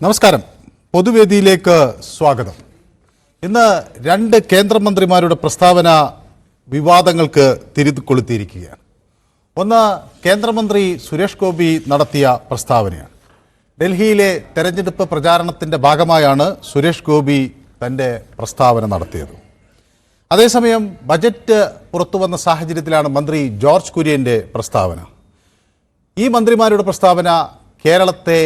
നമസ്കാരം. പൊതുവേദിയിലേക്ക് സ്വാഗതം. ഇന്ന് രണ്ട് കേന്ദ്രമന്ത്രിമാരുടെ പ്രസ്താവന വിവാദങ്ങൾക്ക് തിരികൊളുത്തിയിരിക്കുകയാണ്. ഒന്ന്, കേന്ദ്രമന്ത്രി സുരേഷ് ഗോപി നടത്തിയ പ്രസ്താവനയാണ്. ഡൽഹിയിലെ തെരഞ്ഞെടുപ്പ് പ്രചാരണത്തിന്റെ ഭാഗമായാണ് സുരേഷ് ഗോപി തന്റെ പ്രസ്താവന നടത്തിയത്. അതേസമയം ബജറ്റ് പുറത്തുവന്ന സാഹചര്യത്തിലാണ് മന്ത്രി ജോർജ് കുര്യന്റെ പ്രസ്താവന. ഈ മന്ത്രിമാരുടെ പ്രസ്താവന കേരളത്തെ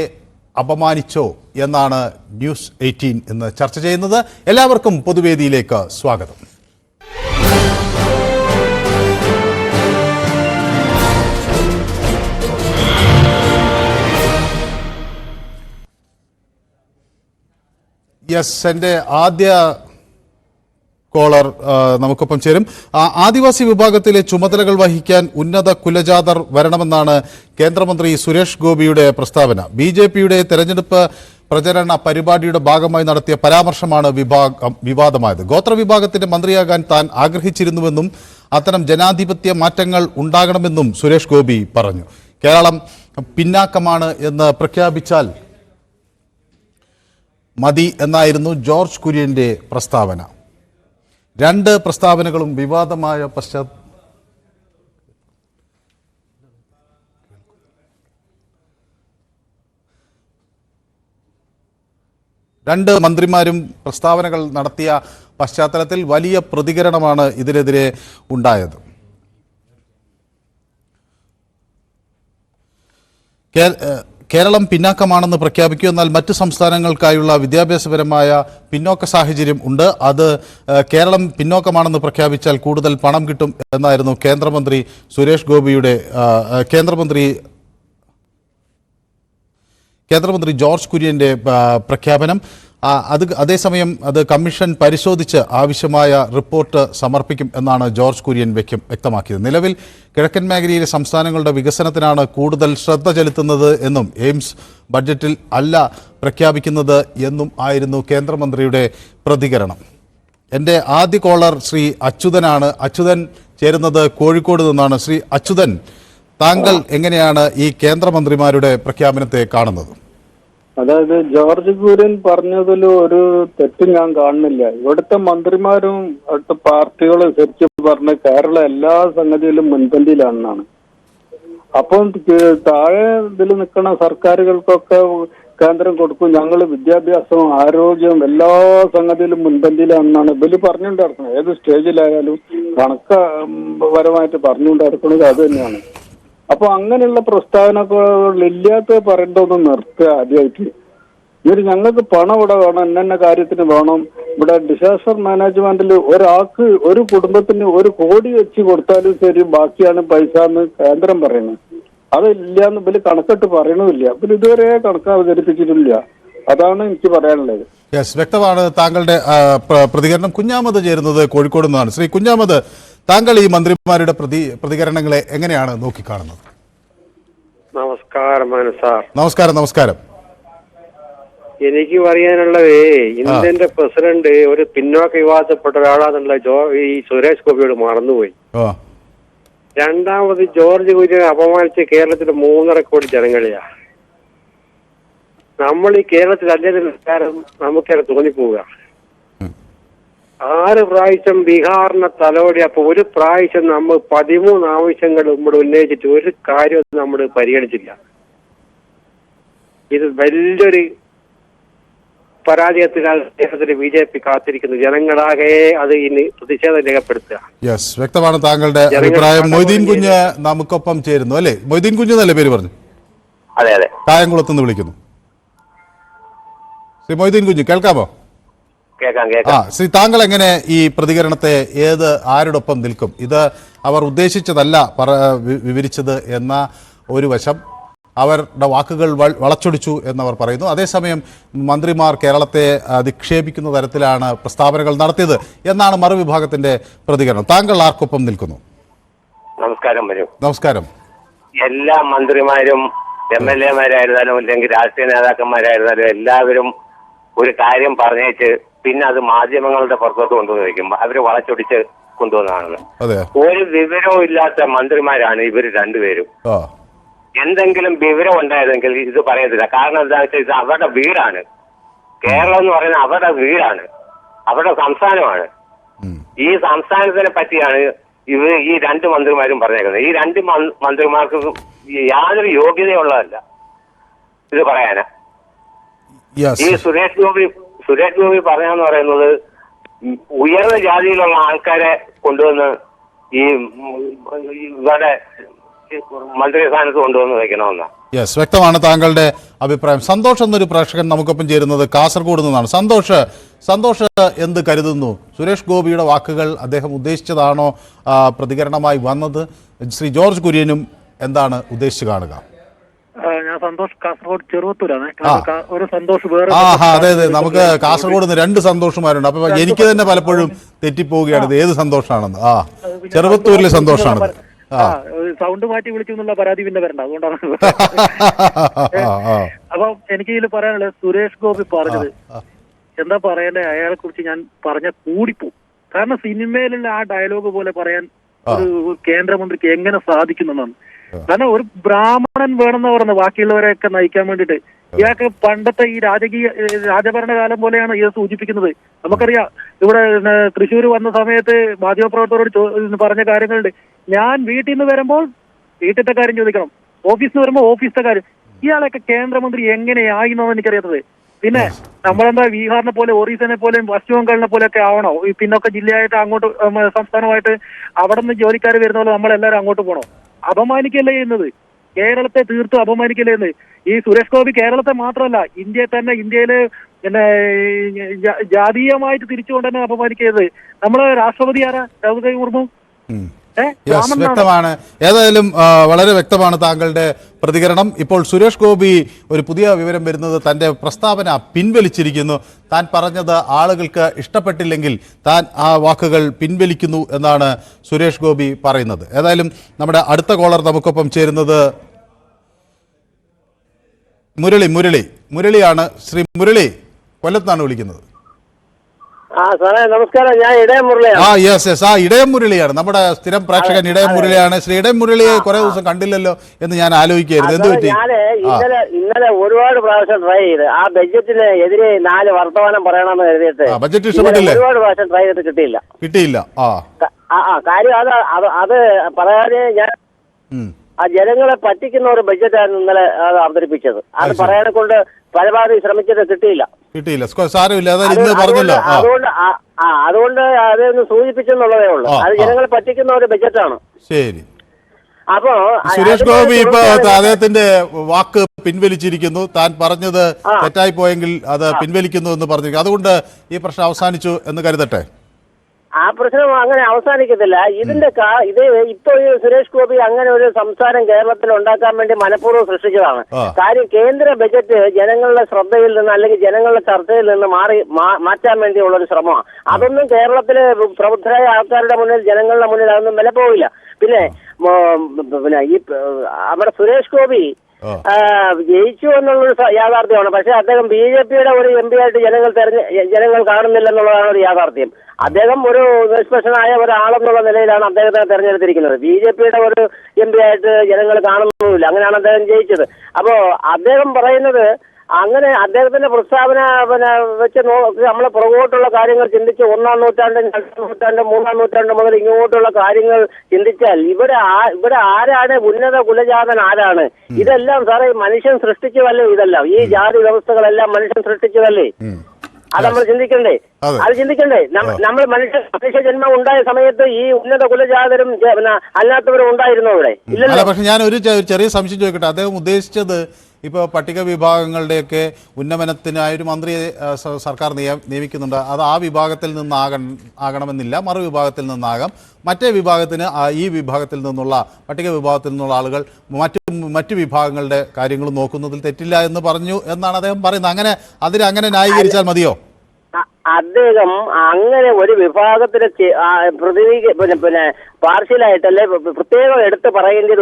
അപമാനിച്ചോ എന്നാണ് ന്യൂസ് 18 ഇന്ന് ചർച്ച ചെയ്യുന്നത്. എല്ലാവർക്കും പൊതുവേദിയിലേക്ക് സ്വാഗതം. എൻ്റെ ആദ്യ കോളർ നമുക്കൊപ്പം ചേരും. ആദിവാസി വിഭാഗത്തിലെ ചുമതലകൾ വഹിക്കാൻ ഉന്നത കുലജാതർ വരണമെന്നാണ് കേന്ദ്രമന്ത്രി സുരേഷ് ഗോപിയുടെ പ്രസ്താവന. BJPയുടെ തെരഞ്ഞെടുപ്പ് പ്രചരണ പരിപാടിയുടെ ഭാഗമായി നടത്തിയ പരാമർശമാണ് വിവാദമായത്. ഗോത്രവിഭാഗത്തിന്റെ മന്ത്രിയാകാൻ താൻ ആഗ്രഹിച്ചിരുന്നുവെന്നും അത്തരം ജനാധിപത്യ മാറ്റങ്ങൾ ഉണ്ടാകണമെന്നും സുരേഷ് ഗോപി പറഞ്ഞു. കേരളം പിന്നാക്കമാണ് എന്ന് പ്രഖ്യാപിച്ചാൽ മതി എന്നായിരുന്നു ജോർജ് കുര്യന്റെ പ്രസ്താവന. രണ്ട് പ്രസ്താവനകളും വിവാദമായ രണ്ട് മന്ത്രിമാരും പ്രസ്താവനകൾ നടത്തിയ പശ്ചാത്തലത്തിൽ വലിയ പ്രതികരണമാണ് ഇതിനെതിരെ ഉണ്ടായത്. കേരളം പിന്നാക്കമാണെന്ന് പ്രഖ്യാപിക്കും, എന്നാൽ മറ്റ് സംസ്ഥാനങ്ങൾക്കായുള്ള വിദ്യാഭ്യാസപരമായ പിന്നോക്ക സാഹചര്യം ഉണ്ട്. അത് കേരളം പിന്നോക്കമാണെന്ന് പ്രഖ്യാപിച്ചാൽ കൂടുതൽ പണം കിട്ടും എന്നായിരുന്നു കേന്ദ്രമന്ത്രി സുരേഷ് ഗോപിയുടെ കേന്ദ്രമന്ത്രി ജോർജ് കുര്യന്റെ പ്രഖ്യാപനം. അതേസമയം അത് കമ്മീഷൻ പരിശോധിച്ച് ആവശ്യമായ റിപ്പോർട്ട് സമർപ്പിക്കും എന്നാണ് ജോർജ് കുര്യൻ വ്യക്തമാക്കിയത്. നിലവിൽ കിഴക്കൻ മേഖലയിലെ സംസ്ഥാനങ്ങളുടെ വികസനത്തിനാണ് കൂടുതൽ ശ്രദ്ധ ചെലുത്തുന്നത് എന്നും എയിംസ് ബഡ്ജറ്റിൽ അല്ല പ്രഖ്യാപിക്കുന്നത് എന്നും ആയിരുന്നു കേന്ദ്രമന്ത്രിയുടെ പ്രതികരണം. എൻ്റെ ആദ്യ കോളർ ശ്രീ അച്യുതനാണ്. അച്യുതൻ ചേരുന്നത് കോഴിക്കോട് നിന്നാണ്. ശ്രീ അച്യുതൻ, താങ്കൾ എങ്ങനെയാണ് ഈ കേന്ദ്രമന്ത്രിമാരുടെ പ്രഖ്യാപനത്തെ കാണുന്നത്? അതായത് ജോർജ് കുര്യൻ പറഞ്ഞതിൽ ഒരു തെറ്റും ഞാൻ കാണുന്നില്ല. ഇവിടുത്തെ മന്ത്രിമാരും അവിടുത്തെ പാർട്ടികളും ശരിക്കും പറഞ്ഞ കേരളം എല്ലാ സംഗതിയിലും മുൻപന്തിയിലാണെന്നാണ്. അപ്പം താഴെ ഇതിൽ നിൽക്കുന്ന സർക്കാരുകൾക്കൊക്കെ കേന്ദ്രം കൊടുക്കും, ഞങ്ങൾ വിദ്യാഭ്യാസവും ആരോഗ്യവും എല്ലാ സംഗതിയിലും മുൻപന്തിയിലാണെന്നാണ് ഇവര് പറഞ്ഞുകൊണ്ടിരിക്കുന്നത്. ഏത് സ്റ്റേജിലായാലും കണക്കപരമായിട്ട് പറഞ്ഞുകൊണ്ടിരിക്കുന്നത് അത് തന്നെയാണ്. അപ്പൊ അങ്ങനെയുള്ള പ്രസ്താവനകൾ ഇല്ലാത്ത പറയേണ്ടതൊന്ന് നിർത്തുക ആദ്യമായിട്ട്. ഇവര് ഞങ്ങൾക്ക് പണം ഇവിടെ വേണം, ഇന്ന കാര്യത്തിന് വേണം. ഇവിടെ ഡിസാസ്റ്റർ മാനേജ്മെന്റിൽ ഒരാൾക്ക് ഒരു കുടുംബത്തിന് 1 കോടി വെച്ച് കൊടുത്താലും ശരി, ബാക്കിയാണ് പൈസ എന്ന് കേന്ദ്രം പറയുന്നത്. അതില്ലാന്ന് ഇവര് കണക്കിട്ട് പറയണമില്ല. ഇവര് ഇതുവരെ കണക്ക് അവതരിപ്പിച്ചിട്ടില്ല. അതാണ് എനിക്ക് പറയാനുള്ളത്. വ്യക്തമാണ് താങ്കളുടെ പ്രതികരണം. കുഞ്ഞാമത് ചേരുന്നത് കോഴിക്കോട് നിന്നാണ്. ശ്രീ കുഞ്ഞാമത്, താങ്കൾ ഈ മന്ത്രിമാരുടെ പ്രതികരണങ്ങളെ എങ്ങനെയാണ് നോക്കിക്കാണുന്നത്? നമസ്കാരം സാർ. നമസ്കാരം. എനിക്ക് പറയാനുള്ളത്, ഇന്ത്യന്റെ പ്രസിഡന്റ് ഒരു പിന്നോക്ക വിവാദപ്പെട്ട ഒരാളാന്നുള്ള ഈ സുരേഷ് ഗോപിയോട് മറന്നുപോയി. രണ്ടാമത് ജോർജ് കുര്യനെ അപമാനിച്ച് കേരളത്തിലെ 3.5 കോടി ജനങ്ങളെയാ. നമ്മൾ ഈ കേരളത്തിൽ അല്ലേലും നമുക്കത് തോന്നിപ്പോവുക. 6 പ്രാവശ്യം ബീഹാറിനെ തലോടിയപ്പോ ഒരു പ്രാവശ്യം നമ്മൾ 13 ആവശ്യങ്ങൾ ഇവിടെ ഉന്നയിച്ചിട്ട് ഒരു കാര്യം നമ്മൾ പരിഗണിച്ചില്ല. ഇത് വലിയൊരു പരാജയത്തിനാൽ കേരളത്തിലെ BJP കാത്തിരിക്കുന്നു. ജനങ്ങളാകെ അത് ഇനി പ്രതിഷേധം രേഖപ്പെടുത്തുക. വ്യക്തമാണ് താങ്കളുടെ അഭിപ്രായം. മൊയ്തീൻ കുഞ്ഞ് നമുക്കൊപ്പം ചേരുന്നു അല്ലേ? മൊയ്തീൻ കുഞ്ഞ് എന്നല്ലേ പേര് പറഞ്ഞു? അതെ, കായംകുളത്തുനിന്ന് വിളിക്കുന്നു. ശ്രീ മൊയ്തീൻ കുഞ്ഞ്, കേൾക്കാമോ? ശ്രീ, താങ്കൾ എങ്ങനെ ഈ പ്രതികരണത്തെ ആരോടൊപ്പം നിൽക്കും? ഇത് അവർ ഉദ്ദേശിച്ചതല്ല വിവരിച്ചത് എന്ന ഒരു വശം, അവരുടെ വാക്കുകൾ വളച്ചൊടിച്ചു എന്നവർ പറയുന്നു. അതേസമയം മന്ത്രിമാർ കേരളത്തെ അധിക്ഷേപിക്കുന്ന തരത്തിലാണ് പ്രസ്താവനകൾ നടത്തിയത് എന്നാണ് മറുവിഭാഗത്തിന്റെ പ്രതികരണം. താങ്കൾ ആർക്കൊപ്പം നിൽക്കുന്നു? നമസ്കാരം. എല്ലാ മന്ത്രിമാരും MLA-മാരായിരുന്നാലും അല്ലെങ്കിൽ രാഷ്ട്രീയ നേതാക്കന്മാരായിരുന്നാലും എല്ലാവരും ഒരു കാര്യം പറഞ്ഞേച്ച് പിന്നെ അത് മാധ്യമങ്ങളുടെ പുറത്തോട്ട് കൊണ്ടുവന്ന് വയ്ക്കും. അവര് വളച്ചൊടിച്ച് കൊണ്ടുവന്നതാണ്. ഒരു വിവരവും ഇല്ലാത്ത മന്ത്രിമാരാണ് ഇവര് രണ്ടുപേരും. എന്തെങ്കിലും വിവരം ഉണ്ടായതെങ്കിൽ ഇത് പറയത്തില്ല. കാരണം എന്താണെന്ന് വെച്ചാൽ ഇത് അവരുടെ വീടാണ്. കേരളം എന്ന് പറയുന്നത് അവരുടെ വീടാണ്, അവരുടെ സംസ്ഥാനമാണ്. ഈ സംസ്ഥാനത്തിനെ പറ്റിയാണ് ഈ രണ്ട് മന്ത്രിമാരും പറഞ്ഞേക്കുന്നത്. ഈ രണ്ട് മന്ത്രിമാർക്ക് യാതൊരു യോഗ്യതയുള്ളതല്ല ഇത് പറയാന്. ഈ സുരേഷ് ഗോപി പറഞ്ഞെന്ന് പറയുന്നത് ഉയർന്ന ജാതിയിലുള്ള ആൾക്കാരെ കൊണ്ടുവന്ന് ഈ ഇവരുടെ മന്ത്രി സ്ഥാനത്ത് കൊണ്ടുവന്ന് വയ്ക്കണമെന്നാണ്. യെസ്, വ്യക്തമാണ് താങ്കളുടെ അഭിപ്രായം. സന്തോഷ് എന്നൊരു പ്രേക്ഷകൻ നമുക്കൊപ്പം ചേരുന്നത് കാസർഗോഡ് നിന്നാണ്. സന്തോഷ് എന്ത് കരുതുന്നു? സുരേഷ് ഗോപിയുടെ വാക്കുകൾ അദ്ദേഹം ഉദ്ദേശിച്ചതാണോ പ്രതികരണമായി വന്നത്? ശ്രീ ജോർജ് കുര്യനും എന്താണ് ഉദ്ദേശിച്ചു കാണുക? ഞാൻ സന്തോഷ്, കാസർഗോഡ് ചെറുവത്തൂരാണ്. ഒരു സന്തോഷ് വേറെ. അതെ, നമുക്ക് കാസർഗോഡ് നിന്ന് രണ്ട് സന്തോഷുമാരുണ്ട്. അപ്പൊ എനിക്ക് തന്നെ പലപ്പോഴും തെറ്റിപ്പോവുകയാണ് ഇത് ഏത് സന്തോഷാണെന്ന്. ചെറുവത്തൂരിലെ സന്തോഷാണ്. സൗണ്ട് മാറ്റി വിളിച്ചു എന്നുള്ള പരാതി പിന്നെ വരണ്ട, അതുകൊണ്ടാണ്. അപ്പൊ എനിക്ക് ഇതിൽ പറയാനുള്ളത്, സുരേഷ് ഗോപി പറഞ്ഞത് എന്താ പറയണ്ടേ, അയാളെ കുറിച്ച് ഞാൻ പറഞ്ഞ കൂടിപ്പോവും. കാരണം സിനിമയിലുള്ള ആ ഡയലോഗ് പോലെ പറയാൻ ഒരു കേന്ദ്രമന്ത്രിക്ക് എങ്ങനെ സാധിക്കുന്നെന്നാണ്. കാരണം ഒരു ബ്രാഹ്മണൻ വേണമെന്ന് പറയുന്നത് ബാക്കിയുള്ളവരെയൊക്കെ നയിക്കാൻ വേണ്ടിയിട്ട്. ഇയാൾക്ക് പണ്ടത്തെ ഈ രാജഭരണകാലം പോലെയാണ് ഇത് സൂചിപ്പിക്കുന്നത്. നമുക്കറിയാം, ഇവിടെ തൃശ്ശൂർ വന്ന സമയത്ത് മാധ്യമപ്രവർത്തകരോട് പറഞ്ഞ കാര്യങ്ങളുണ്ട്. ഞാൻ വീട്ടിൽ നിന്ന് വരുമ്പോൾ വീട്ടിലത്തെ കാര്യം ചോദിക്കണം, ഓഫീസിൽ നിന്ന് വരുമ്പോൾ ഓഫീസിലെ കാര്യം. ഇയാളൊക്കെ കേന്ദ്രമന്ത്രി എങ്ങനെയായി എന്നാണ് എനിക്കറിയാത്തത്. പിന്നെ നമ്മളെന്താ ബീഹാറിനെ പോലെ, ഒറീസനെ പോലെയും പശ്ചിമ ബംഗാളിനെ പോലെയൊക്കെ ആവണോ? ഈ പിന്നൊക്കെ ജില്ലയായിട്ട് അങ്ങോട്ട് സംസ്ഥാനമായിട്ട് അവിടെ നിന്ന് ജോലിക്കാർ വരുന്ന പോലെ നമ്മളെല്ലാവരും അങ്ങോട്ട് പോകണോ? അപമാനിക്കല്ലേ ചെയ്യുന്നത്, കേരളത്തെ തീർത്തും അപമാനിക്കല്ലേ ചെയ്യുന്നത്. ഈ സുരേഷ് ഗോപി കേരളത്തെ മാത്രമല്ല, ഇന്ത്യയില് പിന്നെ ജാതീയമായിട്ട് തിരിച്ചുകൊണ്ട് തന്നെ അപമാനിക്കരുത്. നമ്മളെ രാഷ്ട്രപതി ആരാ? ദ്രൗപദി മുർമു. വ്യക്തമാണ്. ഏതായാലും വളരെ വ്യക്തമാണ് താങ്കളുടെ പ്രതികരണം. ഇപ്പോൾ സുരേഷ് ഗോപി ഒരു പുതിയ വിവരം വരുന്നത്, തന്റെ പ്രസ്താവന പിൻവലിച്ചിരിക്കുന്നു. താൻ പറഞ്ഞത് ആളുകൾക്ക് ഇഷ്ടപ്പെട്ടില്ലെങ്കിൽ താൻ ആ വാക്കുകൾ പിൻവലിക്കുന്നു എന്നാണ് സുരേഷ് ഗോപി പറയുന്നത്. ഏതായാലും നമ്മുടെ അടുത്ത കോളർ നമുക്കൊപ്പം ചേരുന്നത് മുരളിയാണ്. ശ്രീ മുരളി, കൊല്ലത്താണ് വിളിക്കുന്നത്. സാറേ നമസ്കാരം, ഞാൻ ഇടയം മുരളിയാണ്. യെസ്, ഇടയം മുരളിയാണ് നമ്മുടെ സ്ഥിരം പ്രേക്ഷകൻ. ഇടയം മുരളിയാണ്. ശ്രീ ഇടയം മുരളിയെ കുറെ ദിവസം കണ്ടില്ലല്ലോ എന്ന് ഞാൻ ആലോചിക്കുകയായിരുന്നു. എന്ത് പറ്റി? ഇന്നലെ ഒരുപാട് പ്രാവശ്യം ട്രൈ ചെയ്ത് ആ ബഡ്ജറ്റിന് എതിരെ 4 വർത്തമാനം പറയണമെന്ന് കരുതിയിട്ട് ബഡ്ജറ്റ് ഇഷ്ടപ്പെട്ടില്ലേ? ഒരുപാട് പ്രാവശ്യം ട്രൈ ചെയ്തിട്ട് കിട്ടിയില്ല. കാര്യം അത് പറയാതെ ഞാൻ ആ ജനങ്ങളെ പറ്റിക്കുന്ന ഒരു ബഡ്ജറ്റാണ് ഇന്നലെ അത് അവതരിപ്പിച്ചത്. അത് പറയാനെ കൊണ്ട് പരമാവധി ശ്രമിച്ചിട്ട് കിട്ടിയില്ല. സാരമില്ല, പറഞ്ഞല്ലോ. അതുകൊണ്ട് അതൊന്ന് സൂചിപ്പിച്ചെന്നുള്ളതേ ഉള്ളൂ. അത് ജനങ്ങളെ പറ്റിക്കുന്ന ഒരു ബഡ്ജറ്റാണ്. ശരി. അപ്പോ സുരേഷ് ഗോപി ഇപ്പൊ അദ്ദേഹത്തിന്റെ വാക്ക് പിൻവലിച്ചിരിക്കുന്നു. താൻ പറഞ്ഞത് തെറ്റായി പോയെങ്കിൽ അത് പിൻവലിക്കുന്നു എന്ന് പറഞ്ഞിരിക്കുന്നു. അതുകൊണ്ട് ഈ പ്രശ്നം അവസാനിച്ചു എന്ന് കരുതട്ടെ. ആ പ്രശ്നം അങ്ങനെ അവസാനിക്കത്തില്ല. ഇത് ഇപ്പൊ ഈ സുരേഷ് ഗോപി അങ്ങനെ ഒരു സംസാരം കേരളത്തിൽ ഉണ്ടാക്കാൻ വേണ്ടി മനഃപൂർവ്വം സൃഷ്ടിച്ചതാണ്. കാര്യം കേന്ദ്ര ബജറ്റ് ജനങ്ങളുടെ ശ്രദ്ധയിൽ നിന്ന് അല്ലെങ്കിൽ ജനങ്ങളുടെ ചർച്ചയിൽ നിന്ന് മാറ്റാൻ വേണ്ടിയുള്ള ഒരു ശ്രമമാണ്. അതൊന്നും കേരളത്തിലെ പ്രബുദ്ധരായ ആൾക്കാരുടെ മുന്നിൽ, ജനങ്ങളുടെ മുന്നിൽ അതൊന്നും വില പോവില്ല. പിന്നെ ഈ നമ്മുടെ സുരേഷ് ഗോപി ജയിച്ചു എന്നുള്ളൊരു യാഥാർത്ഥ്യമാണ്. പക്ഷെ അദ്ദേഹം BJPയുടെ ഒരു MP ആയിട്ട് ജനങ്ങൾ കാണുന്നില്ലെന്നുള്ളതാണ് ഒരു യാഥാർത്ഥ്യം. അദ്ദേഹം ഒരു നിഷ്പക്ഷനായ ഒരാളെന്നുള്ള നിലയിലാണ് അദ്ദേഹത്തെ തെരഞ്ഞെടുത്തിരിക്കുന്നത്. BJPയുടെ ഒരു MP ആയിട്ട് ജനങ്ങൾ കാണുന്നുമില്ല. അങ്ങനെയാണ് അദ്ദേഹം ജയിച്ചത്. അപ്പോ അദ്ദേഹം പറയുന്നത് അങ്ങനെ അദ്ദേഹത്തിന്റെ പ്രസ്താവന വെച്ച് നമ്മൾ പുറകോട്ടുള്ള കാര്യങ്ങൾ ചിന്തിച്ച് 1-ാം നൂറ്റാണ്ട്, 2-ാം നൂറ്റാണ്ട്, 3-ാം നൂറ്റാണ്ട് മുതൽ ഇങ്ങോട്ടുള്ള കാര്യങ്ങൾ ചിന്തിച്ചാൽ ഇവിടെ ആരാണ് ഉന്നത കുലജാതൻ, ആരാണ്? ഇതെല്ലാം സാറേ മനുഷ്യൻ സൃഷ്ടിച്ചതല്ലേ? ഇതെല്ലാം ഈ ജാതി വ്യവസ്ഥകളെല്ലാം മനുഷ്യൻ സൃഷ്ടിച്ചതല്ലേ? അത് നമ്മൾ ചിന്തിക്കണ്ടേ? നമ്മൾ മനുഷ്യ ജന്മം ഉണ്ടായ സമയത്ത് ഈ ഉന്നത കുലജാതരും അല്ലാത്തവരും ഉണ്ടായിരുന്നു ഇവിടെ? ഇല്ലല്ലോ. പക്ഷെ ഞാൻ ഒരു ചെറിയ സംശയം ചോദിക്കട്ടെ. അദ്ദേഹം ഉദ്ദേശിച്ചത് ഇപ്പോൾ പട്ടിക വിഭാഗങ്ങളുടെയൊക്കെ ഉന്നമനത്തിനായൊരു മന്ത്രിയെ സർക്കാർ നിയമിക്കുന്നുണ്ട്. അത് ആ വിഭാഗത്തിൽ നിന്നാകണമെന്നില്ല, മറുവിഭാഗത്തിൽ നിന്നാകാം. മറ്റേ വിഭാഗത്തിന് ഈ വിഭാഗത്തിൽ നിന്നുള്ള, പട്ടിക വിഭാഗത്തിൽ നിന്നുള്ള ആളുകൾ മറ്റു വിഭാഗങ്ങളുടെ കാര്യങ്ങൾ നോക്കുന്നതിൽ തെറ്റില്ല എന്ന് പറഞ്ഞു എന്നാണ് അദ്ദേഹം പറയുന്നത്. അങ്ങനെ ന്യായീകരിച്ചാൽ മതിയോ? അദ്ദേഹം അങ്ങനെ ഒരു വിഭാഗത്തിന് പിന്നെ പാർഷ്യലായിട്ടല്ലേ പ്രത്യേകം എടുത്ത് പറയേണ്ടത്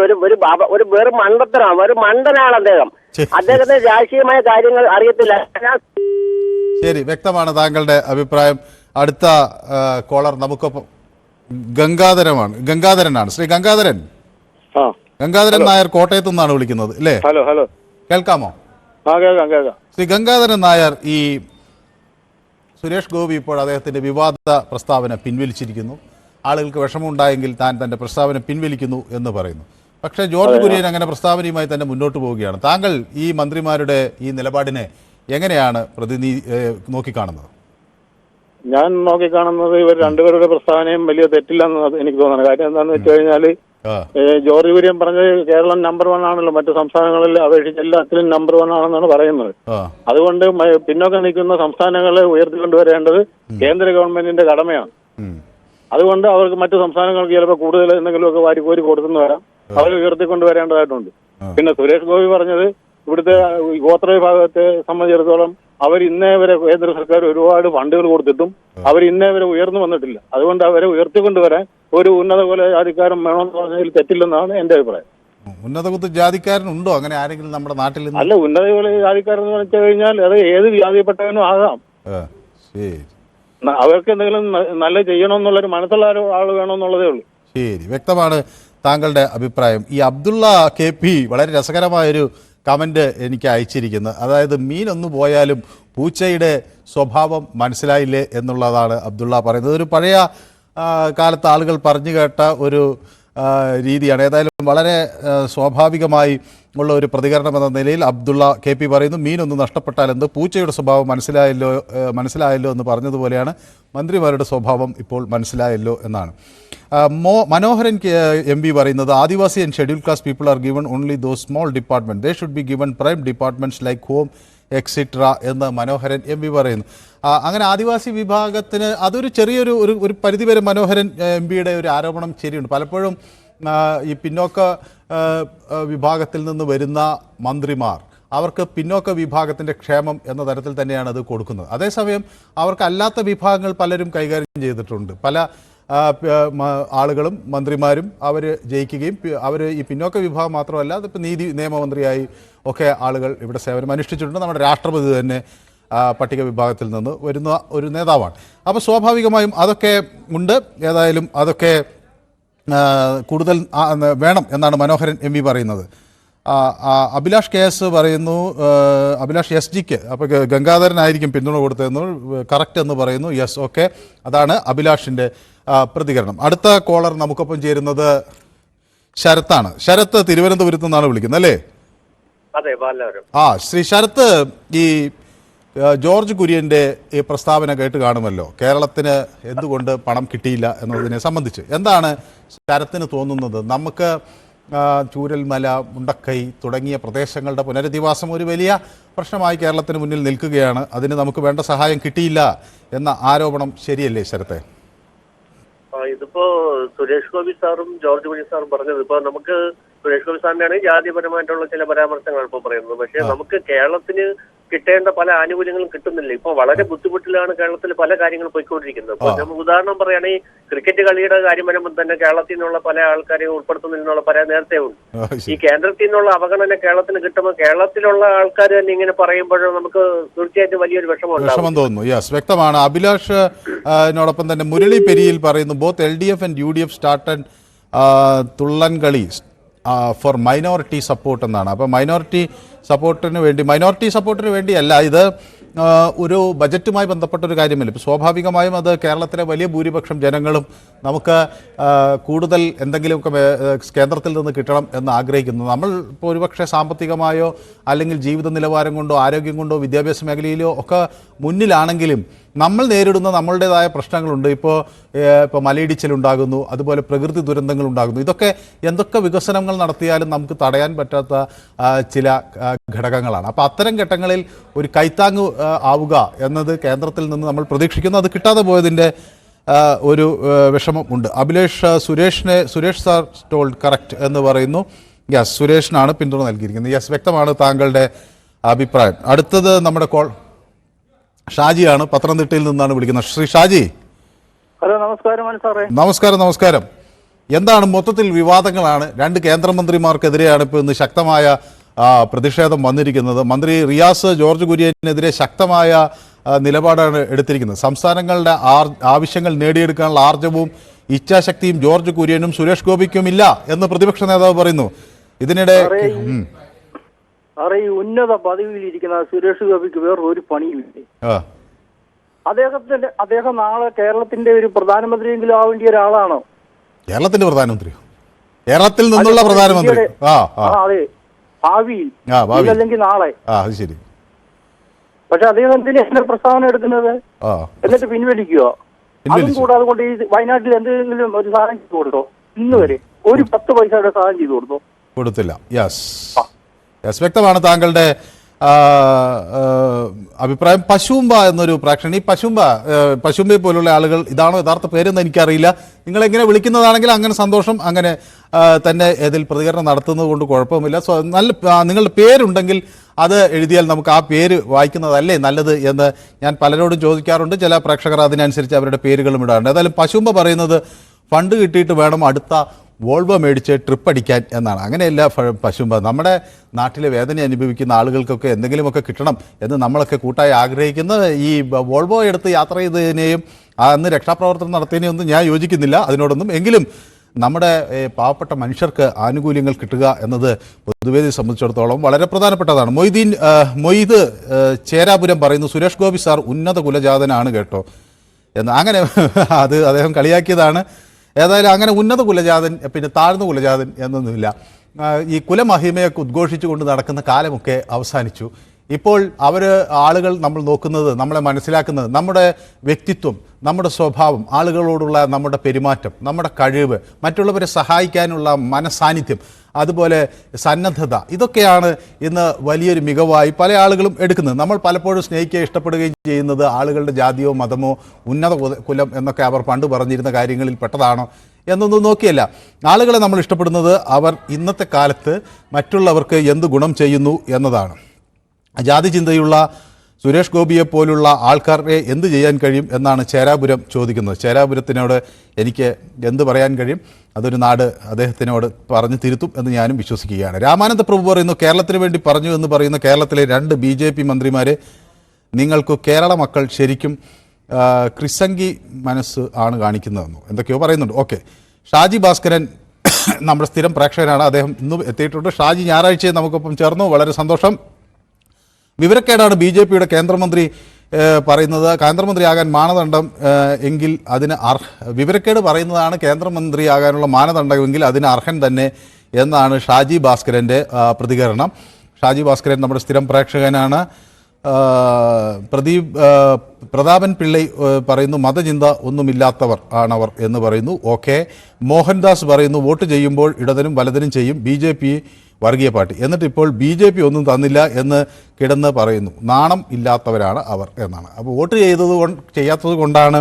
ഒരു വെറും മണ്ടത്തരമാണ്, ഒരു മണ്ടനാണ് അദ്ദേഹം. അദ്ദേഹത്തിന് രാഷ്ട്രീയമായ കാര്യങ്ങൾ അറിയത്തില്ല. ശരി, വ്യക്തമാണ് താങ്കളുടെ അഭിപ്രായം. അടുത്ത കോളർ നമുക്കൊപ്പം ഗംഗാധരനാണ്. ശ്രീ ഗംഗാധരൻ, ഗംഗാധരൻ നായർ കോട്ടയത്തു നിന്നാണ് വിളിക്കുന്നത് അല്ലേ? ഹലോ ഹലോ, കേൾക്കാമോ? കേൾക്കാം. ശ്രീ ഗംഗാധരൻ നായർ, ഈ സുരേഷ് ഗോപി ഇപ്പോൾ അദ്ദേഹത്തിന്റെ വിവാദ പ്രസ്താവന പിൻവലിച്ചിരിക്കുന്നു. ആളുകൾക്ക് വിഷമമുണ്ടായെങ്കിൽ താൻ തന്റെ പ്രസ്താവന പിൻവലിക്കുന്നു എന്ന് പറയുന്നു. പക്ഷേ ജോർജ് കുര്യൻ അങ്ങനെ പ്രസ്താവനയുമായി തന്നെ മുന്നോട്ട് പോവുകയാണ്. താങ്കൾ ഈ മന്ത്രിമാരുടെ ഈ നിലപാടിനെ എങ്ങനെയാണ് നോക്കിക്കാണുന്നത്? ഞാൻ നോക്കിക്കാണുന്നത് ഇവർ രണ്ടുപേരുടെ പ്രസ്താവനയും വലിയ തെറ്റില്ലെന്ന് എനിക്ക് തോന്നുന്നത്. കാര്യം എന്താണെന്ന് വെച്ച് കഴിഞ്ഞാൽ ജോർജ് കുര്യൻ പറഞ്ഞത് കേരളം നമ്പർ 1 ആണല്ലോ, മറ്റു സംസ്ഥാനങ്ങളിൽ അപേക്ഷിച്ച് എല്ലാത്തിലും നമ്പർ 1 ആണെന്നാണ് പറയുന്നത്. അതുകൊണ്ട് പിന്നോക്കം നിൽക്കുന്ന സംസ്ഥാനങ്ങളെ ഉയർത്തിക്കൊണ്ടുവരേണ്ടത് കേന്ദ്ര ഗവൺമെന്റിന്റെ കടമയാണ്. അതുകൊണ്ട് അവർക്ക് മറ്റു സംസ്ഥാനങ്ങൾക്ക് ചിലപ്പോൾ കൂടുതൽ എന്തെങ്കിലുമൊക്കെ വാരിക്കോരി കൊടുത്തെന്ന് വരാം, അവർ ഉയർത്തിക്കൊണ്ടുവരേണ്ടതായിട്ടുണ്ട്. പിന്നെ സുരേഷ് ഗോപി പറഞ്ഞത് ഇവിടുത്തെ ഗോത്ര വിഭാഗത്തെ സംബന്ധിച്ചിടത്തോളം അവർ ഇന്നേ വരെ കേന്ദ്ര സർക്കാർ ഒരുപാട് ഫണ്ടുകൾ കൊടുത്തിട്ടും അവർ ഇന്നേ വരെ ഉയർന്നു വന്നിട്ടില്ല. അതുകൊണ്ട് അവരെ ഉയർത്തിക്കൊണ്ടുവരാൻ ഒരു ഉന്നത കുല ജാതിക്കാരൻ വേണമെന്ന് പറഞ്ഞതിൽ തെറ്റില്ലെന്നാണ് എന്റെ അഭിപ്രായം. ഉന്നത കുല ജാതിക്കാരനുണ്ടോ അങ്ങനെ ആരെങ്കിലും നമ്മുടെ നാട്ടിൽ? അല്ല, ഉന്നത കുല ജാതിക്കാരൻ എന്ന് വെച്ചു കഴിഞ്ഞാൽ അത് ഏത് ജാതിപ്പെട്ടവനും ആകാം. അവർക്ക് എന്തെങ്കിലും നല്ല ചെയ്യണമെന്നുള്ളൊരു മനസ്സുള്ള ആൾ വേണമെന്നുള്ളതേ ഉള്ളൂ. ശരി, വ്യക്തമാണ് താങ്കളുടെ അഭിപ്രായം. ഈ അബ്ദുള്ള KP വളരെ രസകരമായൊരു കമന്റ് എനിക്ക് അയച്ചിരിക്കുന്നത്. അതായത് മീനൊന്നു പോയാലും പൂച്ചയുടെ സ്വഭാവം മനസ്സിലായില്ലേ എന്നുള്ളതാണ് അബ്ദുള്ള പറയുന്നത്. ഒരു പഴയ കാലത്ത് ആളുകൾ പറഞ്ഞു കേട്ട ഒരു രീതിയാണ്. ഏതായാലും വളരെ സ്വാഭാവികമായി ഉള്ള ഒരു പ്രതികരണം എന്ന നിലയിൽ അബ്ദുള്ള KP പറയുന്നു, മീനൊന്ന് നഷ്ടപ്പെട്ടാൽ എന്ത്, പൂച്ചയുടെ സ്വഭാവം മനസ്സിലായല്ലോ എന്ന് പറഞ്ഞതുപോലെയാണ് മന്ത്രിമാരുടെ സ്വഭാവം ഇപ്പോൾ മനസ്സിലായല്ലോ എന്നാണ്. മനോഹരൻ MP പറയുന്നത്, Adivasi and scheduled class people are given only those small department, they should be given prime departments like home extra എന്ന് മനോഹരൻ MP പറയുന്നു. അങ്ങനെ ആദിവാസി വിഭാഗത്തിന് അതൊരു ചെറിയൊരു ഒരു പരിധിവരെ മനോഹരൻ MPയുടെ ഒരു ആരോപണം ശരിയുണ്ട്. പലപ്പോഴും ഈ പിന്നോക്ക വിഭാഗത്തിൽ നിന്ന് വരുന്ന മന്ത്രിമാർ അവർക്ക് പിന്നോക്ക വിഭാഗത്തിൻ്റെ ക്ഷേമം എന്ന തരത്തിൽ തന്നെയാണ് അത് കൊടുക്കുന്നത്. അതേസമയം അവർക്കല്ലാത്ത വിഭാഗങ്ങൾ പലരും കൈകാര്യം ചെയ്തിട്ടുണ്ട്. പല ആളുകളും മന്ത്രിമാരും അവർ ജയിക്കുകയും അവർ ഈ പിന്നോക്ക വിഭാഗം മാത്രമല്ല, അതിപ്പോൾ നീതി നിയമമന്ത്രിയായി ഒക്കെ ആളുകൾ ഇവിടെ സേവനം അനുഷ്ഠിച്ചിട്ടുണ്ട്. നമ്മുടെ രാഷ്ട്രപതി തന്നെ പട്ടിക വിഭാഗത്തിൽ നിന്ന് വരുന്ന ഒരു നേതാവാണ്. അപ്പോൾ സ്വാഭാവികമായും അതൊക്കെ ഉണ്ട്. ഏതായാലും അതൊക്കെ കൂടുതൽ വേണം എന്നാണ് മനോഹരൻ MP പറയുന്നത്. അഭിലാഷ് KS പറയുന്നു, അഭിലാഷ് SGക്ക് അപ്പോൾ ഗംഗാധരനായിരിക്കും പിന്തുണ കൊടുത്തതെന്ന് കറക്റ്റ് എന്ന് പറയുന്നു. യെസ്, ഓക്കെ, അതാണ് അഭിലാഷിൻ്റെ പ്രതികരണം. അടുത്ത കോളർ നമുക്കൊപ്പം ചേരുന്നത് ശരത്താണ്. ശരത്ത് തിരുവനന്തപുരത്ത് നിന്നാണ് വിളിക്കുന്നത് അല്ലേ? ശ്രീ ശരത്ത്, ഈ ജോർജ് കുര്യൻ്റെ ഈ പ്രസ്താവന കേട്ട് കാണുമല്ലോ. കേരളത്തിന് എന്തുകൊണ്ട് പണം കിട്ടിയില്ല എന്നതിനെ സംബന്ധിച്ച് എന്താണ് ശരത്തിന് തോന്നുന്നത്? നമുക്ക് ചൂരൽമല, മുണ്ടക്കൈ തുടങ്ങിയ പ്രദേശങ്ങളുടെ പുനരധിവാസം ഒരു വലിയ പ്രശ്നമായി കേരളത്തിന് മുന്നിൽ നിൽക്കുകയാണ്. അതിന് നമുക്ക് വേണ്ട സഹായം കിട്ടിയില്ല എന്ന ആരോപണം ശരിയല്ലേ ശരത്തെ? ഇതിപ്പോ സുരേഷ് ഗോപി സാറും ജോർജ് കുര്യൻ സാറും പറഞ്ഞത്, ഇപ്പൊ നമുക്ക് സുരേഷ് ഗോപി സാറിന്റെയാണ് ജാതിപരമായിട്ടുള്ള ചില പരാമർശങ്ങൾ ഇപ്പോൾ പറയുന്നത്. പക്ഷെ നമുക്ക് കേരളത്തിന് കിട്ടേണ്ട പല ആനുകൂല്യങ്ങളും കിട്ടുന്നില്ല. ഇപ്പൊ വളരെ ബുദ്ധിമുട്ടിലാണ് കേരളത്തിൽ പല കാര്യങ്ങളും പോയിക്കൊണ്ടിരിക്കുന്നത്. ഇപ്പൊ നമുക്ക് ഉദാഹരണം പറയുകയാണെങ്കിൽ ക്രിക്കറ്റ് കളിയുടെ കാര്യം വരുമ്പോൾ തന്നെ കേരളത്തിൽ നിന്നുള്ള പല ആൾക്കാരെയും ഉൾപ്പെടുത്തുന്നതിനുള്ള പരാതി നേരത്തെ ഉണ്ട്. ഈ കേന്ദ്രത്തിൽ നിന്നുള്ള അവഗണന കേരളത്തിന് കിട്ടുമ്പോൾ കേരളത്തിലുള്ള ആൾക്കാർ തന്നെ ഇങ്ങനെ പറയുമ്പോഴും നമുക്ക് തീർച്ചയായിട്ടും വലിയൊരു വിഷമം തോന്നുന്നു. യെസ്, വ്യക്തമാണ്. അഭിലാഷിനോടൊപ്പം തന്നെ മുരളി പെരിയിൽ പറയുന്നു, both LDF and UDF started തുള്ളൻകളി ഫോർ മൈനോറിറ്റി സപ്പോർട്ട് എന്നാണ്. അപ്പോൾ മൈനോറിറ്റി സപ്പോർട്ടിന് വേണ്ടിയല്ല, ഇത് ഒരു ബജറ്റുമായി ബന്ധപ്പെട്ടൊരു കാര്യമല്ല. ഇപ്പോൾ സ്വാഭാവികമായും അത് കേരളത്തിലെ വലിയ ഭൂരിപക്ഷം ജനങ്ങളും നമുക്ക് കൂടുതൽ എന്തെങ്കിലുമൊക്കെ കേന്ദ്രത്തിൽ നിന്ന് കിട്ടണം എന്ന് ആഗ്രഹിക്കുന്നു. നമ്മൾ ഇപ്പോൾ ഒരുപക്ഷെ സാമ്പത്തികമായോ അല്ലെങ്കിൽ ജീവിത നിലവാരം കൊണ്ടോ ആരോഗ്യം കൊണ്ടോ വിദ്യാഭ്യാസ മേഖലയിലോ ഒക്കെ മുന്നിലാണെങ്കിലും നമ്മൾ നേരിടുന്ന നമ്മളുടേതായ പ്രശ്നങ്ങളുണ്ട്. ഇപ്പോൾ മലയിടിച്ചിലുണ്ടാകുന്നു, അതുപോലെ പ്രകൃതി ദുരന്തങ്ങൾ ഉണ്ടാകുന്നു. ഇതൊക്കെ എന്തൊക്കെ വികസനങ്ങൾ നടത്തിയാലും നമുക്ക് തടയാൻ പറ്റാത്ത ചില ഘടകങ്ങളാണ്. അപ്പോൾ അത്തരം ഘട്ടങ്ങളിൽ ഒരു കൈത്താങ്ങ് ആവുക എന്നത് കേന്ദ്രത്തിൽ നിന്ന് നമ്മൾ പ്രതീക്ഷിക്കുന്നു. അത് കിട്ടാതെ പോയതിൻ്റെ ഒരു വിഷമം ഉണ്ട്. സുരേഷ് സാർ ടോൾഡ് കറക്റ്റ് എന്ന് പറയുന്നു. യെസ്, സുരേഷിനാണ് പിന്തുണ നൽകിയിരിക്കുന്നത്. യെസ്, വ്യക്തമാണ് താങ്കളുടെ അഭിപ്രായം. അടുത്തത് നമ്മുടെ കോൾ ഷാജിയാണ്, പത്തനംതിട്ടയിൽ നിന്നാണ് വിളിക്കുന്നത്. ശ്രീ ഷാജി. ഹലോ, നമസ്കാരം സാറേ. നമസ്കാരം. എന്താണ് മൊത്തത്തിൽ വിവാദങ്ങളാണ്? രണ്ട് കേന്ദ്രമന്ത്രിമാർക്കെതിരെയാണ് ഇപ്പോൾ ഇന്ന് ശക്തമായ പ്രതിഷേധം വന്നിരിക്കുന്നത്. മന്ത്രി റിയാസ് ജോർജ് കുര്യനെതിരെ ശക്തമായ നിലപാടാണ് എടുത്തിരിക്കുന്നത്. സംസ്ഥാനങ്ങളുടെ ആവശ്യങ്ങൾ നേടിയെടുക്കാനുള്ള ആർജവും ഇച്ഛാശക്തിയും ജോർജ് കുര്യനും സുരേഷ് ഗോപിക്കും ഇല്ല എന്ന് പ്രതിപക്ഷ നേതാവ് പറയുന്നു. ഇതിനിടെ സാറേ, ഈ ഉന്നത പദവിയിലിരിക്കുന്ന സുരേഷ് ഗോപിക്ക് വേറൊരു പണിയുമില്ലേ? അദ്ദേഹം നാളെ കേരളത്തിന്റെ ഒരു പ്രധാനമന്ത്രിയെങ്കിലും ആവേണ്ട ഒരാളാണോ? കേരളത്തിന്റെ പ്രധാനമന്ത്രി, കേരളത്തിൽ നിന്നുള്ള പ്രധാനമന്ത്രി. അതെ, ഭാവിയിൽ അല്ലെങ്കിൽ നാളെ. അത് ശരി. പക്ഷെ അദ്ദേഹം എന്തിനാണ് പ്രസ്താവന എടുക്കുന്നത്? എന്നിട്ട് പിൻവലിക്കുക. അതും കൂടാതെ കൊണ്ട് ഈ വയനാട്ടിൽ എന്തെങ്കിലും ഒരു സാധനം ചെയ്തു കൊടുത്തോ? ഇന്ന് വരെ ഒരു 10 പൈസയുടെ സാധനം ചെയ്തു കൊടുത്തോ? കൊടുത്തില്ല. യെസ്, വ്യക്തമാണ് താങ്കളുടെ അഭിപ്രായം. പശുമ്പ എന്നൊരു പ്രേക്ഷകൻ, ഈ പശുമ്പയെ പോലുള്ള ആളുകൾ, ഇതാണോ യഥാർത്ഥ പേരെന്ന് എനിക്കറിയില്ല, നിങ്ങൾ എങ്ങനെ വിളിക്കുന്നതാണെങ്കിൽ അങ്ങനെ സന്തോഷം, അങ്ങനെ തന്നെ ഇതിൽ പ്രതികരണം നടത്തുന്നത് കൊണ്ട് കുഴപ്പമില്ല. നിങ്ങളുടെ പേരുണ്ടെങ്കിൽ അത് എഴുതിയാൽ നമുക്ക് ആ പേര് വായിക്കുന്നതല്ലേ നല്ലത് എന്ന് ഞാൻ പലരോടും ചോദിക്കാറുണ്ട്. ചില പ്രേക്ഷകർ അതിനനുസരിച്ച് അവരുടെ പേരുകളും ഇടാറുണ്ട്. ഏതായാലും പശുമ്പ പറയുന്നത് ഫണ്ട് കിട്ടിയിട്ട് വേണം അടുത്ത വോൾവോ മേടിച്ച് ട്രിപ്പ് അടിക്കാൻ എന്നാണ്. അങ്ങനെയല്ല പശുമ്പ. നമ്മുടെ നാട്ടിലെ വേദന അനുഭവിക്കുന്ന ആളുകൾക്കൊക്കെ എന്തെങ്കിലുമൊക്കെ കിട്ടണം എന്ന് നമ്മളൊക്കെ കൂട്ടായി ആഗ്രഹിക്കുന്ന ഈ വോൾവോ എടുത്ത് യാത്ര ചെയ്തതിനെയും അന്ന് രക്ഷാപ്രവർത്തനം നടത്തിയതിനെയും ഒന്നും ഞാൻ യോജിക്കുന്നില്ല അതിനോടൊന്നും. എങ്കിലും നമ്മുടെ പാവപ്പെട്ട മനുഷ്യർക്ക് ആനുകൂല്യങ്ങൾ കിട്ടുക എന്നത് പൊതുവേദിയെ സംബന്ധിച്ചിടത്തോളം വളരെ പ്രധാനപ്പെട്ടതാണ്. മൊയ്ത് ചേരാപുരം പറയുന്നു, സുരേഷ് ഗോപി സാർ ഉന്നത കുലജാതനാണ് കേട്ടോ എന്ന്. അങ്ങനെ അത് അദ്ദേഹം കളിയാക്കിയതാണ്. ഏതായാലും അങ്ങനെ ഉന്നത കുലജാതൻ പിന്നെ താഴ്ന്ന കുലജാതൻ എന്നൊന്നുമില്ല. ഈ കുലമഹിമയൊക്കെ ഉദ്ഘോഷിച്ചുകൊണ്ട് നടക്കുന്ന കാലമൊക്കെ അവസാനിച്ചു. ഇപ്പോൾ ആളുകൾ നമ്മൾ നോക്കുന്നത്, നമ്മളെ മനസ്സിലാക്കുന്നത് നമ്മുടെ വ്യക്തിത്വം, നമ്മുടെ സ്വഭാവം, ആളുകളോടുള്ള നമ്മുടെ പെരുമാറ്റം, നമ്മുടെ കഴിവ്, മറ്റുള്ളവരെ സഹായിക്കാനുള്ള മനസാന്നിധ്യം, അതുപോലെ സന്നദ്ധത, ഇതൊക്കെയാണ് ഇന്ന് വലിയൊരു മികവായി പല ആളുകളും എടുക്കുന്നത്. നമ്മൾ പലപ്പോഴും സ്നേഹിക്കുകയും ഇഷ്ടപ്പെടുകയും ചെയ്യുന്നത് ആളുകളുടെ ജാതിയോ മതമോ ഉന്നത കുലം എന്നൊക്കെ അവർ പണ്ട് പറഞ്ഞിരുന്ന കാര്യങ്ങളിൽ പെട്ടതാണോ എന്നൊന്നും നോക്കിയല്ല. ആളുകളെ നമ്മൾ ഇഷ്ടപ്പെടുന്നത് അവർ ഇന്നത്തെ കാലത്ത് മറ്റുള്ളവർക്ക് എന്ത് ഗുണം ചെയ്യുന്നു എന്നതാണ്. ജാതി ചിന്തയുള്ള സുരേഷ് ഗോപിയെ പോലുള്ള ആൾക്കാരെ എന്ത് ചെയ്യാൻ കഴിയും എന്നാണ് ചേരാപുരം ചോദിക്കുന്നത്. ചേരാപുരത്തിനോട് എനിക്ക് എന്ത് പറയാൻ കഴിയും? അതൊരു നാട് അദ്ദേഹത്തിനോട് പറഞ്ഞു തിരുത്തും എന്ന് ഞാനും വിശ്വസിക്കുകയാണ്. രാമാനന്ദ പ്രഭു പറയുന്നു, കേരളത്തിന് വേണ്ടി പറഞ്ഞു എന്ന് പറയുന്ന കേരളത്തിലെ 2 BJP മന്ത്രിമാരെ നിങ്ങൾക്ക് കേരള മക്കൾ ശരിക്കും ക്രിസംഗി മനസ്സ് ആണ് കാണിക്കുന്നതെന്നോ എന്തൊക്കെയോ പറയുന്നുണ്ട്. ഓക്കെ, ഷാജി ഭാസ്കരൻ നമ്മുടെ സ്ഥിരം പ്രേക്ഷകനാണ്, അദ്ദേഹം ഇന്നും എത്തിയിട്ടുണ്ട്. ഷാജി ഞായറാഴ്ച നമുക്കൊപ്പം ചേർന്നു, വളരെ സന്തോഷം. വിവരക്കേടാണ് BJPയുടെ കേന്ദ്രമന്ത്രി പറയുന്നത്, കേന്ദ്രമന്ത്രിയാകാൻ മാനദണ്ഡം എങ്കിൽ അതിന് വിവരക്കേട് പറയുന്നതാണ് കേന്ദ്രമന്ത്രിയാകാനുള്ള മാനദണ്ഡമെങ്കിൽ അതിന് അർഹൻ തന്നെ എന്നാണ് ഷാജി ഭാസ്കരൻ്റെ പ്രതികരണം. ഷാജി ഭാസ്കരൻ നമ്മുടെ സ്ഥിരം പ്രേക്ഷകനാണ്. പ്രതാപൻ പിള്ളൈ പറയുന്നു, മതചിന്ത ഒന്നുമില്ലാത്തവർ ആണവർ എന്ന് പറയുന്നു. ഓക്കെ, മോഹൻദാസ് പറയുന്നു, വോട്ട് ചെയ്യുമ്പോൾ ഇടതിനും വലതിനും ചെയ്യും, BJP വർഗീയ പാർട്ടി, എന്നിട്ട് ഇപ്പോൾ BJP ഒന്നും തന്നില്ല എന്ന് കിടന്ന് പറയുന്നു, നാണം ഇല്ലാത്തവരാണ് അവർ എന്നാണ്. അപ്പോൾ വോട്ട് ചെയ്യാത്തത് കൊണ്ടാണ്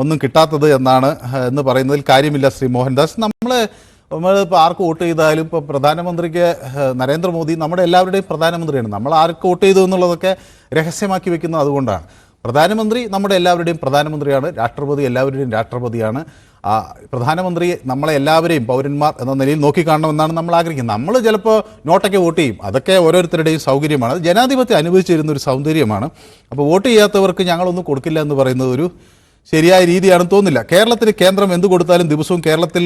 ഒന്നും കിട്ടാത്തത് എന്ന് പറയുന്നതിൽ കാര്യമില്ല ശ്രീ മോഹൻദാസ്. നമ്മളിപ്പോൾ ആർക്ക് വോട്ട് ചെയ്താലും ഇപ്പോൾ പ്രധാനമന്ത്രിക്ക് നരേന്ദ്രമോദി നമ്മുടെ എല്ലാവരുടെയും പ്രധാനമന്ത്രിയാണ്. നമ്മൾ ആർക്ക് വോട്ട് ചെയ്തു എന്നുള്ളതൊക്കെ രഹസ്യമാക്കി വെക്കുന്നത് അതുകൊണ്ടാണ്. പ്രധാനമന്ത്രി നമ്മുടെ എല്ലാവരുടെയും പ്രധാനമന്ത്രിയാണ്, രാഷ്ട്രപതി എല്ലാവരുടെയും രാഷ്ട്രപതിയാണ്. പ്രധാനമന്ത്രി നമ്മളെ എല്ലാവരെയും പൗരന്മാർ എന്ന നിലയിൽ നോക്കിക്കാണണമെന്നാണ് നമ്മൾ ആഗ്രഹിക്കുന്നത്. നമ്മൾ ചിലപ്പോൾ നോട്ടൊക്കെ വോട്ട് ചെയ്യും, അതൊക്കെ ഓരോരുത്തരുടെയും സൗകര്യമാണ്. അത് ജനാധിപത്യം അനുഭവിച്ചിരുന്ന ഒരു സൗന്ദര്യമാണ്. അപ്പോൾ വോട്ട് ചെയ്യാത്തവർക്ക് ഞങ്ങളൊന്നും കൊടുക്കില്ല എന്ന് പറയുന്നത് ഒരു ശരിയായ രീതിയാണെന്ന് തോന്നുന്നില്ല. കേരളത്തിന് കേന്ദ്രം എന്ത് കൊടുത്താലും ദിവസവും കേരളത്തിൽ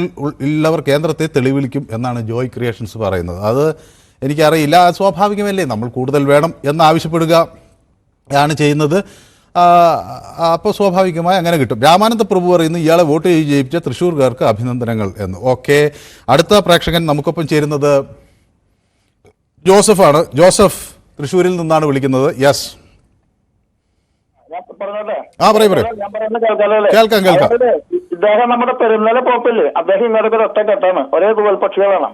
ഉള്ളവർ കേന്ദ്രത്തെ തെളിവിളിക്കും എന്നാണ് ജോയ് ക്രിയേഷൻസ് പറയുന്നത്. അത് എനിക്കറിയില്ല, സ്വാഭാവികമല്ലേ, നമ്മൾ കൂടുതൽ വേണം എന്നാവശ്യപ്പെടുക ആണ് ചെയ്യുന്നത്. അപ്പോൾ സ്വാഭാവികമായി അങ്ങനെ കിട്ടും. രാമാനന്ദ പ്രഭു പറയുന്നു, ഇയാളെ വോട്ട് ചെയ്ത് ജയിപ്പിച്ച തൃശ്ശൂർകാർക്ക് അഭിനന്ദനങ്ങൾ എന്ന്. ഓക്കെ, അടുത്ത പ്രേക്ഷകൻ നമുക്കൊപ്പം ചേരുന്നത് ജോസഫാണ്. ജോസഫ് തൃശ്ശൂരിൽ നിന്നാണ് വിളിക്കുന്നത്. യെസ്, കേൾക്കാം. ഇദ്ദേഹം നമ്മുടെ പെരുന്നല പോപ്പില്ലേ, അദ്ദേഹം ഇങ്ങോട്ടൊക്കെ ഒറ്റ കെട്ടാണ്, ഒരേ പക്ഷികളാണ്.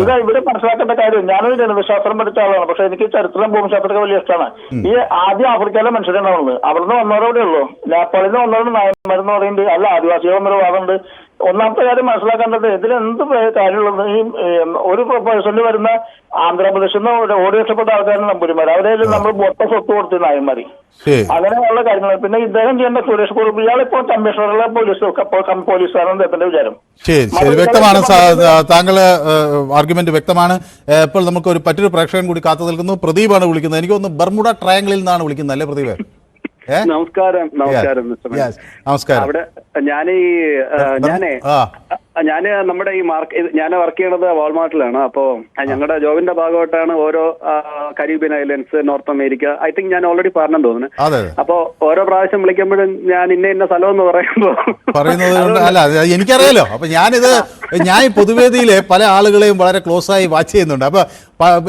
ഇത് ഇവിടെ മനസ്സിലാക്കേണ്ട കാര്യം, ഞാനൊരു ജനതശാസ്ത്രം പഠിച്ച ആളാണ്, പക്ഷെ എനിക്ക് ചരിത്രം ഭൂമിശാസ്ത്രമൊക്കെ വലിയ ഇഷ്ടമാണ്. ഈ ആദ്യം ആഫ്രിക്കയിലെ മനുഷ്യരുണ്ടാവുന്നത്, അവിടുന്ന് വന്നവരോടെ ഉള്ളൂ. നേപ്പാളിൽ നിന്ന് വന്നവരോട് നായന്മാരെന്ന് പറയുന്നുണ്ട്, അല്ല ആദിവാസികൾ എന്നൊരു വാദമുണ്ട്. ഒന്നാമത്തെ കാര്യം മനസ്സിലാക്കേണ്ടത്, ഇതിലെന്ത് കാര്യമുള്ളത്, ഈ ഒരു പേഴ്സണിൽ വരുന്ന ആന്ധ്രാപ്രദേശിൽ നിന്ന് ഓടി രക്ഷപ്പെട്ട ആൾക്കാരാണ് നമ്പൂരിമാർ, അവരെ നമ്മൾ മൊത്തം സ്വത്ത് കൊടുത്ത് നായന്മാര്, അങ്ങനെയുള്ള കാര്യങ്ങൾ. പിന്നെ ഇദ്ദേഹം ചെയ്യേണ്ട സുരേഷ് ഗോപി, ഇയാളിപ്പോ കമ്മീഷണറുടെ പോലീസുകാരാണ് അദ്ദേഹത്തിന്റെ വിചാരം. ശരി, വ്യക്തമാണ് താങ്കള് ആർഗ്യുമെന്റ് വ്യക്തമാണ്. ഇപ്പോൾ നമുക്ക് മറ്റൊരു പ്രേക്ഷകൻ കൂടി കാത്തു നിൽക്കുന്നു. പ്രദീപാണ് വിളിക്കുന്നത്. എനിക്ക് തോന്നുന്നു ബർമുഡ ട്രയാങ്കിളിൽ നിന്നാണ് വിളിക്കുന്നത്, അല്ലേ പ്രദീപ്? നമസ്കാരം. നമസ്കാരം. അവിടെ ഞാനേ ഞാൻ നമ്മുടെ ഈ ഞാൻ വർക്ക് ചെയ്യണത് വാൾമാർട്ടിലാണ്. അപ്പോ ഞങ്ങളുടെ ജോബിന്റെ ഭാഗമായിട്ടാണ് ഓരോ Caribbean islands, north America, I think ഞാൻ ഓൾറെഡി പറഞ്ഞെന്ന് തോന്നുന്നു. അപ്പോ ഓരോ പ്രാവശ്യം വിളിക്കുമ്പോഴും ഞാൻ ഇന്ന സ്ഥലം എന്ന് പറയുന്നത് അല്ല, എനിക്കറിയാലോ. അപ്പൊ ഞാൻ പൊതുവേദിയിലെ പല ആളുകളെയും വളരെ ക്ലോസ് ആയി വാച്ച് ചെയ്യുന്നുണ്ട്. അപ്പൊ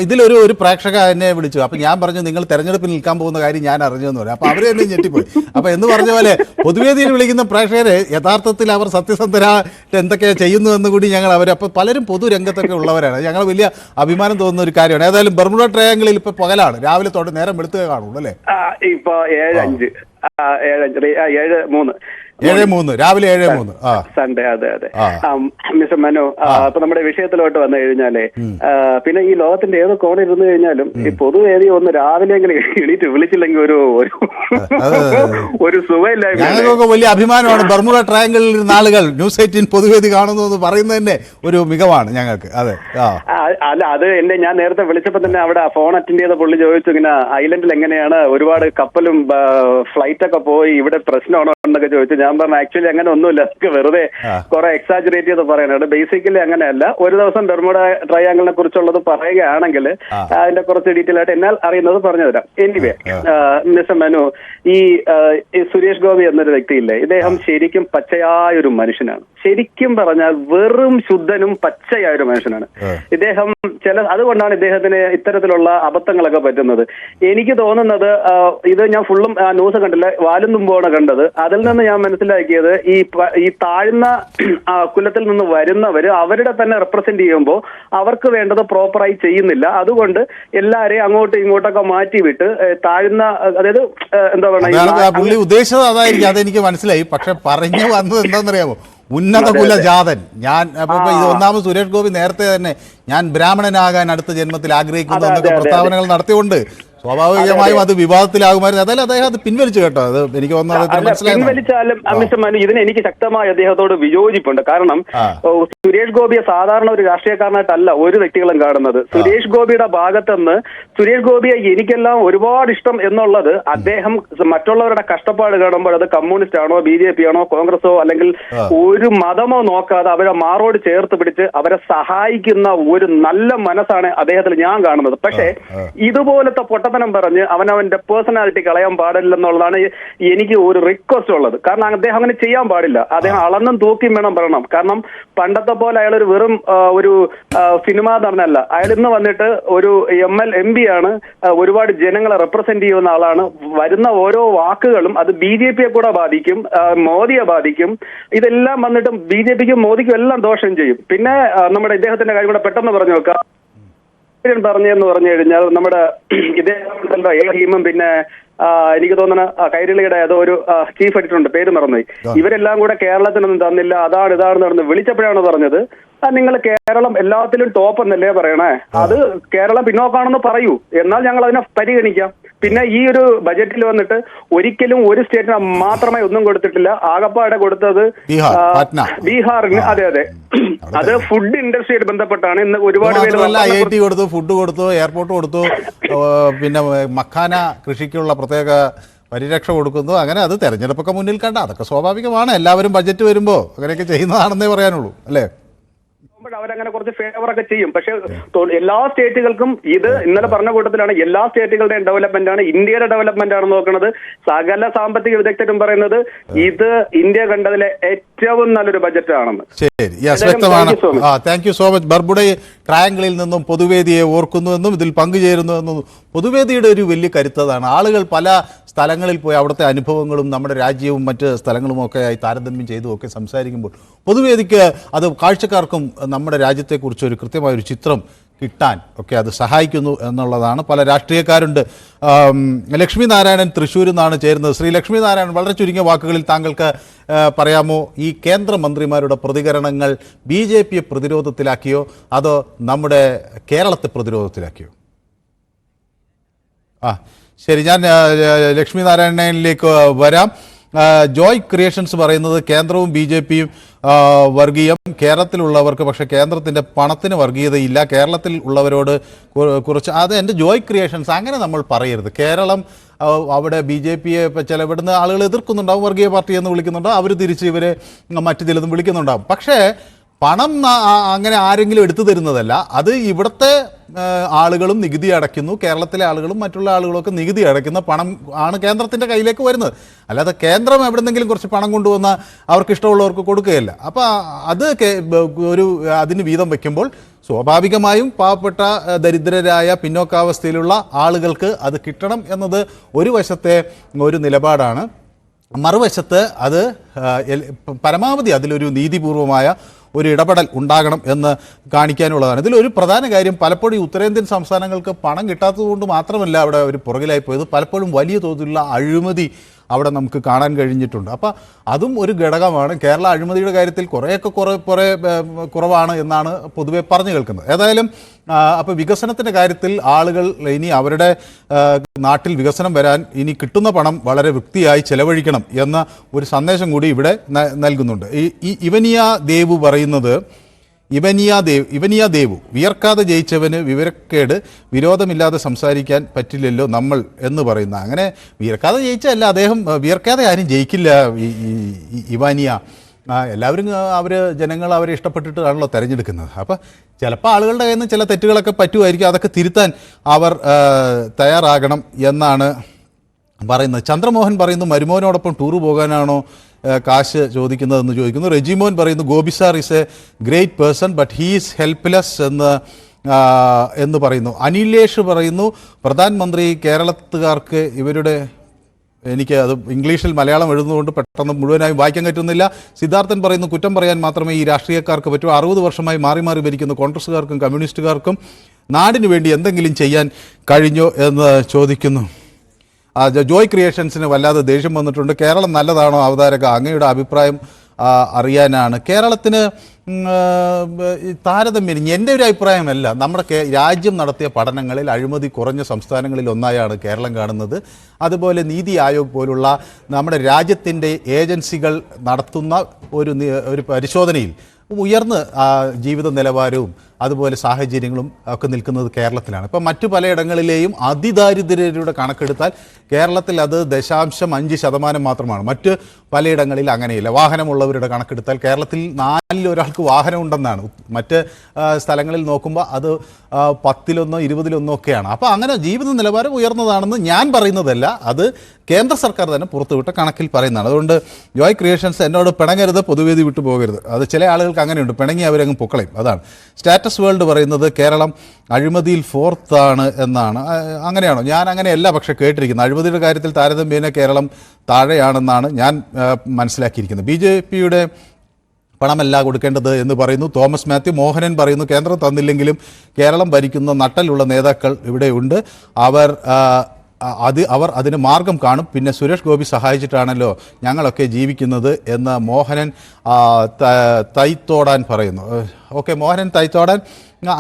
ഇതിലൊരു പ്രേക്ഷക എന്നെ വിളിച്ചു. അപ്പൊ ഞാൻ പറഞ്ഞു, നിങ്ങൾ തെരഞ്ഞെടുപ്പിൽ നിൽക്കാൻ പോകുന്ന കാര്യം ഞാൻ അറിഞ്ഞു എന്ന് പറഞ്ഞു. അപ്പൊ അവര് തന്നെ ഞെട്ടിപ്പോയി. അപ്പൊ എന്ന് പറഞ്ഞ പോലെ പൊതുവേദിയിൽ വിളിക്കുന്ന പ്രേക്ഷകരെ യഥാർത്ഥത്തിൽ അവർ സത്യസന്ധരായിട്ട് എന്തൊക്കെയാണ് ചെയ്യുന്നു എന്ന് കൂടി ഞങ്ങൾ അപ്പൊ പലരും പൊതുരംഗത്തൊക്കെ ഉള്ളവരാണ്. ഞങ്ങൾ വലിയ അഭിമാനം തോന്നുന്ന ഒരു കാര്യമാണ്. ഏതായാലും ബർമുഡ ട്രയാങ്കിളിൽ ഇപ്പൊ പകലാണ്, രാവിലെ തൊട്ട് നേരം വെളുത്തുക കാണുള്ളൂ അല്ലേ? ഇപ്പൊ 7:03 രാവിലെ 7:03 സൺഡേ. അതെ അതെ. മിസ്റ്റർ മനു, അപ്പൊ നമ്മുടെ വിഷയത്തിലോട്ട് വന്നു കഴിഞ്ഞാലേ, പിന്നെ ഈ ലോകത്തിന്റെ ഏതോ കോണിൽ ഇരുന്ന് കഴിഞ്ഞാലും ഈ പൊതുവേദി ഒന്ന് രാവിലെ എങ്ങനെ എണീറ്റ് വിളിച്ചില്ലെങ്കിൽ ഒരു സുഖമില്ലായ്മ. ഞങ്ങൾക്കൊക്കെ വലിയ അഭിമാനമാണ് ബർമുഡ ട്രയാങ്കിളിൽ ഇരുന്ന ആളുകൾ ന്യൂസ് 18 പൊതുവേദി കാണുന്നു എന്ന് പറയുന്നത് തന്നെ ഒരു മികവാണ് ഞങ്ങൾക്ക്. അതെ. അല്ല, അത് ഞാൻ നേരത്തെ വിളിച്ചപ്പോ തന്നെ അവിടെ ഫോൺ അറ്റൻഡ് ചെയ്ത പുള്ളി ചോദിച്ചു, ഇങ്ങനെ ഐലൻഡിൽ എങ്ങനെയാണ് ഒരുപാട് കപ്പലും ഫ്ലൈറ്റ് ഒക്കെ പോയി, ഇവിടെ പ്രശ്നമാണോ എന്നൊക്കെ ചോദിച്ചു. ഞാൻ പറഞ്ഞു, ആക്ച്വലി അങ്ങനെ ഒന്നുമില്ല, വെറുതെ കുറെ എക്സാജറേറ്റ് ചെയ്ത് പറയാനാണ്. ബേസിക്കലി അങ്ങനെയല്ല. ഒരു ദിവസം ബർമുഡ ട്രയാങ്കിളിനെ കുറിച്ചുള്ളത് പറയുകയാണെങ്കിൽ അതിന്റെ കുറച്ച് ഡീറ്റെയിൽ ആയിട്ട് എന്നാൽ അറിയുന്നത് പറഞ്ഞു തരാം. എനിവേ, മിസ്റ്റർ മനു, ഈ സുരേഷ് ഗോപി എന്നൊരു വ്യക്തിയില്ലേ, ഇദ്ദേഹം ശരിക്കും പച്ചയായ ഒരു മനുഷ്യനാണ്. ശരിക്കും പറഞ്ഞാൽ വെറും ശുദ്ധനും പച്ചയായ ഒരു മനുഷ്യനാണ് ഇദ്ദേഹം. അതുകൊണ്ടാണ് ഇദ്ദേഹത്തിന് ഇത്തരത്തിലുള്ള അബദ്ധങ്ങളൊക്കെ പറ്റുന്നത്. എനിക്ക് തോന്നുന്നത്, ഇത് ഞാൻ ഫുള്ളും ന്യൂസ് കണ്ടില്ല, വാലും തുമ്പോണ് കണ്ടത്. അതിൽ നിന്ന് ഞാൻ മനസ്സിലാക്കിയത്, ഈ താഴ്ന്ന കുലത്തിൽ നിന്ന് വരുന്നവര് അവരുടെ തന്നെ റെപ്രസെന്റ് ചെയ്യുമ്പോൾ അവർക്ക് വേണ്ടത് പ്രോപ്പറായി ചെയ്യുന്നില്ല. അതുകൊണ്ട് എല്ലാരെയും അങ്ങോട്ടും ഇങ്ങോട്ടൊക്കെ മാറ്റിവിട്ട് താഴ്ന്ന, അതായത് എന്താ പറയുക, ഉദ്ദേശിച്ചത് അതായിരിക്കും, അതെനിക്ക് മനസ്സിലായി. പക്ഷെ പറഞ്ഞു വന്നത് എന്താണെന്നറിയാമോ, ഉന്നത കുലജാതൻ. ഞാൻ ഒന്നാമത് സുരേഷ് ഗോപി നേരത്തെ തന്നെ ഞാൻ ബ്രാഹ്മണനാകാൻ അടുത്ത ജന്മത്തിൽ ആഗ്രഹിക്കുന്നു എന്നൊക്കെ പ്രസ്താവനകൾ നടത്തിക്കൊണ്ട് സ്വാഭാവികമായും അത് വിവാദത്തിലാകുമായിരുന്നു. അതായത് അദ്ദേഹം അത് പിൻവലിച്ചു കേട്ടോ. അത് എനിക്ക് പിൻവലിച്ചാലും മിസ്റ്റർ മനു, ഇതിന് എനിക്ക് ശക്തമായി അദ്ദേഹത്തോട് വിയോജിപ്പുണ്ട്. കാരണം സുരേഷ് ഗോപിയെ സാധാരണ ഒരു രാഷ്ട്രീയക്കാരനായിട്ടല്ല ഒരു വ്യക്തികളും കാണുന്നത്. സുരേഷ് ഗോപിയുടെ ഭാഗത്തുനിന്ന് സുരേഷ് ഗോപിയെ എനിക്കെല്ലാം ഒരുപാട് ഇഷ്ടം എന്നുള്ളത്, അദ്ദേഹം മറ്റുള്ളവരുടെ കഷ്ടപ്പാട് കാണുമ്പോൾ അത് കമ്മ്യൂണിസ്റ്റ് ആണോ, BJP ആണോ, കോൺഗ്രസോ, അല്ലെങ്കിൽ ഒരു മതമോ നോക്കാതെ അവരെ മാറോട് ചേർത്ത് പിടിച്ച് അവരെ സഹായിക്കുന്ന ഒരു നല്ല മനസ്സാണ് അദ്ദേഹത്തിൽ ഞാൻ കാണുന്നത്. പക്ഷേ ഇതുപോലത്തെ പൊട്ടത്തനം പറഞ്ഞ് അവനവന്റെ പേഴ്സണാലിറ്റി കളയാൻ പാടില്ലെന്നുള്ളതാണ് എനിക്ക് ഒരു റിക്വസ്റ്റ് ഉള്ളത്. കാരണം അദ്ദേഹം അങ്ങനെ ചെയ്യാൻ പാടില്ല. അദ്ദേഹം അളന്നും തൂക്കിയും വേണം പറയണം. കാരണം പണ്ടത്തെ പോലെ അയാൾ ഒരു വെറും ഒരു സിനിമാ നടനല്ല. അയാൾ ഇന്ന് വന്നിട്ട് ഒരു MP ആണ്, ഒരുപാട് ജനങ്ങളെ റെപ്രസെന്റ് ചെയ്യുന്ന ആളാണ്. വരുന്ന ഓരോ വാക്കുകളും അത് BJPയെ കൂടെ ബാധിക്കും, മോദിയെ ബാധിക്കും. ഇതെല്ലാം വന്നിട്ട് BJPക്കും മോദിക്കും എല്ലാം ദോഷം ചെയ്യും. പിന്നെ നമ്മുടെ ഇദ്ദേഹത്തിന്റെ കാര്യം കൂടെ പെട്ടെന്ന് പറഞ്ഞു നോക്കാം. പറഞ്ഞെന്ന് പറഞ്ഞു കഴിഞ്ഞാൽ, നമ്മുടെ ഇദ്ദേഹം ഹീമും പിന്നെ എനിക്ക് തോന്നുന്ന കൈരളിയുടെ ഏതോ ഒരു ചീഫ് എഡിറ്റർ ഉണ്ട്, പേര് മറന്നുപോയി. ഇവരെല്ലാം കൂടെ കേരളത്തിനൊന്നും തന്നില്ല, ഇതാണെന്ന് പറഞ്ഞ് വിളിച്ചപ്പോഴാണ് പറഞ്ഞത്, നിങ്ങൾ കേരളം എല്ലാത്തിലും ടോപ്പ് എന്നല്ലേ പറയണേ, അത് കേരളം പിന്നോക്കാണെന്ന് പറയൂ, എന്നാൽ ഞങ്ങൾ അതിനെ പരിഗണിക്കാം. പിന്നെ ഈ ഒരു ബജറ്റിൽ വന്നിട്ട് ഒരിക്കലും ഒരു സ്റ്റേറ്റിന് മാത്രമേ ഒന്നും കൊടുത്തിട്ടില്ല. ആകപ്പാടെ കൊടുത്തത് ബീഹാറിന്. അതെ അതെ, അത് ഫുഡ് ഇൻഡസ്ട്രിയായിട്ട് ബന്ധപ്പെട്ടാണ്. ഇന്ന് ഒരുപാട് പേര് കൊടുത്തു, ഫുഡ് കൊടുത്തു, എയർപോർട്ട് കൊടുത്തു, പിന്നെ മഖാന കൃഷിക്കുള്ള പ്രത്യേക പരിരക്ഷ കൊടുക്കുന്നു. അങ്ങനെ അത് തെരഞ്ഞെടുപ്പൊക്കെ മുന്നിൽ കണ്ട അതൊക്കെ സ്വാഭാവികമാണ്. എല്ലാവരും ബജറ്റ് വരുമ്പോൾ അങ്ങനെയൊക്കെ ചെയ്യുന്നതാണെന്നേ പറയാനുള്ളൂ, അല്ലേ? അവരങ്ങനെ കുറച്ച് ഫേവറൊക്കെ ചെയ്യും. പക്ഷെ എല്ലാ സ്റ്റേറ്റുകൾക്കും ഇത് ഇന്നലെ പറഞ്ഞ കൂട്ടത്തിലാണ്, എല്ലാ സ്റ്റേറ്റുകളുടെയും ഡെവലപ്മെന്റ് ആണ്, ഇന്ത്യയുടെ ഡെവലപ്മെന്റ് ആണ് നോക്കുന്നത്. സകല സാമ്പത്തിക വിദഗ്ധരും പറയുന്നത് ഇത് ഇന്ത്യ കണ്ടതിലെ ഏറ്റവും നല്ലൊരു ബജറ്റ് ആണെന്ന്. ശരി, വ്യക്തമാണ്. Thank you so much. Bermuda ട്രയാങ്കിളിൽ നിന്നും പൊതുവേദിയെ ഓർക്കുന്നുവെന്നും ഇതിൽ പങ്കുചേരുന്നുവെന്നും പൊതുവേദിയുടെ ഒരു വലിയ കരുത്തതാണ്. ആളുകൾ പല സ്ഥലങ്ങളിൽ പോയി അവിടുത്തെ അനുഭവങ്ങളും നമ്മുടെ രാജ്യവും മറ്റ് സ്ഥലങ്ങളുമൊക്കെ ആയി താരതമ്യം ചെയ്തുമൊക്കെ സംസാരിക്കുമ്പോൾ പൊതുവേദിക്ക് അത് കാഴ്ചക്കാർക്കും നമ്മുടെ രാജ്യത്തെക്കുറിച്ച് ഒരു കൃത്യമായൊരു ചിത്രം കിട്ടാൻ ഒക്കെ അത് സഹായിക്കുന്നു എന്നുള്ളതാണ്. പല രാഷ്ട്രീയക്കാരുണ്ട്. ലക്ഷ്മി നാരായണൻ തൃശ്ശൂരിൽ നിന്നാണ് ചേരുന്നത്. ശ്രീ ലക്ഷ്മി നാരായണൻ, വളരെ ചുരുങ്ങിയ വാക്കുകളിൽ താങ്കൾക്ക് പറയാമോ, ഈ കേന്ദ്രമന്ത്രിമാരുടെ പ്രതികരണങ്ങൾ BJPയെ പ്രതിരോധത്തിലാക്കിയോ അതോ നമ്മുടെ കേരളത്തെ പ്രതിരോധത്തിലാക്കിയോ? ശരി, ഞാൻ ലക്ഷ്മി നാരായണനിലേക്ക് വരാം. ജോയ് ക്രിയേഷൻസ് പറയുന്നത് കേന്ദ്രവും BJPയും വർഗീയം, കേരളത്തിലുള്ളവർക്ക് പക്ഷേ കേന്ദ്രത്തിൻ്റെ പണത്തിന് വർഗീയതയില്ല, കേരളത്തിൽ ഉള്ളവരോട് കുറച്ച്. അത് എൻ്റെ ജോയ് ക്രിയേഷൻസ്, അങ്ങനെ നമ്മൾ പറയരുത്. കേരളം അവിടെ BJPയെ ചില ഇവിടുന്ന് ആളുകൾ എതിർക്കുന്നുണ്ടാവും, വർഗീയ പാർട്ടി എന്ന് വിളിക്കുന്നുണ്ടാവും, അവർ തിരിച്ച് ഇവരെ മറ്റു ചിലതും വിളിക്കുന്നുണ്ടാവും. പക്ഷേ പണം അങ്ങനെ ആരെങ്കിലും എടുത്തു തരുന്നതല്ല, അത് ഇവിടുത്തെ ആളുകളും നികുതി അടയ്ക്കുന്നു, കേരളത്തിലെ ആളുകളും മറ്റുള്ള ആളുകളൊക്കെ നികുതി അടയ്ക്കുന്ന പണം ആണ് കേന്ദ്രത്തിൻ്റെ കയ്യിലേക്ക് വരുന്നത്. അല്ലാതെ കേന്ദ്രം എവിടെന്നെങ്കിലും കുറച്ച് പണം കൊണ്ടുവന്ന് അവർക്ക് ഇഷ്ടമുള്ളവർക്ക് കൊടുക്കുകയില്ല. അപ്പോൾ അത് അതിന് വീതം വയ്ക്കുമ്പോൾ സ്വാഭാവികമായും പാവപ്പെട്ട ദരിദ്രരായ പിന്നോക്കാവസ്ഥയിലുള്ള ആളുകൾക്ക് അത് കിട്ടണം എന്നത് ഒരു വശത്തെ ഒരു നിലപാടാണ്. മറുവശത്ത് അത് പരമാവധി അതിലൊരു നീതിപൂർവമായ ഒരു ഇടപെടൽ ഉണ്ടാകണം എന്ന് കാണിക്കാനുള്ളതാണ്. ഇതിലൊരു പ്രധാന കാര്യം, പലപ്പോഴും ഈ ഉത്തരേന്ത്യൻ സംസ്ഥാനങ്ങൾക്ക് പണം കിട്ടാത്തതുകൊണ്ട് മാത്രമല്ല അവിടെ ഒരു പുറകിലായി പോയത്, പലപ്പോഴും വലിയ തോതിലുള്ള അഴിമതി അവിടെ നമുക്ക് കാണാൻ കഴിഞ്ഞിട്ടുണ്ട്. അപ്പോൾ അതും ഒരു ഘടകമാണ്. കേരള അഴിമതിയുടെ കാര്യത്തിൽ കുറേയൊക്കെ കുറവാണ് എന്നാണ് പൊതുവെ പറഞ്ഞു കേൾക്കുന്നത്. ഏതായാലും അപ്പോൾ വികസനത്തിൻ്റെ കാര്യത്തിൽ ആളുകൾ ഇനി അവരുടെ നാട്ടിൽ വികസനം വരാൻ ഇനി കിട്ടുന്ന പണം വളരെ വൃത്തിയായി ചെലവഴിക്കണം എന്ന ഒരു സന്ദേശം കൂടി ഇവിടെ നൽകുന്നുണ്ട്. ഈ ഇവനിയ ദേവു പറയുന്നത്, ഇവനിയ ദേവു വിയർക്കാതെ ജയിച്ചവന് വിവരക്കേട്, വിരോധമില്ലാതെ സംസാരിക്കാൻ പറ്റില്ലല്ലോ നമ്മൾ എന്ന് പറയുന്ന, അങ്ങനെ വിയർക്കാതെ ജയിച്ചല്ല അദ്ദേഹം, വിയർക്കാതെ ആരും ജയിക്കില്ല ഇവാനിയ. എല്ലാവരും ജനങ്ങൾ അവരെ ഇഷ്ടപ്പെട്ടിട്ടാണല്ലോ തിരഞ്ഞെടുക്കുന്നത്. അപ്പോൾ ചിലപ്പോൾ ആളുകളുടെ കയ്യിൽ നിന്ന് ചില തെറ്റുകളൊക്കെ പറ്റുമായിരിക്കും, അതൊക്കെ തിരുത്താൻ അവർ തയ്യാറാകണം എന്നാണ് പറയുന്നത്. ചന്ദ്രമോഹൻ പറയുന്നു മരുമോനോടൊപ്പം ടൂറ് പോകാനാണോ കാശ് ചോദിക്കുന്നതെന്ന് ചോദിക്കുന്നു. റെജിമോൻ പറയുന്നു Gopi sir is A great person but he is helpless എന്ന് പറയുന്നു. അനിലേഷ് പറയുന്നു പ്രധാനമന്ത്രി കേരളത്തുകാർക്ക് ഇവരുടെ, എനിക്ക് അത് ഇംഗ്ലീഷിൽ മലയാളം എഴുതുന്നതുകൊണ്ട് പെട്ടെന്ന് മുഴുവനായും വായിക്കാൻ പറ്റുന്നില്ല. സിദ്ധാർത്ഥൻ പറയുന്നു കുറ്റം പറയാൻ മാത്രമേ ഈ രാഷ്ട്രീയക്കാർക്ക് പറ്റൂ. 60 വർഷമായി മാറി മാറി ഭരിക്കുന്ന കോൺഗ്രസ്സുകാർക്കും കമ്മ്യൂണിസ്റ്റുകാർക്കും നാടിനു വേണ്ടി എന്തെങ്കിലും ചെയ്യാൻ കഴിഞ്ഞോ എന്ന് ചോദിക്കുന്നു. ജോയ് ക്രിയേഷൻസിന് വല്ലാതെ ദേഷ്യം വന്നിട്ടുണ്ട്. കേരളം നല്ലതാണോ അവതാരക, അങ്ങയുടെ അഭിപ്രായം അറിയാനാണ്. കേരളത്തിന് താരതമ്യം എൻ്റെ ഒരു അഭിപ്രായമല്ല, നമ്മുടെ രാജ്യം നടത്തിയ പഠനങ്ങളിൽ അഴിമതി കുറഞ്ഞ സംസ്ഥാനങ്ങളിൽ ഒന്നായാണ് കേരളം കാണുന്നത്. അതുപോലെ നീതി ആയോഗ് പോലുള്ള നമ്മുടെ രാജ്യത്തിൻ്റെ ഏജൻസികൾ നടത്തുന്ന ഒരു പരിശോധനയിൽ ഉയർന്ന ജീവിത നിലവാരവും അതുപോലെ സാഹചര്യങ്ങളും ഒക്കെ നിൽക്കുന്നത് കേരളത്തിലാണ്. ഇപ്പം മറ്റു പലയിടങ്ങളിലെയും അതിദാരിദ്ര്യരുടെ കണക്കെടുത്താൽ കേരളത്തിൽ അത് 0.5% മാത്രമാണ്. മറ്റ് പലയിടങ്ങളിൽ അങ്ങനെയില്ല. വാഹനമുള്ളവരുടെ കണക്കെടുത്താൽ കേരളത്തിൽ 4 ഒരാൾക്ക് വാഹനം ഉണ്ടെന്നാണ്. മറ്റ് സ്ഥലങ്ങളിൽ നോക്കുമ്പോൾ അത് 10-1, 20-1 ഒക്കെയാണ്. അപ്പോൾ അങ്ങനെ ജീവിത നിലവാരം ഉയർന്നതാണെന്ന് ഞാൻ പറയുന്നതല്ല, അത് കേന്ദ്ര സർക്കാർ തന്നെ പുറത്തുവിട്ട കണക്കിൽ പറയുന്നതാണ്. അതുകൊണ്ട് ജോയ് ക്രിയേഷൻസ് എന്നോട് പിണങ്ങരുത്, പൊതുവേദി വിട്ടു പോകരുത്. അത് ചില ആളുകൾക്ക് അങ്ങനെയുണ്ട്, പിണങ്ങി അവരങ്ങ് പൊക്കളയും. അതാണ്. സ്റ്റാറ്റസ് വേൾഡ് പറയുന്നത് കേരളം അഴിമതിയിൽ 4th ആണ് എന്നാണ്. അങ്ങനെയാണോ? ഞാൻ അങ്ങനെയല്ല പക്ഷേ കേട്ടിരിക്കുന്നത്. അഴിമതിയുടെ കാര്യത്തിൽ താരതമ്യേന കേരളം താഴെയാണെന്നാണ് ഞാൻ മനസ്സിലാക്കിയിരിക്കുന്നത്. BJPയുടെ പണമല്ല കൊടുക്കേണ്ടത് എന്ന് പറയുന്നു തോമസ് മാത്യു. മോഹനൻ പറയുന്നു കേന്ദ്രം തന്നില്ലെങ്കിലും കേരളം ഭരിക്കുന്ന നട്ടലുള്ള നേതാക്കൾ ഇവിടെയുണ്ട്, അവർ അതിന് മാർഗം കാണും. പിന്നെ സുരേഷ് ഗോപി സഹായിച്ചിട്ടാണല്ലോ ഞങ്ങളൊക്കെ ജീവിക്കുന്നത് എന്ന് മോഹനൻ തൈത്തോടാൻ പറയുന്നു. ഓക്കെ, മോഹനൻ തൈത്തോടാൻ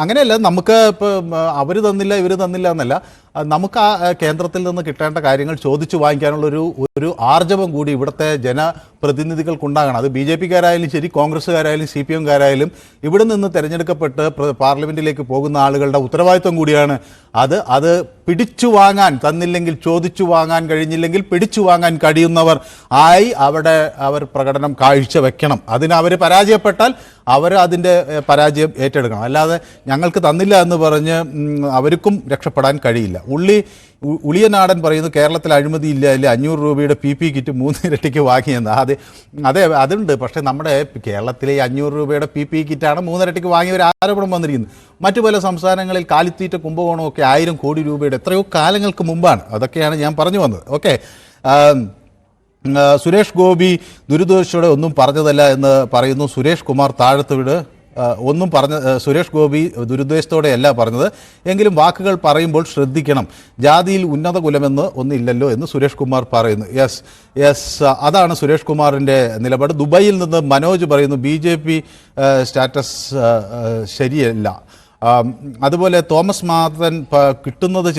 അങ്ങനെയല്ല, നമുക്ക് ഇപ്പോൾ അവർ തന്നില്ല ഇവർ തന്നില്ല എന്നല്ല, നമുക്ക് ആ കേന്ദ്രത്തിൽ നിന്ന് കിട്ടേണ്ട കാര്യങ്ങൾ ചോദിച്ചു വാങ്ങിക്കാനുള്ളൊരു ആർജവം കൂടി ഇവിടുത്തെ ജനപ്രതിനിധികൾക്കുണ്ടാകണം. അത് BJPക്കാരായാലും ശരി, കോൺഗ്രസ്സുകാരായാലും CPMകാരായാലും ഇവിടെ നിന്ന് തിരഞ്ഞെടുക്കപ്പെട്ട് പാർലമെൻറ്റിലേക്ക് പോകുന്ന ആളുകളുടെ ഉത്തരവാദിത്വം കൂടിയാണ് അത് പിടിച്ചു വാങ്ങാൻ, തന്നില്ലെങ്കിൽ ചോദിച്ചു വാങ്ങാൻ, കഴിഞ്ഞില്ലെങ്കിൽ പിടിച്ചു വാങ്ങാൻ കഴിയുന്നവർ അവർ പ്രകടനം കാഴ്ചവെക്കണം. അതിന് അവർ പരാജയപ്പെട്ടാൽ അവർ അതിൻ്റെ പരാജയം ഏറ്റെടുക്കണം. അല്ലാതെ ഞങ്ങൾക്ക് തന്നില്ല എന്ന് പറഞ്ഞ് അവർക്കും രക്ഷപ്പെടാൻ കഴിയില്ല. ഉളിയനാടൻ പറയുന്നു കേരളത്തിൽ അഴിമതി ഇല്ല, അല്ലെ 500 രൂപയുടെ PP കിറ്റ് 3 ഇരട്ടിക്ക് വാങ്ങിയെന്ന്. അതെ അതുണ്ട്. പക്ഷേ നമ്മുടെ കേരളത്തിലെ 500 രൂപയുടെ PP കിറ്റാണ് 3 ഇരട്ടിക്ക് വാങ്ങിയ ഒരു ആരോപണം വന്നിരിക്കുന്നത്. മറ്റു പല സംസ്ഥാനങ്ങളിൽ കാലിത്തീറ്റ കുംഭകോണമൊക്കെ 1000 കോടി രൂപയുടെ എത്രയോ കാലങ്ങൾക്ക് മുമ്പാണ്. അതൊക്കെയാണ് ഞാൻ പറഞ്ഞു വന്നത്. ഓക്കെ, സുരേഷ് ഗോപി ദുരിതാശ്വാസത്തോടെ ഒന്നും പറഞ്ഞതല്ല എന്ന് പറയുന്നു സുരേഷ് കുമാർ താഴത്തുവിട്. സുരേഷ് ഗോപി ദുരുദ്ദേശത്തോടെയല്ല പറഞ്ഞത്, എങ്കിലും വാക്കുകൾ പറയുമ്പോൾ ശ്രദ്ധിക്കണം, ജാതിയിൽ ഉന്നത കുലമെന്ന് ഒന്നില്ലല്ലോ എന്ന് സുരേഷ് കുമാർ പറയുന്നു. യെസ് അതാണ് സുരേഷ് കുമാറിൻ്റെ നിലപാട്. ദുബായിൽ നിന്ന് മനോജ് പറയുന്നു BJP സ്റ്റാറ്റസ് ശരിയല്ല. അതുപോലെ തോമസ് മാധവൻ കിട്ടുന്നത്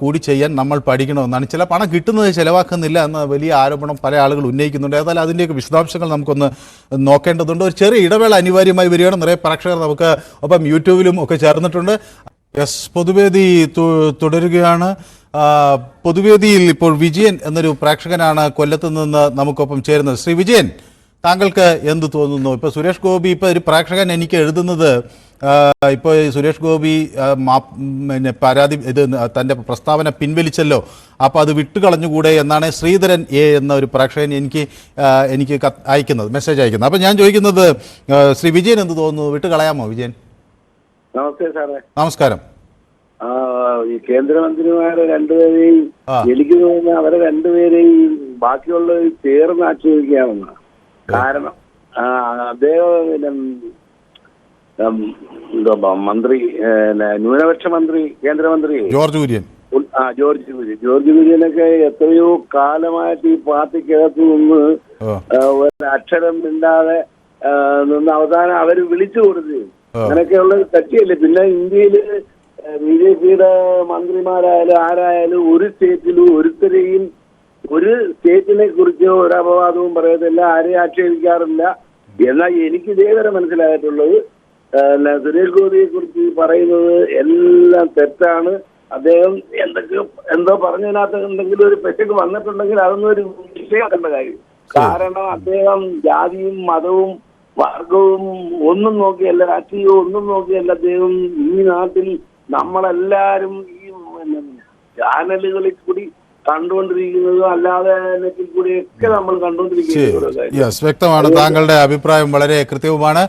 കൂടി ചെയ്യാൻ നമ്മൾ പഠിക്കണമെന്നാണ്. ചില പണം കിട്ടുന്നത് ചിലവാക്കുന്നില്ല എന്ന വലിയ ആരോപണം പല ആളുകൾ ഉന്നയിക്കുന്നുണ്ട്. ഏതായാലും അതിൻ്റെയൊക്കെ വിശദാംശങ്ങൾ നമുക്കൊന്ന് നോക്കേണ്ടതുണ്ട്. ഒരു ചെറിയ ഇടവേള അനിവാര്യമായി വരികയാണ്. നിറയെ പ്രേക്ഷകർ നമുക്ക് ഒപ്പം യൂട്യൂബിലും ഒക്കെ ചേർന്നിട്ടുണ്ട്. പൊതുവേദി തുടരുകയാണ്. പൊതുവേദിയിൽ ഇപ്പോൾ വിജയൻ എന്നൊരു പ്രേക്ഷകനാണ് കൊല്ലത്ത് നിന്ന് നമുക്കൊപ്പം ചേരുന്നത്. ശ്രീ വിജയൻ, താങ്കൾക്ക് എന്ത് തോന്നുന്നു? ഇപ്പോൾ സുരേഷ് ഗോപി, ഇപ്പോൾ ഒരു പ്രേക്ഷകൻ എനിക്ക് എഴുതുന്നത്, ഇപ്പോൾ സുരേഷ് ഗോപി പിന്നെ പരാതി തൻ്റെ പ്രസ്താവന പിൻവലിച്ചല്ലോ, അപ്പോൾ അത് വിട്ടുകളഞ്ഞുകൂടെ എന്നാണ് ശ്രീധരൻ എ എന്ന ഒരു പ്രേക്ഷകൻ എനിക്ക് അയക്കുന്നത്, മെസ്സേജ് അയക്കുന്നത്. അപ്പോൾ ഞാൻ ചോദിക്കുന്നത്, ശ്രീ വിജയൻ എന്ത് തോന്നുന്നു? വിട്ടുകളയാമോ വിജയൻ? നമസ്തേ സാറേ. നമസ്കാരം. ഈ കേന്ദ്രമന്ത്രിമാരെ രണ്ടുപേരെയും എനിക്ക് തോന്നുന്നു അവരെ രണ്ടുപേരെയും ബാക്കിയുള്ളവർ ചേർന്ന് ആക്ഷേപിക്കാമെന്നാണ്. കാരണം അദ്ദേഹം മന്ത്രി ന്യൂനപക്ഷ മന്ത്രി കേന്ദ്രമന്ത്രി ജോർജ് കുര്യൻ ജോർജ് കുര്യനൊക്കെ എത്രയോ കാലമായിട്ട് ഈ പാർട്ടിക്കകത്ത് നിന്ന് ഒരു അക്ഷരം മിണ്ടാതെ നിന്ന് അവസാനം അവര് വിളിച്ചു കൊടുത്തു. അങ്ങനെയൊക്കെയുള്ളത് തെറ്റിയല്ലേ. പിന്നെ ഇന്ത്യയില് BJP-യുടെ മന്ത്രിമാരായാലും ആരായാലും ഒരു സ്റ്റേറ്റിലും ഒരുത്തരെയും ഒരു സ്റ്റേറ്റിനെ കുറിച്ചോ ഒരു അപവാദവും പറയത്തില്ല, ആരെയും ആക്ഷേപിക്കാറില്ല. എന്നാൽ എനിക്ക് ഇതേവരെ മനസ്സിലായിട്ടുള്ളത് സുരേഷ് ഗോപിയെ കുറിച്ച് പറയുന്നത് എല്ലാം തെറ്റാണ്. അദ്ദേഹം എന്തോ പറഞ്ഞതിനകത്ത് എന്തെങ്കിലും ഒരു പെറ്റക്ക് വന്നിട്ടുണ്ടെങ്കിൽ അതൊന്നും ഒരു വിഷയമാക്കേണ്ട കാര്യം. കാരണം അദ്ദേഹം ജാതിയും മതവും വർഗവും ഒന്നും നോക്കിയല്ല, രാഷ്ട്രീയവും ഒന്നും നോക്കിയല്ല അദ്ദേഹം ഈ നാട്ടിൽ നമ്മളെല്ലാരും ഈ ചാനലുകളിൽ കൂടി കണ്ടുകൊണ്ടിരിക്കുന്നതും അല്ലാതെ നെറ്റിൽ കൂടിയൊക്കെ നമ്മൾ കണ്ടുകൊണ്ടിരിക്കുന്നത്. വ്യക്തമാണ്. താങ്കളുടെ അഭിപ്രായം വളരെ കൃത്യവുമാണ്.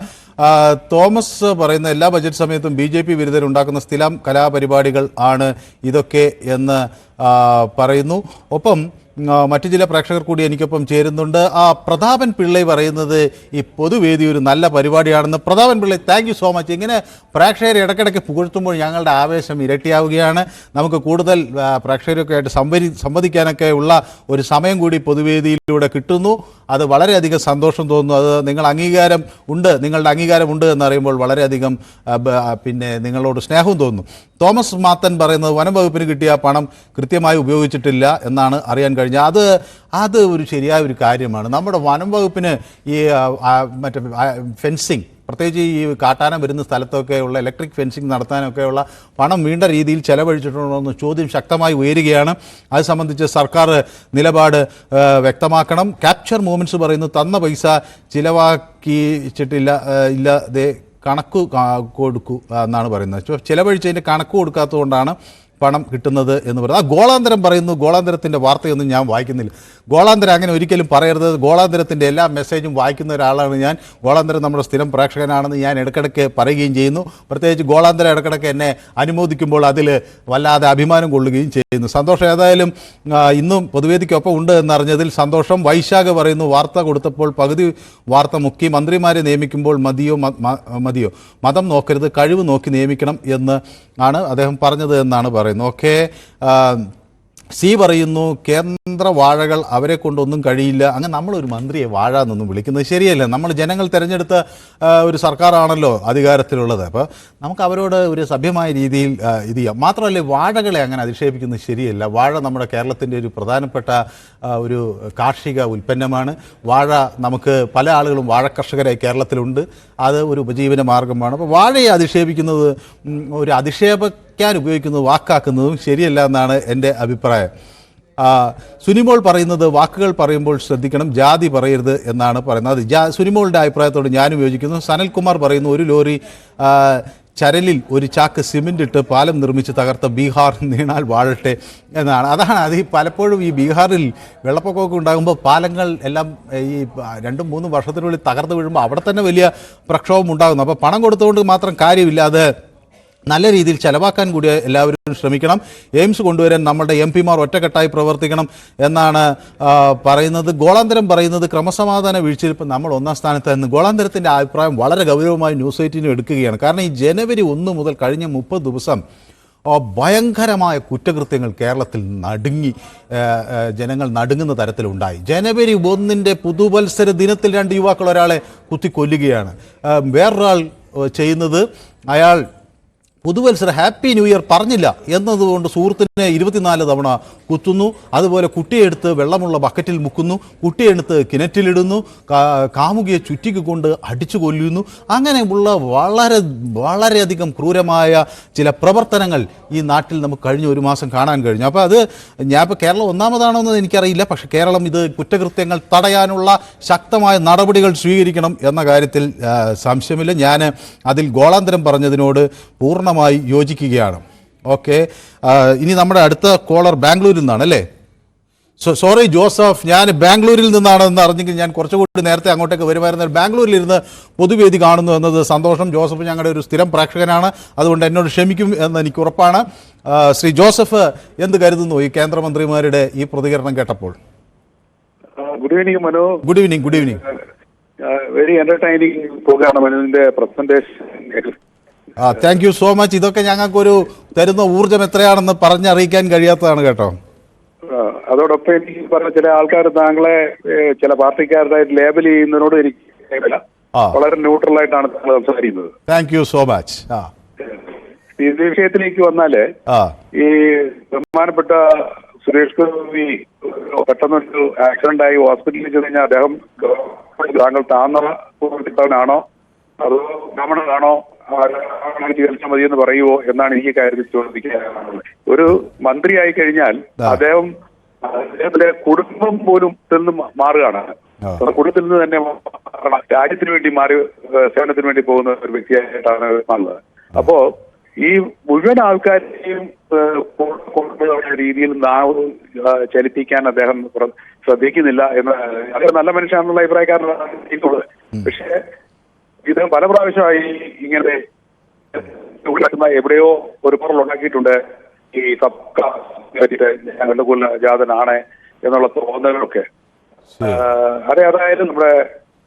തോമസ് പറയുന്ന എല്ലാ ബജറ്റ് സമയത്തും BJP വിരുദ്ധരുണ്ടാക്കുന്ന സ്ഥിരം കലാപരിപാടികൾ ആണ് ഇതൊക്കെ എന്ന് പറയുന്നു. ഒപ്പം മറ്റു ചില പ്രേക്ഷകർ കൂടി എനിക്കൊപ്പം ചേരുന്നുണ്ട്. പ്രതാപൻ പിള്ളൈ പറയുന്നത് ഈ പൊതുവേദി ഒരു നല്ല പരിപാടിയാണെന്ന്. Prathapan Pillai, thank you so much. ഇങ്ങനെ പ്രേക്ഷകരെ ഇടയ്ക്കിടയ്ക്ക് പുകഴ്ത്തുമ്പോൾ ഞങ്ങളുടെ ആവേശം ഇരട്ടിയാവുകയാണ്. നമുക്ക് കൂടുതൽ പ്രേക്ഷകരൊക്കെ ആയിട്ട് സംവദിക്കാനൊക്കെ ഉള്ള ഒരു സമയം കൂടി പൊതുവേദിയിലൂടെ കിട്ടുന്നു. അത് വളരെയധികം സന്തോഷം തോന്നുന്നു. അത് നിങ്ങളുടെ അംഗീകാരം ഉണ്ട് എന്നറിയുമ്പോൾ വളരെയധികം പിന്നെ നിങ്ങളോട് സ്നേഹവും തോന്നുന്നു. തോമസ് മാത്തൻ പറയുന്നത് വനം വകുപ്പിന് കിട്ടിയ പണം കൃത്യമായി ഉപയോഗിച്ചിട്ടില്ല എന്നാണ് അറിയാൻ കഴിഞ്ഞത്. അത് ഒരു ശരിയായ ഒരു കാര്യമാണ്. നമ്മുടെ വനം വകുപ്പിന് ഈ മറ്റേ ഫെൻസിങ്, പ്രത്യേകിച്ച് ഈ കാട്ടാന വരുന്ന സ്ഥലത്തൊക്കെയുള്ള ഇലക്ട്രിക് ഫെൻസിങ് നടത്താനൊക്കെയുള്ള പണം വീണ്ട രീതിയിൽ ചെലവഴിച്ചിട്ടുണ്ടോ എന്ന ചോദ്യം ശക്തമായി ഉയരുകയാണ്. അത് സംബന്ധിച്ച് സർക്കാർ നിലപാട് വ്യക്തമാക്കണം. ക്യാപ്ചർ മൂവ്മെൻറ്റ്സ് പറയുന്നു തന്ന പൈസ ഇല്ലാതെ കണക്ക് കൊടുക്കൂ എന്നാണ് പറയുന്നത്. ചിലവഴിച്ചതിൻ്റെ കണക്ക് കൊടുക്കാത്തതുകൊണ്ടാണ് പണം കിട്ടുന്നത് എന്ന് പറയുന്നത്. ഗോളാന്തരം പറയുന്നു, ഗോളാന്തരത്തിൻ്റെ വാർത്തയൊന്നും ഞാൻ വായിക്കുന്നില്ല. ഗോളാന്തരം അങ്ങനെ ഒരിക്കലും പറയരുത്. ഗോളാന്തരത്തിൻ്റെ എല്ലാ മെസ്സേജും വായിക്കുന്ന ഒരാളാണ് ഞാൻ. ഗോളാന്തരം നമ്മുടെ സ്ഥിരം പ്രേക്ഷകനാണെന്ന് ഞാൻ ഇടയ്ക്കിടയ്ക്ക് പറയുകയും ചെയ്യുന്നു. പ്രത്യേകിച്ച് ഗോളാന്തരം ഇടയ്ക്കിടയ്ക്ക് എന്നെ അനുമോദിക്കുമ്പോൾ അതിൽ വല്ലാതെ അഭിമാനം കൊള്ളുകയും ചെയ്യുന്നു. സന്തോഷം. ഏതായാലും ഇന്നും പൊതുവേദിക്കൊപ്പം ഉണ്ട് എന്നറിഞ്ഞതിൽ സന്തോഷം. വൈശാഖ് പറയുന്നു, വാർത്ത കൊടുത്തപ്പോൾ പകുതി വാർത്ത മുക്കി. മന്ത്രിമാരെ നിയമിക്കുമ്പോൾ മതിയോ മതം നോക്കരുത്, കഴിവ് നോക്കി നിയമിക്കണം എന്ന് ആണ് അദ്ദേഹം പറഞ്ഞത് എന്നാണ് പറയുന്നത്. ഓക്കെ. സി പറയുന്നു, കേന്ദ്ര വാഴകൾ അവരെ കൊണ്ടൊന്നും കഴിയില്ല. അങ്ങനെ നമ്മളൊരു മന്ത്രിയെ വാഴ എന്നൊന്നും വിളിക്കുന്നത് ശരിയല്ല. നമ്മൾ ജനങ്ങൾ തിരഞ്ഞെടുത്ത ഒരു സർക്കാരാണല്ലോ അധികാരത്തിലുള്ളത്. അപ്പോൾ നമുക്ക് അവരോട് ഒരു സഭ്യമായ രീതിയിൽ ഇത് ചെയ്യാം. മാത്രമല്ല, വാഴകളെ അങ്ങനെ അധിക്ഷേപിക്കുന്നത് ശരിയല്ല. വാഴ നമ്മുടെ കേരളത്തിൻ്റെ ഒരു പ്രധാനപ്പെട്ട ഒരു കാർഷിക ഉൽപ്പന്നമാണ്. വാഴ നമുക്ക് പല ആളുകളും വാഴ കർഷകരായി കേരളത്തിലുണ്ട്. അത് ഒരു ഉപജീവന മാർഗമാണ്. അപ്പോൾ വാഴയെ അധിക്ഷേപിക്കുന്നത്, ഒരു അധിക്ഷേപിക്കാൻ ഉപയോഗിക്കുന്നത് വാക്കാക്കുന്നതും ശരിയല്ല എന്നാണ് എൻ്റെ അഭിപ്രായം. സുനിമോൾ പറയുന്നത്, വാക്കുകൾ പറയുമ്പോൾ ശ്രദ്ധിക്കണം, ജാതി പറയരുത് എന്നാണ് പറയുന്നത്. സുനിമോളുടെ അഭിപ്രായത്തോട് ഞാനും യോജിക്കുന്നു. സനൽകുമാർ പറയുന്നു, ഒരു ലോറി ചരലിൽ ഒരു ചാക്ക് സിമെൻ്റ് ഇട്ട് പാലം നിർമ്മിച്ച് തകർത്ത ബീഹാർ നീണാൽ വാഴട്ടെ എന്നാണ്. അത് പലപ്പോഴും ഈ ബീഹാറിൽ വെള്ളപ്പൊക്കമൊക്കെ ഉണ്ടാകുമ്പോൾ പാലങ്ങൾ എല്ലാം ഈ 2-3 വർഷത്തിനുള്ളിൽ തകർന്നു വീഴുമ്പോൾ അവിടെ തന്നെ വലിയ പ്രക്ഷോഭം ഉണ്ടാകുന്നു. അപ്പോൾ പണം കൊടുത്തുകൊണ്ട് മാത്രം കാര്യമില്ല, അത് നല്ല രീതിയിൽ ചെലവാക്കാൻ കൂടി എല്ലാവരും ശ്രമിക്കണം. എയിംസ് കൊണ്ടുവരാൻ നമ്മുടെ MP-മാർ ഒറ്റക്കെട്ടായി പ്രവർത്തിക്കണം എന്നാണ് പറയുന്നത്. ഗോളാന്തരം പറയുന്നത്, ക്രമസമാധാന വീഴ്ചയിൽ ഇപ്പം നമ്മൾ 1-ാം സ്ഥാനത്തായിരുന്നു. ഗോളാന്തരത്തിൻ്റെ അഭിപ്രായം വളരെ ഗൗരവമായി ന്യൂസ് 18 എടുക്കുകയാണ്. കാരണം ഈ ജനുവരി 1 മുതൽ കഴിഞ്ഞ 30 ദിവസം ഭയങ്കരമായ കുറ്റകൃത്യങ്ങൾ കേരളത്തിൽ ജനങ്ങൾ നടുങ്ങുന്ന തരത്തിലുണ്ടായി. ജനുവരി 1 പുതുവത്സര ദിനത്തിൽ 2 യുവാക്കൾ ഒരാളെ കുത്തിക്കൊല്ലുകയാണ്. വേറൊരാൾ ചെയ്യുന്നത്, അയാൾ പുതുവത്സര ഹാപ്പി ന്യൂ ഇയർ പറഞ്ഞില്ല എന്നതുകൊണ്ട് സുഹൃത്തിനെ 24 തവണ കുത്തുന്നു. അതുപോലെ കുട്ടിയെടുത്ത് വെള്ളമുള്ള ബക്കറ്റിൽ മുക്കുന്നു, കുട്ടിയെടുത്ത് കിണറ്റിലിടുന്നു, കാമുകിയെ ചുറ്റിക്ക് കൊണ്ട് അടിച്ചു കൊല്ലുന്നു. അങ്ങനെയുള്ള വളരെയധികം ക്രൂരമായ ചില പ്രവർത്തനങ്ങൾ ഈ നാട്ടിൽ നമുക്ക് കഴിഞ്ഞ ഒരു മാസം കാണാൻ കഴിഞ്ഞു. അപ്പോൾ അത് ഞാൻ ഇപ്പോൾ കേരളം ഒന്നാമതാണോ എന്ന് എനിക്കറിയില്ല, പക്ഷേ കേരളം ഇത് കുറ്റകൃത്യങ്ങൾ തടയാനുള്ള ശക്തമായ നടപടികൾ സ്വീകരിക്കണം എന്ന കാര്യത്തിൽ സംശയമില്ല. ഞാൻ അതിൽ ഗോളാന്തരം പറഞ്ഞതിനോട് പൂർണ്ണമായി യോജിക്കുകയാണ്. ഓക്കെ, ഇനി നമ്മുടെ അടുത്ത കോളർ ബാംഗ്ലൂരിൽ നിന്നാണ് അല്ലേ? സോറി ജോസഫ്, ഞാൻ ബാംഗ്ലൂരിൽ നിന്നാണെന്ന് അറിഞ്ഞെങ്കിൽ ഞാൻ കുറച്ചുകൂടി നേരത്തെ അങ്ങോട്ടേക്ക് വരുമായിരുന്നു. ബാംഗ്ലൂരിൽ ഇരുന്ന് പൊതുവേദി കാണുന്നു എന്നത് സന്തോഷം. ജോസഫ് ഞങ്ങളുടെ ഒരു സ്ഥിരം പ്രേക്ഷകനാണ്, അതുകൊണ്ട് എന്നോട് ക്ഷമിക്കും എന്ന് എനിക്ക് ഉറപ്പാണ്. ശ്രീ ജോസഫ് എന്ത് കരുതുന്നു ഈ കേന്ദ്രമന്ത്രിമാരുടെ ഈ പ്രതികരണം കേട്ടപ്പോൾ? Good evening Manu. Good evening. Good evening. Very entertaining programme മനുവിന്റെ presentation. Thank you so much. ഇതൊക്കെ ഞങ്ങൾക്കൊരു തരുന്ന ഊർജം എത്രയാണെന്ന് പറഞ്ഞറിയിക്കാൻ കഴിയാത്തതാണ് കേട്ടോ. അതോടൊപ്പം എനിക്ക് പറഞ്ഞ ചില ആൾക്കാർ താങ്കളെ ചില പാർട്ടിക്കാരുടേതായിട്ട് ലേബൽ ചെയ്യുന്നതിനോട് എനിക്ക് വളരെ ന്യൂട്രൽ ആയിട്ടാണ് താങ്കൾ സംസാരിക്കുന്നത്. Thank you so much. ഈ വിഷയത്തിലേക്ക് വന്നാല് ഈ ബഹുമാനപ്പെട്ട സുരേഷ് ഗോപി പെട്ടെന്നൊരു ആക്സിഡന്റ് ആയി ഹോസ്പിറ്റലിൽ ചെന്ന് കഴിഞ്ഞാൽ അദ്ദേഹം താങ്കൾ താഴ്ന്നവനാണോ അതോ ബ്രാഹ്മണനാണോ ചികിത്സ മതിയെന്ന് പറയുമോ എന്നാണ് എനിക്ക് കാര്യത്തിൽ ചോദിക്കാനുള്ളത്. ഒരു മന്ത്രിയായി കഴിഞ്ഞാൽ അദ്ദേഹത്തിന്റെ കുടുംബം പോലും നിന്ന് മാറുകയാണ്. കുടുംബത്തിൽ നിന്ന് തന്നെ രാജ്യത്തിന് വേണ്ടി മാറി സേവനത്തിന് വേണ്ടി പോകുന്ന ഒരു വ്യക്തിയായിട്ടാണ് മാറുന്നത്. അപ്പോ ഈ മുഴുവൻ ആൾക്കാരെയും കൊണ്ടുപോകുന്ന രീതിയിൽ നാവ് ചലിപ്പിക്കാൻ അദ്ദേഹം ശ്രദ്ധിക്കുന്നില്ല എന്ന് അദ്ദേഹം നല്ല മനുഷ്യനാണെന്നുള്ള അഭിപ്രായക്കാരനാണ് എനിക്കുള്ളത്. പക്ഷേ ഇത് പല പ്രാവശ്യമായി ഇങ്ങനെ എവിടെയോ ഒരു പൊറലുണ്ടാക്കിയിട്ടുണ്ട്. ഈ സബ്ക ഞങ്ങളുടെ കുലജാതനാണ് എന്നുള്ള തോന്നലൊക്കെ അതായത് നമ്മുടെ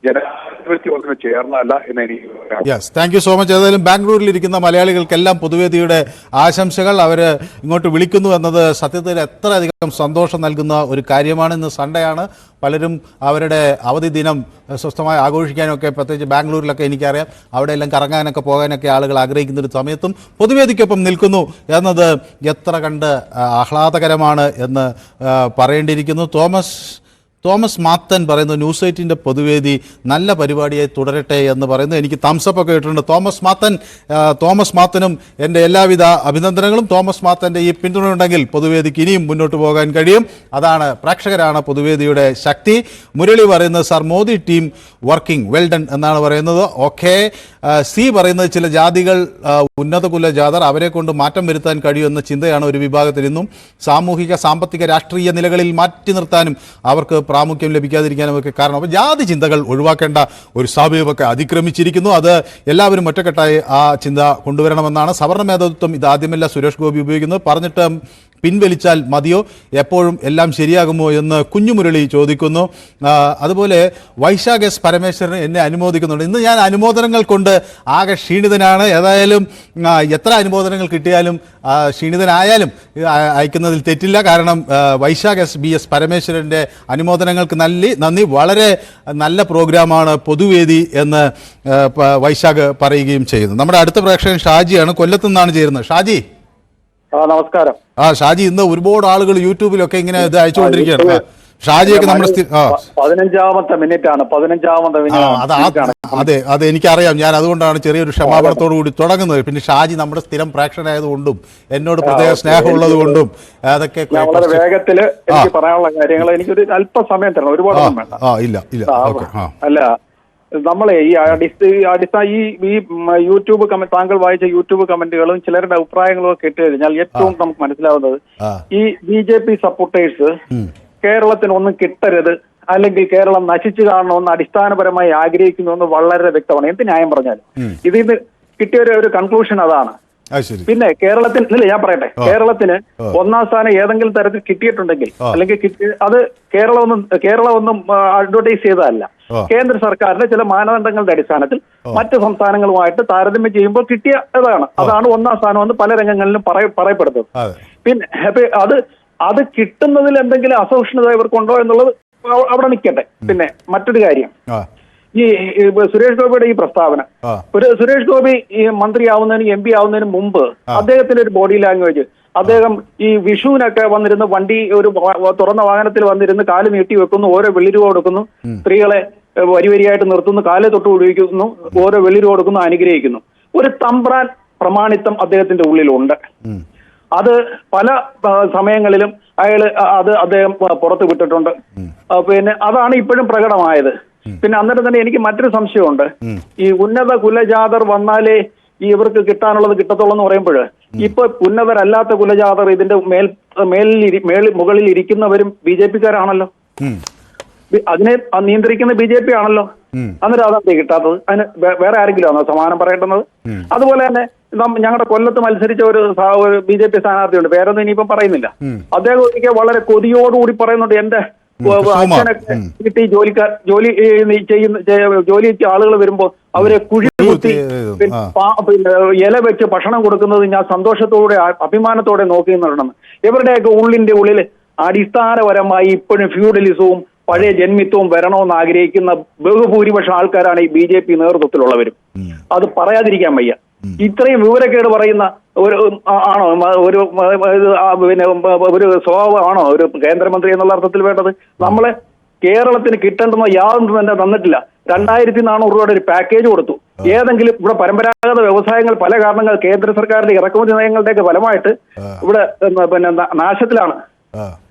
ജനാധിപത്യം ചേർന്നല്ല എന്ന് എനിക്ക് പറയാം. Yes, thank you so much. ഏതായാലും ബാംഗ്ലൂരിൽ ഇരിക്കുന്ന മലയാളികൾക്കെല്ലാം പൊതുവേദിയുടെ ആശംസകൾ. അവർ ഇങ്ങോട്ട് വിളിക്കുന്നു എന്നത് സത്യത്തിൽ എത്ര അധികം സന്തോഷം നൽകുന്ന ഒരു കാര്യമാണ്. ഇന്ന് സൺഡേ ആണ്, പലരും അവരുടെ അവധി ദിനം സ്വസ്ഥമായി ആഘോഷിക്കാനൊക്കെ, പ്രത്യേകിച്ച് ബാംഗ്ലൂരിലൊക്കെ എനിക്കറിയാം അവിടെയെല്ലാം കറങ്ങാനൊക്കെ പോകാനൊക്കെ ആളുകൾ ആഗ്രഹിക്കുന്ന ഒരു സമയത്തും പൊതുവേദിക്കൊപ്പം നിൽക്കുന്നു എന്നത് എത്ര കണ്ട് ആഹ്ലാദകരമാണ് എന്ന് പറയേണ്ടിയിരിക്കുന്നു. തോമസ് മാത്തൻ പറയുന്നു ന്യൂസ് 8 പൊതുവേദി നല്ല പരിപാടിയായി തുടരട്ടെ എന്ന് പറയുന്നു. എനിക്ക് തംസപ്പ് ഒക്കെ ഇട്ടിട്ടുണ്ട്. തോമസ് മാത്തനും എൻ്റെ എല്ലാവിധ അഭിനന്ദനങ്ങളും. തോമസ് മാത്തൻ്റെ ഈ പിന്തുണയുണ്ടെങ്കിൽ പൊതുവേദിക്ക് ഇനിയും മുന്നോട്ട് പോകാൻ കഴിയും. അതാണ്, പ്രേക്ഷകരാണ് പൊതുവേദിയുടെ ശക്തി. മുരളി പറയുന്നത് sir Modi team working well done എന്നാണ് പറയുന്നത്. ഓക്കെ. സി പറയുന്നത് ചില ജാതികൾ ഉന്നത കുലജാതർ, അവരെ കൊണ്ട് മാറ്റം വരുത്താൻ കഴിയുമെന്ന ചിന്തയാണ് ഒരു വിഭാഗത്തിൽ നിന്നും. സാമൂഹിക സാമ്പത്തിക രാഷ്ട്രീയ നിലകളിൽ മാറ്റി നിർത്താനും അവർക്ക് പ്രാമുഖ്യം ലഭിക്കാതിരിക്കാനും ഒക്കെ കാരണം. അപ്പോൾ ജാതി ചിന്തകൾ ഒഴിവാക്കേണ്ട ഒരു സമയമൊക്കെ അതിക്രമിച്ചിരിക്കുന്നു. അത് എല്ലാവരും ഒറ്റക്കെട്ടായി ആ ചിന്ത കൊണ്ടുവരണമെന്നാണ്. സവർണ്ണ മേധാവിത്വം ഇതാദ്യമല്ല സുരേഷ് ഗോപി ഉപയോഗിക്കുന്നത്. പറഞ്ഞിട്ട് പിൻവലിച്ചാൽ മതിയോ, എപ്പോഴും എല്ലാം ശരിയാകുമോ എന്ന് കുഞ്ഞുമുരളി ചോദിക്കുന്നു. അതുപോലെ വൈശാഖ് എസ് പരമേശ്വരൻ എന്നെ അനുമോദിക്കുന്നുണ്ട്. ഇന്ന് ഞാൻ അനുമോദനങ്ങൾ കൊണ്ട് ആകെ ക്ഷീണിതനാണ്. ഏതായാലും എത്ര അനുമോദനങ്ങൾ കിട്ടിയാലും ക്ഷീണിതനായാലും അയക്കുന്നതിൽ തെറ്റില്ല. കാരണം വൈശാഖ് എസ് പരമേശ്വരൻ്റെ അനുമോദനങ്ങൾക്ക് നന്ദി. വളരെ നല്ല പ്രോഗ്രാമാണ് പൊതുവേദി എന്ന് വൈശാഖ് പറയുകയും ചെയ്യുന്നു. നമ്മുടെ അടുത്ത പ്രേക്ഷകൻ ഷാജിയാണ്, കൊല്ലത്തു നിന്നാണ് ചേരുന്നത്. ഷാജി നമസ്കാരം. ഷാജി, ഇന്ന് ഒരുപാട് ആളുകൾ യൂട്യൂബിലൊക്കെ ഇങ്ങനെ ഇത് അയച്ചുകൊണ്ടിരിക്കുകയാണ്. ഷാജിയൊക്കെ നമ്മുടെ 15ാമത്തെ മിനിറ്റ് ആണ്. അതെ എനിക്കറിയാം. ഞാൻ അതുകൊണ്ടാണ് ചെറിയൊരു ക്ഷമാപണത്തോടു കൂടി തുടങ്ങുന്നത്. പിന്നെ ഷാജി നമ്മുടെ സ്ഥിരം പ്രേക്ഷകനായതുകൊണ്ടും എന്നോട് പ്രത്യേക സ്നേഹമുള്ളത് കൊണ്ടും അതൊക്കെ വളരെ വേഗത്തിൽ എനിക്ക് പറയാനുള്ള കാര്യങ്ങൾ എനിക്കൊരു അല്പസമയം തരണം, ഒരുപാട് ഇല്ല. അല്ല, നമ്മളെ ഈ യൂട്യൂബ് താങ്കൾ വായിച്ച യൂട്യൂബ് കമന്റുകളും ചിലരുടെ അഭിപ്രായങ്ങളും ഒക്കെ ഇട്ട് കഴിഞ്ഞാൽ ഏറ്റവും നമുക്ക് മനസ്സിലാവുന്നത് ഈ BJP സപ്പോർട്ടേഴ്സ് കേരളത്തിന് ഒന്നും കിട്ടരുത്, അല്ലെങ്കിൽ കേരളം നശിച്ചു കാണണമെന്ന് അടിസ്ഥാനപരമായി ആഗ്രഹിക്കുന്നുവെന്ന് വളരെ വ്യക്തമാണ്. എന്ത് ന്യായം പറഞ്ഞാലും ഇതിന് കിട്ടിയ ഒരു കൺക്ലൂഷൻ അതാണ്. പിന്നെ കേരളത്തിന് ഞാൻ പറയട്ടെ, കേരളത്തിന് 1ാം സ്ഥാനം ഏതെങ്കിലും തരത്തിൽ കിട്ടിയിട്ടുണ്ടെങ്കിൽ അല്ലെങ്കിൽ അത് കേരളം ഒന്നും അഡ്വർടൈസ് ചെയ്തതല്ല. കേന്ദ്ര സർക്കാരിന്റെ ചില മാനദണ്ഡങ്ങളുടെ അടിസ്ഥാനത്തിൽ മറ്റ് സംസ്ഥാനങ്ങളുമായിട്ട് താരതമ്യം ചെയ്യുമ്പോൾ കിട്ടിയതാണ്. അതാണ് 1ാം സ്ഥാനം പല രംഗങ്ങളിലും പറയപ്പെടുന്നത്. പിന്നെ അത് കിട്ടുന്നതിൽ എന്തെങ്കിലും അസഹിഷ്ണുത ഇവർക്കുണ്ടോ എന്നുള്ളത് അവിടെ നിൽക്കട്ടെ. പിന്നെ മറ്റൊരു കാര്യം, ഈ സുരേഷ് ഗോപിയുടെ ഈ പ്രസ്താവന, ഒരു സുരേഷ് ഗോപി ഈ മന്ത്രിയാവുന്നതിന് MP ആവുന്നതിന് മുമ്പ് അദ്ദേഹത്തിന്റെ ഒരു ബോഡി ലാംഗ്വേജ്, അദ്ദേഹം ഈ വിഷുവിനൊക്കെ വന്നിരുന്ന് വണ്ടി ഒരു തുറന്ന വാഹനത്തിൽ വന്നിരുന്ന് കാല് നീട്ടി വെക്കുന്നു, ഓരോ വെള്ളിരൂപ കൊടുക്കുന്നു, സ്ത്രീകളെ വരിവരിയായിട്ട് നിർത്തുന്നു, കാല് തൊട്ട് ഉപയോഗിക്കുന്നു, ഓരോ വെള്ളിരൂപ കൊടുക്കുന്നു, അനുഗ്രഹിക്കുന്നു. ഒരു തമ്പ്രാൻ പ്രമാണിത്വം അദ്ദേഹത്തിന്റെ ഉള്ളിലുണ്ട്. അത് പല സമയങ്ങളിലും അദ്ദേഹം പുറത്തു വിട്ടിട്ടുണ്ട്. പിന്നെ അതാണ് ഇപ്പോഴും പ്രകടമായത്. പിന്നെ അന്നേരം തന്നെ എനിക്ക് മറ്റൊരു സംശയമുണ്ട്. ഈ ഉന്നത കുലജാതർ വന്നാലേ ഇവർക്ക് കിട്ടാനുള്ളത് കിട്ടത്തുള്ളൂ എന്ന് പറയുമ്പോൾ, ഇപ്പൊ ഉന്നതരല്ലാത്ത കുലജാതർ ഇതിന്റെ മുകളിൽ ഇരിക്കുന്നവരും BJP-ക്കാരാണല്ലോ. അതിനെ നിയന്ത്രിക്കുന്ന BJP ആണല്ലോ. അന്നേരം അതെന്താ കിട്ടാത്തത്? അതിന് വേറെ ആരെങ്കിലും ആണോ സമാനം പറയേണ്ടുന്നത്? അതുപോലെ തന്നെ ഞങ്ങളുടെ കൊല്ലത്ത് മത്സരിച്ച ഒരു BJP സ്ഥാനാർത്ഥിയുണ്ട്, പേരൊന്നും ഇനിയിപ്പം പറയുന്നില്ല. അദ്ദേഹം ഒരിക്കൽ വളരെ കൊതിയോടുകൂടി പറയുന്നുണ്ട്, എന്റെ അച്ഛനൊക്കെ കിട്ടി ജോലി ആളുകൾ വരുമ്പോ അവരെ കുഴി കുത്തി പിന്നെ ഇല വെച്ച് ഭക്ഷണം കൊടുക്കുന്നത് ഞാൻ സന്തോഷത്തോടെ അഭിമാനത്തോടെ നോക്കി നടണം. ഇവരുടെയൊക്കെ ഉള്ളിൽ അടിസ്ഥാനപരമായി ഇപ്പോഴും ഫ്യൂഡലിസവും പഴയ ജന്മിത്വവും വരണമെന്ന് ആഗ്രഹിക്കുന്ന ബഹുഭൂരിപക്ഷം ആൾക്കാരാണ് ഈ BJP നേതൃത്വത്തിലുള്ളവരും. അത് പറയാതിരിക്കാൻ വയ്യ. ഇത്രയും വിവരക്കേട് പറയുന്ന ഒരു ആണോ പിന്നെ ഒരു സ്വഭാവമാണോ ഒരു കേന്ദ്രമന്ത്രി എന്നുള്ള അർത്ഥത്തിൽ വേണ്ടത്? നമ്മളെ കേരളത്തിന് കിട്ടേണ്ടുന്ന യാതൊന്നും തന്നെ തന്നിട്ടില്ല. 2400 രൂപയുടെ ഒരു പാക്കേജ് കൊടുത്തു. ഏതെങ്കിലും ഇവിടെ പരമ്പരാഗത വ്യവസായങ്ങൾ പല കാരണങ്ങൾ കേന്ദ്ര സർക്കാരിന്റെ ഇറക്കുമതി നയങ്ങളുടെയൊക്കെ ഫലമായിട്ട് ഇവിടെ പിന്നെ നാശത്തിലാണ്.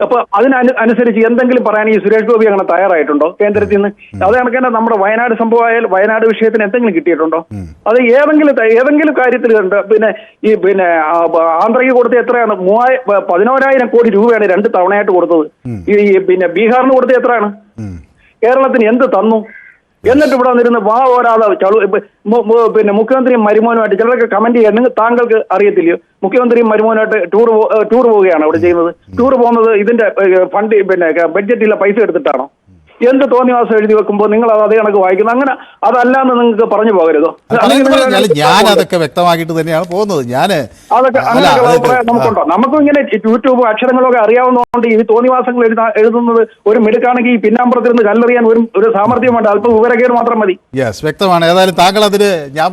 അപ്പൊ അതിനനുസരിച്ച് എന്തെങ്കിലും പറയാൻ ഈ സുരേഷ് ഗോപി അങ്ങനെ തയ്യാറായിട്ടുണ്ടോ കേന്ദ്രത്തിൽ നിന്ന്? അത് കണക്ക് തന്നെ നമ്മുടെ വയനാട് സംഭവമായാൽ വയനാട് വിഷയത്തിന് എന്തെങ്കിലും കിട്ടിയിട്ടുണ്ടോ? അത് ഏതെങ്കിലും കാര്യത്തിൽ ഉണ്ട്. പിന്നെ ആന്ധ്രയ്ക്ക് കൊടുത്ത എത്രയാണ്? 11,000 കോടി രൂപയാണ് 2 തവണയായിട്ട് കൊടുത്തത്. പിന്നെ ബീഹാറിന് കൊടുത്ത എത്രയാണ്? കേരളത്തിന് എന്ത് തന്നു? എന്നിട്ട് ഇവിടെ വന്നിരുന്ന് ഓരാതെ പിന്നെ മുഖ്യമന്ത്രിയും മരുമോനുമായിട്ട് ചിലരൊക്കെ കമന്റ് ചെയ്യാൻ താങ്കൾക്ക് അറിയത്തില്ലയോ? മുഖ്യമന്ത്രിയും മരുമോനുമായിട്ട് ടൂർ പോവുകയാണ് അവിടെ ചെയ്യുന്നത്. ടൂർ പോകുന്നത് ഇതിന്റെ ഫണ്ട് പിന്നെ ബഡ്ജറ്റിലെ പൈസ എടുത്തിട്ടാണോ? എന്ത് തോന്നിവാസം എഴുതി വെക്കുമ്പോൾ നിങ്ങൾ അത് അതേ കണക്ക് വായിക്കുന്നു. അങ്ങനെ അതല്ലാന്ന് നിങ്ങൾക്ക് പറഞ്ഞു പോകരുതോ? ഞാൻ അതൊക്കെ വ്യക്തമാക്കിയിട്ട് തന്നെയാണ് പോകുന്നത്. നമുക്കുണ്ടോ? നമുക്കും ഇങ്ങനെ യൂട്യൂബ് അക്ഷരങ്ങളൊക്കെ അറിയാവുന്നതുകൊണ്ട് ഈ തോന്നിവാസങ്ങൾ എഴുതുന്നത് ഒരു മിടുക്കാണെങ്കിൽ ഈ പിന്നാമ്പുറത്തിരുന്ന് കല്ലെറിയാൻ ഒരു സാമർഥ്യം വേണ്ട, അല്പം വിവരക്കേട് മാത്രം മതി. വ്യക്തമാണ്. ഏതായാലും താങ്കൾ അതിന് ഞാൻ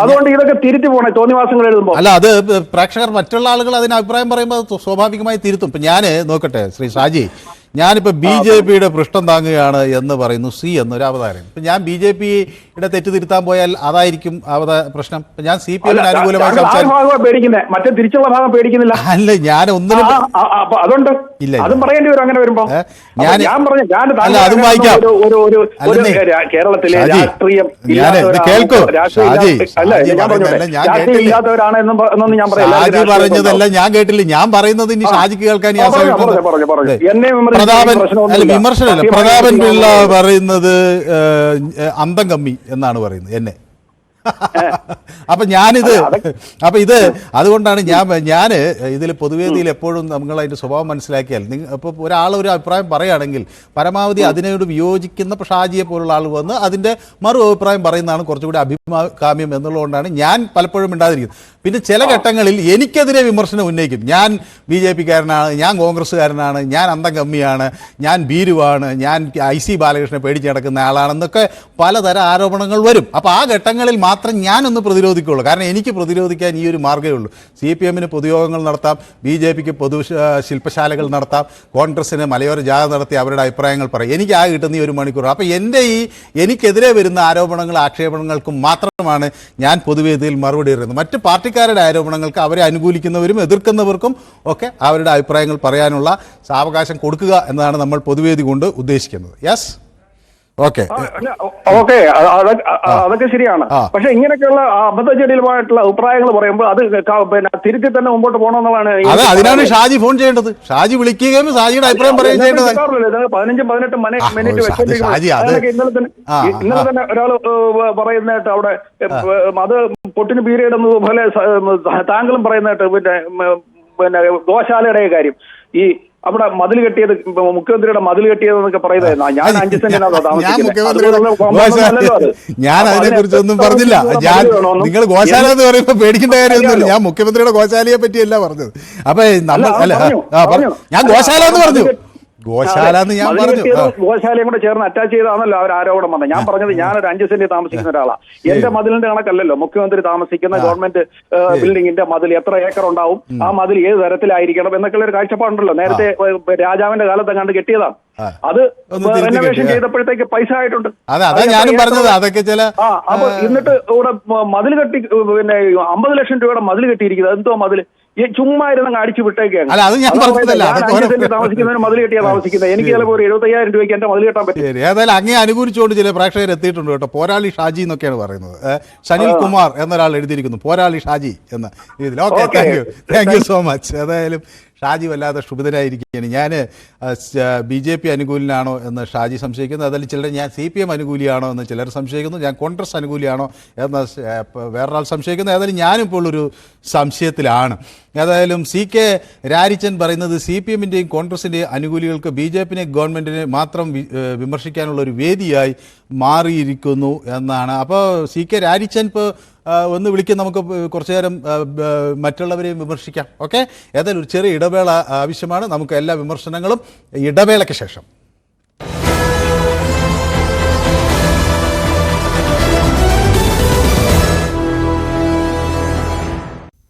അതുകൊണ്ട് ഇതൊക്കെ തിരുത്തി പോണേ തോന്നിവാസങ്ങൾ എഴുതുമ്പോൾ. അല്ല, അത് പ്രേക്ഷകർ മറ്റുള്ള ആളുകൾ അതിന് അഭിപ്രായം പറയുമ്പോൾ സ്വാഭാവികമായി തിരുത്തും. ഇപ്പം ഞാൻ നോക്കട്ടെ ശ്രീ ഷാജി, ഞാനിപ്പോൾ BJP-യുടെ പൃഷ്ഠം താങ്ങുകയാണ് എന്ന് പറയുന്നു എന്നൊരു അവതാരം. ഇപ്പം ഞാൻ BJP-യുടെ തെറ്റ് തിരുത്താൻ പോയാൽ അതായിരിക്കും പ്രശ്നം. ഞാൻ CPM അനുകൂലമായി മറ്റേ തിരിച്ചുള്ള ഭാഗം പേടിക്കുന്നില്ല. അല്ല, ഞാൻ ഒന്നിനും അതുകൊണ്ട് ഇല്ല, അതും പറയേണ്ടി വരും. അങ്ങനെ വരുമ്പോ അല്ല, അതും വായിക്കാം. കേരളത്തിലെ രാഷ്ട്രീയം കേൾക്കൂ ഷാജി, പറഞ്ഞതല്ല ഞാൻ കേട്ടില്ല. ഞാൻ പറയുന്നത് ഇനി ഷാജിക്ക് കേൾക്കാൻ വിമർശനമല്ല. പ്രതാപൻ പിള്ള പറയുന്നത് അന്തം കമ്മി എന്നാണ് പറയുന്നത് എന്നെ. അപ്പൊ ഇത് അതുകൊണ്ടാണ് ഞാൻ ഇതിൽ പൊതുവേദിയിൽ എപ്പോഴും നമ്മൾ അതിന്റെ സ്വഭാവം മനസ്സിലാക്കിയാൽ ഇപ്പോൾ ഒരാൾ ഒരു അഭിപ്രായം പറയുകയാണെങ്കിൽ പരമാവധി അതിനോട് വിയോജിക്കുന്ന ഷാജിയെ പോലുള്ള ആൾ വന്ന് അതിന്റെ മറു അഭിപ്രായം പറയുന്നതാണ് കുറച്ചുകൂടി അഭികാമ്യം എന്നുള്ളതുകൊണ്ടാണ് ഞാൻ പലപ്പോഴും മിണ്ടാതിരിക്കുന്നത്. പിന്നെ ചില ഘട്ടങ്ങളിൽ എനിക്കെതിരെ വിമർശനം ഉന്നയിക്കും. ഞാൻ BJP-കാരനാണ്, ഞാൻ കോൺഗ്രസ്സുകാരനാണ്, ഞാൻ അന്തം കമ്മിയാണ്, ഞാൻ ഭീരുവാണ്, ഞാൻ IC ബാലകൃഷ്ണനെ പേടിച്ച് നടക്കുന്ന ആളാണെന്നൊക്കെ പലതരം ആരോപണങ്ങൾ വരും. അപ്പോൾ ആ ഘട്ടങ്ങളിൽ മാത്രം ഞാനൊന്ന് പ്രതിരോധിക്കുള്ളൂ. കാരണം എനിക്ക് പ്രതിരോധിക്കാൻ ഈ ഒരു മാർഗ്ഗമേ ഉള്ളൂ. CPM-ന് പൊതുയോഗങ്ങൾ നടത്താം, BJP-ക്ക് പൊതു ശില്പശാലകൾ നടത്താം, കോൺഗ്രസ്സിന് മലയോര ജാഥ നടത്തി അവരുടെ അഭിപ്രായങ്ങൾ പറയും. എനിക്ക് ആ കിട്ടുന്ന ഈ 1 മണിക്കൂർ. അപ്പോൾ എനിക്കെതിരെ വരുന്ന ആരോപണങ്ങൾ ആക്ഷേപണങ്ങൾക്കും മാത്രമാണ് ഞാൻ പൊതുവേദിയിൽ മറുപടി പറയുന്നത്. മറ്റ് പാർട്ടിക്കാരുടെ ആരോപണങ്ങൾക്ക് അവരെ അനുകൂലിക്കുന്നവരും എതിർക്കുന്നവർക്കും ഒക്കെ അവരുടെ അഭിപ്രായങ്ങൾ പറയാനുള്ള സാവകാശം കൊടുക്കുക എന്നതാണ് നമ്മൾ പൊതുവേദി കൊണ്ട് ഉദ്ദേശിക്കുന്നത്. യെസ്, ഓക്കെ, അതൊക്കെ ശരിയാണ്. പക്ഷെ ഇങ്ങനെയൊക്കെയുള്ള അബദ്ധജടിലമായിട്ടുള്ള അഭിപ്രായങ്ങൾ പറയുമ്പോൾ അത് പിന്നെ തിരുത്തി തന്നെ മുമ്പോട്ട് പോകണമെന്നുള്ളതാണ്. അതിനാണ് ഷാജി ഫോൺ ചെയ്യേണ്ടത്. ഷാജി വിളിക്കുകയും ഷാജിയുടെ അഭിപ്രായം പറയുകയും ചെയ്യേണ്ടത്. 15-18 മിനിറ്റ് ഇന്നലെ തന്നെ ഒരാൾ പറയുന്നതായിട്ട് അവിടെ അത് പൊട്ടിന് പീരിയഡ് പോലെ താങ്കളും പറയുന്നതായിട്ട് പിന്നെ ഗോശാലയുടെ കാര്യം ഈ അവിടെ മതിൽ കെട്ടിയത് മുഖ്യമന്ത്രിയുടെ മതിൽ കെട്ടിയതെന്നൊക്കെ പറയുന്നത് ഞാൻ 5 സെന്റിനാണോ താമസിക്കുന്നത്. ഞാൻ അതിനെ കുറിച്ചൊന്നും പറഞ്ഞില്ല. നിങ്ങൾ ഗോശാല എന്ന് പറയുമ്പോൾ പേടിക്കേണ്ട കാര്യമൊന്നുമില്ല. ഞാൻ മുഖ്യമന്ത്രിയുടെ ഗോശാലയെ പറ്റിയല്ല പറഞ്ഞത്. അപ്പൊ നമ്മൾ ഞാൻ ഗോശാല എന്ന് പറഞ്ഞു. ഗോശാല എന്ന് ഞാൻ പറഞ്ഞു. ഗോശാലയും കൂടെ ചേർന്ന് അറ്റാച്ച് ചെയ്താണല്ലോ അവർ ആരോപണം വന്നത്. ഞാൻ പറഞ്ഞത് ഞാനൊരു 5 സെന്റ് താമസിക്കുന്ന ഒരാളാണ്. എന്റെ മതിലിന്റെ കണക്കല്ലല്ലോ മുഖ്യമന്ത്രി താമസിക്കുന്ന ഗവൺമെന്റ് ബിൽഡിങ്ങിന്റെ മതിൽ എത്ര ഏക്കർ ഉണ്ടാവും, ആ മതിൽ ഏത് തരത്തിലായിരിക്കണം എന്നൊക്കെയുള്ള ഒരു കാഴ്ചപ്പാടുണ്ടല്ലോ. നേരത്തെ രാജാവിന്റെ കാലത്ത് കണ്ട് കെട്ടിയതാണ്. അത് റെനോവേഷൻ ചെയ്തപ്പോഴത്തേക്ക് പൈസ ആയിട്ടുണ്ട്. അപ്പൊ എന്നിട്ട് ഇവിടെ മതിൽ കെട്ടി പിന്നെ 50 ലക്ഷം രൂപയുടെ മതിൽ കെട്ടിയിരിക്കുന്നത്. എന്തോ മതിൽ ചുമ്മാ ഇരുന്ന് അടിച്ചു വിട്ടേക്കാണ്. താമസിക്കുന്നതിന് മതിൽ കെട്ടിയാ താമസിക്കുന്നത്. എനിക്ക് ചിലപ്പോൾ ഒരു 75,000 രൂപയ്ക്ക് എന്റെ മതിൽ കെട്ടാൻ പറ്റും. ഏതായാലും അങ്ങേ അനുകൂലിച്ചുകൊണ്ട് ചില പ്രേക്ഷകർ എത്തിയിട്ടുണ്ട് കേട്ടോ. പോരാളി ഷാജി എന്നൊക്കെയാണ് പറയുന്നത്. സനിൽ കുമാർ എന്നൊരാൾ എഴുതിയിരിക്കുന്നു പോരാളി ഷാജി എന്ന രീതിയിൽ. Okay, thank you so much. ഏതായാലും ഷാജി വല്ലാതെ ക്ഷുഭിതരായിരിക്കുകയാണ്. ഞാൻ BJP അനുകൂലിനാണോ എന്ന് ഷാജി സംശയിക്കുന്നു. അതിൽ ചിലർ ഞാൻ CPM അനുകൂലിയാണോ എന്ന് ചിലർ സംശയിക്കുന്നു. ഞാൻ കോൺഗ്രസ് അനുകൂലിയാണോ എന്ന് വേറൊരാൾ സംശയിക്കുന്നു. ഏതായാലും ഞാനിപ്പോൾ ഒരു സംശയത്തിലാണ്. ഏതായാലും CK രാരിച്ചൻ പറയുന്നത് CPM-ൻ്റെയും കോൺഗ്രസിൻ്റെയും അനുകൂലികൾക്ക് BJP-നെ ഗവൺമെൻറ്റിനെ മാത്രം വിമർശിക്കാനുള്ള ഒരു വേദിയായി മാറിയിരിക്കുന്നു എന്നാണ്. അപ്പോൾ CK രാരിച്ചൻ ഇപ്പോൾ ഒന്ന് വിളിക്കാൻ നമുക്ക് കുറച്ചു നേരം മറ്റുള്ളവരെയും വിമർശിക്കാം. ഓക്കെ, ഏതായാലും ഒരു ചെറിയ ഇടവേള ആവശ്യമാണ്. നമുക്ക് എല്ലാ വിമർശനങ്ങളും ഇടവേളയ്ക്ക് ശേഷം.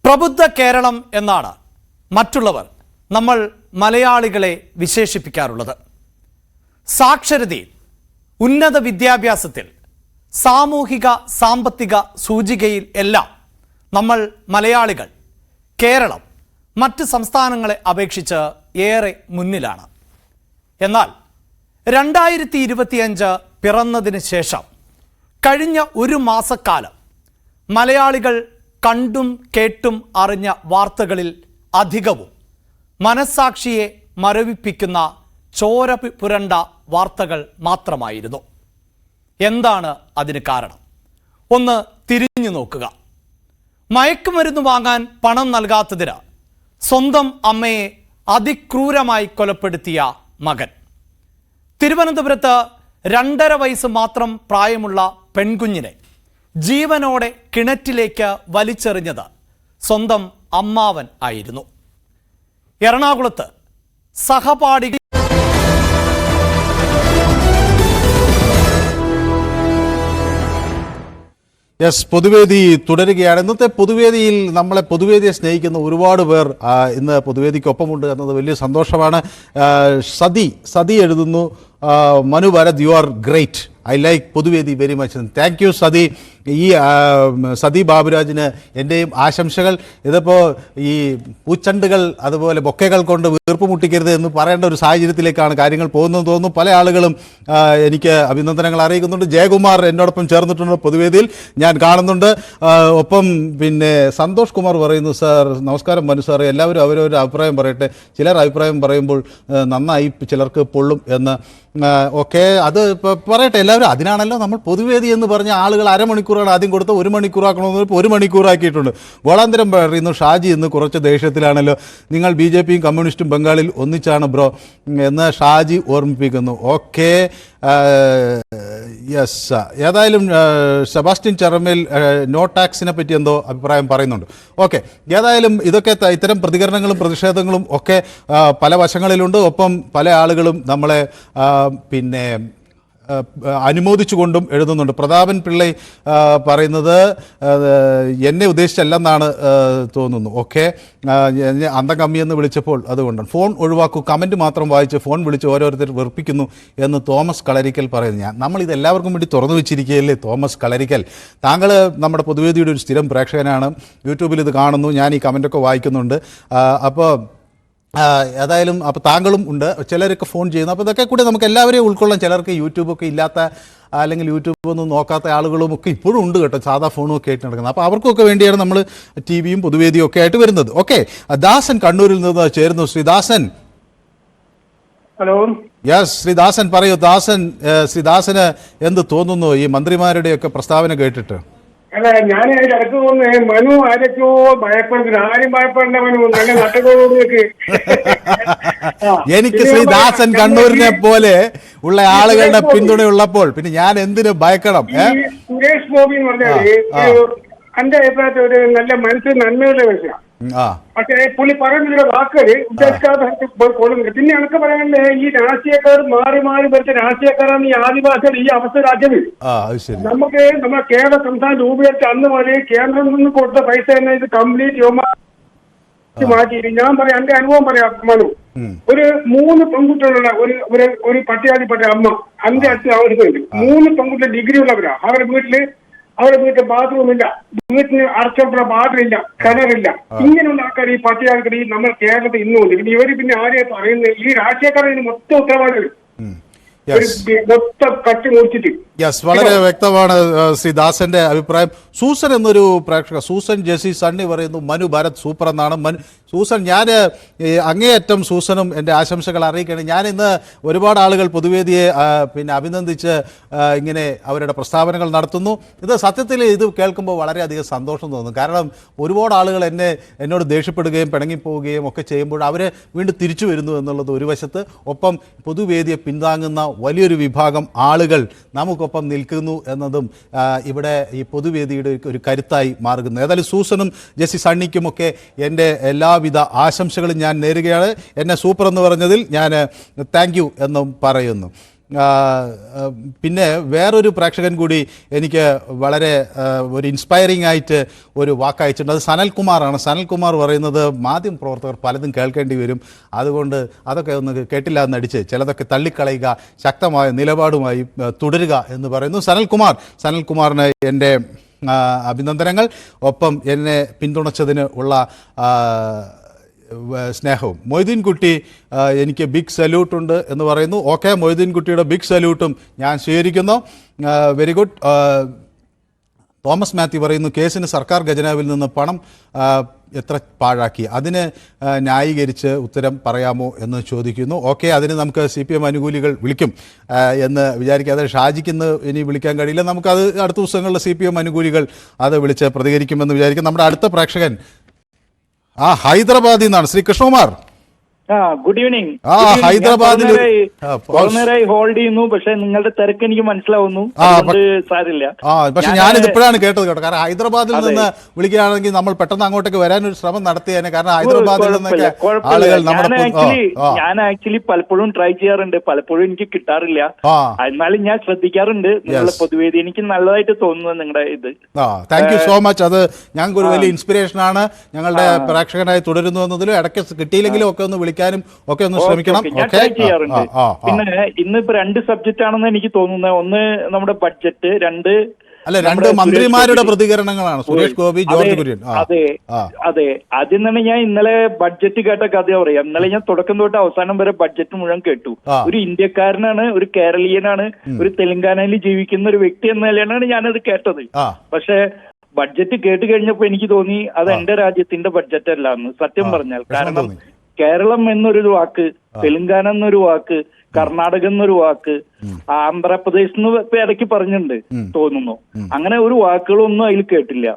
പ്രബുദ്ധ കേരളം എന്നാണ് മറ്റുള്ളവർ നമ്മൾ മലയാളികളെ വിശേഷിപ്പിക്കാറുള്ളത്. സാക്ഷരതയിൽ, ഉന്നത വിദ്യാഭ്യാസത്തിൽ, സാമൂഹിക സാമ്പത്തിക സൂചികയിൽ എല്ലാം നമ്മൾ മലയാളികൾ, കേരളം മറ്റ് സംസ്ഥാനങ്ങളെ അപേക്ഷിച്ച് ഏറെ മുന്നിലാണ്. എന്നാൽ 2025 പിറന്നതിന് ശേഷം കഴിഞ്ഞ ഒരു മാസക്കാലം മലയാളികൾ കണ്ടും കേട്ടും അറിഞ്ഞ വാർത്തകളിൽ അധികവും മനസ്സാക്ഷിയെ മരവിപ്പിക്കുന്ന ചോര പുരണ്ട വാർത്തകൾ മാത്രമായിരുന്നു. എന്താണ് അതിന് കാരണം? ഒന്ന് തിരിഞ്ഞു നോക്കുക. മയക്കുമരുന്ന് വാങ്ങാൻ പണം നൽകാത്തതിന് സ്വന്തം അമ്മയെ അതിക്രൂരമായി കൊലപ്പെടുത്തിയ മകൻ. തിരുവനന്തപുരത്ത് 2.5 വയസ്സ് മാത്രം പ്രായമുള്ള പെൺകുഞ്ഞിനെ ജീവനോടെ കിണറ്റിലേക്ക് വലിച്ചെറിഞ്ഞത് സ്വന്തം അമ്മാവൻ ആയിരുന്നു. എറണാകുളത്ത് സഹപാഠി പൊതുവേദി തുടരുകയാണ്. ഇന്നത്തെ പൊതുവേദിയിൽ നമ്മളെ പൊതുവേദിയെ സ്നേഹിക്കുന്ന ഒരുപാട് പേർ ഇന്ന് പൊതുവേദിക്കൊപ്പമുണ്ട് എന്നത് വലിയ സന്തോഷമാണ്. സതി എഴുതുന്നു, Manu Bharath, you are great, I like പൊതുവേദി very much. Thank you Sathi. ഈ സതി ബാബുരാജിന് എൻ്റെയും ആശംസകൾ. ഇതിപ്പോൾ ഈ പൂച്ചണ്ടുകൾ അതുപോലെ ബൊക്കകൾ കൊണ്ട് വീർപ്പ് മുട്ടിക്കരുത് എന്ന് പറയേണ്ട ഒരു സാഹചര്യത്തിലേക്കാണ് കാര്യങ്ങൾ പോകുന്നതെന്ന് തോന്നുന്നു. പല ആളുകളും എനിക്ക് അഭിനന്ദനങ്ങൾ അറിയിക്കുന്നുണ്ട്. ജയകുമാർ എന്നോടൊപ്പം ചേർന്നിട്ടുണ്ട് പൊതുവേദിയിൽ, ഞാൻ കാണുന്നുണ്ട്. ഒപ്പം പിന്നെ സന്തോഷ് കുമാർ പറയുന്നു, സാർ നമസ്കാരം മനു സാർ, എല്ലാവരും അവരവരുടെ അഭിപ്രായം പറയട്ടെ, ചിലർ അഭിപ്രായം പറയുമ്പോൾ നന്നായി, ചിലർക്ക് പൊള്ളും എന്ന്. ഓക്കെ, അത് പറയട്ടെ എല്ലാവരും. അതിനാണല്ലോ നമ്മൾ പൊതുവേദി എന്ന് പറഞ്ഞ ആളുകൾ അരമണിക്കൂറാണ് ആദ്യം കൊടുത്ത് 1 മണിക്കൂറാക്കണമെന്ന് 1 മണിക്കൂറാക്കിയിട്ടുണ്ട്. വോളാന്തരം പറയുന്നു ഷാജി ഇന്ന് കുറച്ച് ദേഷ്യത്തിലാണല്ലോ, നിങ്ങൾ BJPയും കമ്മ്യൂണിസ്റ്റും ബംഗാളിൽ ഒന്നിച്ചാണ് ബ്രോ എന്ന് ഷാജി ഓർമ്മിപ്പിക്കുന്നു. Okay, yes. ഏതായാലും സെബാസ്റ്റ്യൻ ചെറമേൽ നോ ടാക്സിനെ പറ്റി എന്തോ അഭിപ്രായം പറയുന്നുണ്ട്. ഓക്കെ, ഏതായാലും ഇതൊക്കെ ഇത്തരം പ്രതികരണങ്ങളും പ്രതിഷേധങ്ങളും ഒക്കെ പല വശങ്ങളിലുണ്ട്. ഒപ്പം പല ആളുകളും നമ്മളെ പിന്നെ അനുമോദിച്ചുകൊണ്ടും എഴുതുന്നുണ്ട്. പ്രതാപൻ പിള്ളൈ പറയുന്നത് എന്നെ ഉദ്ദേശിച്ചല്ലെന്നാണ് തോന്നുന്നു. ഓക്കെ, അന്തം കമ്മിയെന്ന് വിളിച്ചപ്പോൾ അതുകൊണ്ടാണ്. ഫോൺ ഒഴിവാക്കൂ, കമൻറ്റ് മാത്രം വായിച്ച് ഫോൺ വിളിച്ച് ഓരോരുത്തർ വെറുപ്പിക്കുന്നു എന്ന് തോമസ് കളരിക്കൽ പറയുന്നു. നമ്മളിത് എല്ലാവർക്കും വേണ്ടി തുറന്നു വെച്ചിരിക്കുകയല്ലേ തോമസ് കളരിക്കൽ. താങ്കൾ നമ്മുടെ പൊതുവേദിയുടെ ഒരു സ്ഥിരം പ്രേക്ഷകനാണ്, യൂട്യൂബിൽ ഇത് കാണുന്നു, ഞാൻ ഈ കമൻറ്റൊക്കെ വായിക്കുന്നുണ്ട്. അപ്പോൾ ഏതായാലും അപ്പോൾ താങ്കളും ഉണ്ട്, ചിലരൊക്കെ ഫോൺ ചെയ്യുന്നു. അപ്പോൾ ഇതൊക്കെ കൂടി നമുക്ക് എല്ലാവരെയും ഉൾക്കൊള്ളാം. ചിലർക്ക് യൂട്യൂബൊക്കെ ഇല്ലാത്ത അല്ലെങ്കിൽ യൂട്യൂബൊന്നും നോക്കാത്ത ആളുകളും ഒക്കെ ഇപ്പോഴും ഉണ്ട് കേട്ടോ, സാധാ ഫോണും ഒക്കെ ആയിട്ട് നടക്കുന്നത്. അപ്പോൾ അവർക്കൊക്കെ വേണ്ടിയാണ് നമ്മൾ TV-യും പൊതുവേദിയും ഒക്കെ ആയിട്ട് വരുന്നത്. ഓക്കെ, ദാസൻ കണ്ണൂരിൽ നിന്ന് ചേരുന്നു. ശ്രീദാസൻ. ഹലോ. യെസ്, ശ്രീദാസൻ പറയൂ. ശ്രീദാസന് എന്ത് തോന്നുന്നു ഈ മന്ത്രിമാരുടെയൊക്കെ പ്രസ്താവന കേട്ടിട്ട്? അല്ല, ഞാൻ ഇടക്ക് തോന്നുന്നു മനു ആരൊക്കെയോ ഭയപ്പെടുന്നു. ആരും ഭയപ്പെടേണ്ട മനു, നല്ല നട്ടകോടിലേക്ക്. എനിക്ക് ശ്രീദാസൻ കണ്ണൂരിനെ പോലെ ഉള്ള ആളുകളുടെ പിന്തുണയുള്ളപ്പോൾ പിന്നെ ഞാൻ എന്തിനു ഭയക്കണം? സുരേഷ് ഗോപി എന്ന് പറഞ്ഞാല് എന്റെ അഭിപ്രായത്തിൽ ഒരു നല്ല മനസ്സിൽ നന്മയുള്ള മനുഷ്യനാണ്. പക്ഷേ പുള്ളി പറയുന്ന വാക്കുകൾ ഉദ്ദേശിക്കാതെ കൊള്ളുന്നില്ല. പിന്നെ എനിക്ക് പറയാനുള്ളത് ഈ രാഷ്ട്രീയക്കാർ മാറി മാറി വരുന്ന രാഷ്ട്രീയക്കാരാണ് ഈ ആദിവാസികൾ ഈ അവസ്ഥ രാജ്യത്ത്. നമുക്ക് നമ്മുടെ കേരള സംസ്ഥാനം രൂപീകരിച്ച അന്ന് മുതൽ കേന്ദ്രം നിന്ന് കൊടുത്ത പൈസ തന്നെ ഇത് കംപ്ലീറ്റ് മാറ്റിയിട്ട് ഞാൻ പറയാം, എന്റെ അനുഭവം പറയാം മനു. ഒരു 3 പെൺകുട്ടികളുള്ള ഒരു പട്ടികജാതിപ്പെട്ട അമ്മ അന്റെ അടുത്ത് അവർക്ക് 3 പെൺകുട്ടികൾ ഡിഗ്രി ഉള്ളവരാ. അവരുടെ വീട്ടിൽ ബാത്റൂം ഇല്ല, വീട്ടിന് അടച്ചുള്ള ബാത്റൂമില്ല, കിണറില്ല. ഇങ്ങനെയുള്ള ആൾക്കാർ ഈ പട്ടികജാതിക്കാർ ഈ നമ്മൾ കേരളത്തിൽ ഇന്നുണ്ട്. പിന്നെ ഇവര് പിന്നെ ആരെയാ പറയുന്നത്? ഈ രാഷ്ട്രീയക്കാരെ മൊത്തം ഉത്തരവാദികൾ മൊത്തം കട്ടി മുറിച്ചിട്ട്. വളരെ വ്യക്തമാണ് ശ്രീ ദാസന്റെ അഭിപ്രായം. സൂസൻ എന്നൊരു പ്രേക്ഷക സൂസൻ ജെസി സണ്ണി പറയുന്നു മനു ഭാരത് സൂപ്പർ എന്നാണ്. സൂസൻ, ഞാൻ അങ്ങേയറ്റം സൂസനും എൻ്റെ ആശംസകൾ അറിയിക്കുകയാണ്. ഞാൻ ഇന്ന് ഒരുപാട് ആളുകൾ പൊതുവേദിയെ അഭിനന്ദിച്ച് ഇങ്ങനെ അവരുടെ പ്രസ്താവനകൾ നടത്തുന്നു. ഇത് സത്യത്തിൽ ഇത് കേൾക്കുമ്പോൾ വളരെയധികം സന്തോഷം തോന്നുന്നു. കാരണം ഒരുപാട് ആളുകൾ എന്നോട് ദേഷ്യപ്പെടുകയും പിണങ്ങിപ്പോവുകയും ഒക്കെ ചെയ്യുമ്പോൾ അവർ വീണ്ടും തിരിച്ചു വരുന്നു എന്നുള്ളത് ഒരു വശത്ത്, ഒപ്പം പൊതുവേദിയെ പിന്താങ്ങുന്ന വലിയൊരു വിഭാഗം ആളുകൾ നമുക്കൊപ്പം നിൽക്കുന്നു എന്നതും ഇവിടെ ഈ പൊതുവേദിയുടെ ഒരു കരുത്തായി മാറുന്നു. ഏതായാലും സൂസനും ജെസി സണ്ണിക്കുമൊക്കെ എൻ്റെ എല്ലാവിധ ആശംസകളും ഞാൻ നേരുകയാണ്. എന്നെ സൂപ്പർ എന്ന് പറഞ്ഞതിൽ ഞാൻ താങ്ക് യു എന്നും പറയുന്നു. പിന്നെ വേറൊരു പ്രേക്ഷകൻ കൂടി എനിക്ക് വളരെ ഒരു ഇൻസ്പയറിംഗ് ആയിട്ട് ഒരു വാക്കയച്ചിട്ടുണ്ട്. അത് സനൽകുമാറാണ്. സനൽകുമാർ പറയുന്നത് മാധ്യമ പ്രവർത്തകർ പലതും കേൾക്കേണ്ടി വരും, അതുകൊണ്ട് അതൊക്കെ ഒന്ന് കേട്ടില്ല എന്നടിച്ച് ചിലതൊക്കെ തള്ളിക്കളയുക, ശക്തമായ നിലപാടുമായി തുടരുക എന്ന് പറയുന്നു സനൽകുമാറിന് എൻ്റെ അഭിനന്ദനങ്ങൾ. ഒപ്പം എന്നെ പിന്തുണച്ചതിന് ഉള്ള സ്നേഹവും. മൊയ്തീൻ കുട്ടി എനിക്ക് ബിഗ് സല്യൂട്ട് ഉണ്ട് എന്ന് പറയുന്നു. ഓക്കെ, മൊയ്തീൻ കുട്ടിയുടെ ബിഗ് സല്യൂട്ടും ഞാൻ സ്വീകരിക്കുന്നു. Very good. തോമസ് മാത്യു പറയുന്നു കേസിന് സർക്കാർ ഖജനാവിൽ നിന്ന് പണം എത്ര പാഴാക്കി, അതിന് ന്യായീകരിച്ച് ഉത്തരം പറയാമോ എന്ന് ചോദിക്കുന്നു. ഓക്കെ, അതിന് നമുക്ക് CPM അനുകൂലികൾ വിളിക്കും എന്ന് വിചാരിക്കാതെ ഷാജിക്കിന്ന് ഇനി വിളിക്കാൻ കഴിയില്ല. നമുക്കത് അടുത്ത ദിവസങ്ങളിൽ CPM അനുകൂലികൾ അത് വിളിച്ച് പ്രതികരിക്കുമെന്ന് വിചാരിക്കും. നമ്മുടെ അടുത്ത പ്രേക്ഷകൻ ഹൈദരാബാദിൽ നിന്നാണ് ശ്രീ കൃഷ്ണകുമാർ. Good evening. ഹൈദരാബാദിൽ നേരമായി ഹോൾഡ് ചെയ്യുന്നു, പക്ഷെ നിങ്ങളുടെ തിരക്ക് എനിക്ക് മനസ്സിലാവുന്നു, സാരില്ല. പക്ഷെ ഞാനിത് ഇപ്പോഴാണ് കേട്ടത് കേട്ടോ. കാരണം ഹൈദരാബാദിൽ നിന്ന് വിളിക്കുകയാണെങ്കിൽ നമ്മൾ പെട്ടെന്ന് അങ്ങോട്ടേക്ക് വരാനൊരു ശ്രമം നടത്തിയേനെ. കാരണം ഹൈദരാബാദിൽ നിന്നൊക്കെ ആളുകൾ ഞാൻ ആക്ച്വലി പലപ്പോഴും ട്രൈ ചെയ്യാറുണ്ട്, പലപ്പോഴും എനിക്ക് കിട്ടാറില്ല. എന്നാലും ഞാൻ ശ്രദ്ധിക്കാറുണ്ട് നിങ്ങളുടെ പൊതുവേദി. എനിക്ക് നല്ലതായിട്ട് തോന്നുന്നു നിങ്ങളുടെ ഇത്. Thank you so much. അത് ഞങ്ങൾക്ക് ഒരു വലിയ ഇൻസ്പിറേഷൻ ആണ്. ഞങ്ങളുടെ പ്രേക്ഷകനായി തുടരുന്നു എന്നതിലും ഇടയ്ക്ക് കിട്ടിയില്ലെങ്കിലും ഒക്കെ ഒന്ന് വിളിക്കാനും ഒക്കെ ഒന്ന് ശ്രമിക്കണം. ഞാൻ ട്രൈ ചെയ്യാറുണ്ട്. പിന്നെ ഇന്നിപ്പോ 2 സബ്ജക്റ്റ് ആണെന്ന് എനിക്ക് തോന്നുന്നത്. ഒന്ന് നമ്മുടെ ബഡ്ജറ്റ്, രണ്ട് മന്ത്രിമാരുടെ പ്രതികരണങ്ങളാണ്. സുരേഷ് ഗോപി, ജോർജ് കുര്യൻ. അതെ. ആദ്യം തന്നെ ഞാൻ ഇന്നലെ ബഡ്ജറ്റ് കേട്ട കഥ പറയാം. ഇന്നലെ ഞാൻ തുടക്കം തൊട്ട് അവസാനം വരെ ബഡ്ജറ്റ് മുഴുവൻ കേട്ടു. ഒരു ഇന്ത്യക്കാരനാണ്, ഒരു കേരളീയനാണ്, ഒരു തെലങ്കാനയിൽ ജീവിക്കുന്ന ഒരു വ്യക്തി എന്ന നിലയിലാണ് ഞാനത് കേട്ടത്. പക്ഷെ ബഡ്ജറ്റ് കേട്ട് കഴിഞ്ഞപ്പോ എനിക്ക് തോന്നി അത് എന്റെ രാജ്യത്തിന്റെ ബഡ്ജറ്റ് അല്ല എന്ന്, സത്യം പറഞ്ഞാൽ. കാരണം കേരളം എന്നൊരു വാക്ക്, തെലങ്കാന എന്നൊരു വാക്ക്, കർണാടക എന്നൊരു വാക്ക്, ആന്ധ്രാപ്രദേശ് എന്ന് ഇടയ്ക്ക് പറഞ്ഞിട്ടുണ്ട് തോന്നുന്നു. അങ്ങനെ ഒരു വാക്കുകളൊന്നും അതിൽ കേട്ടില്ല.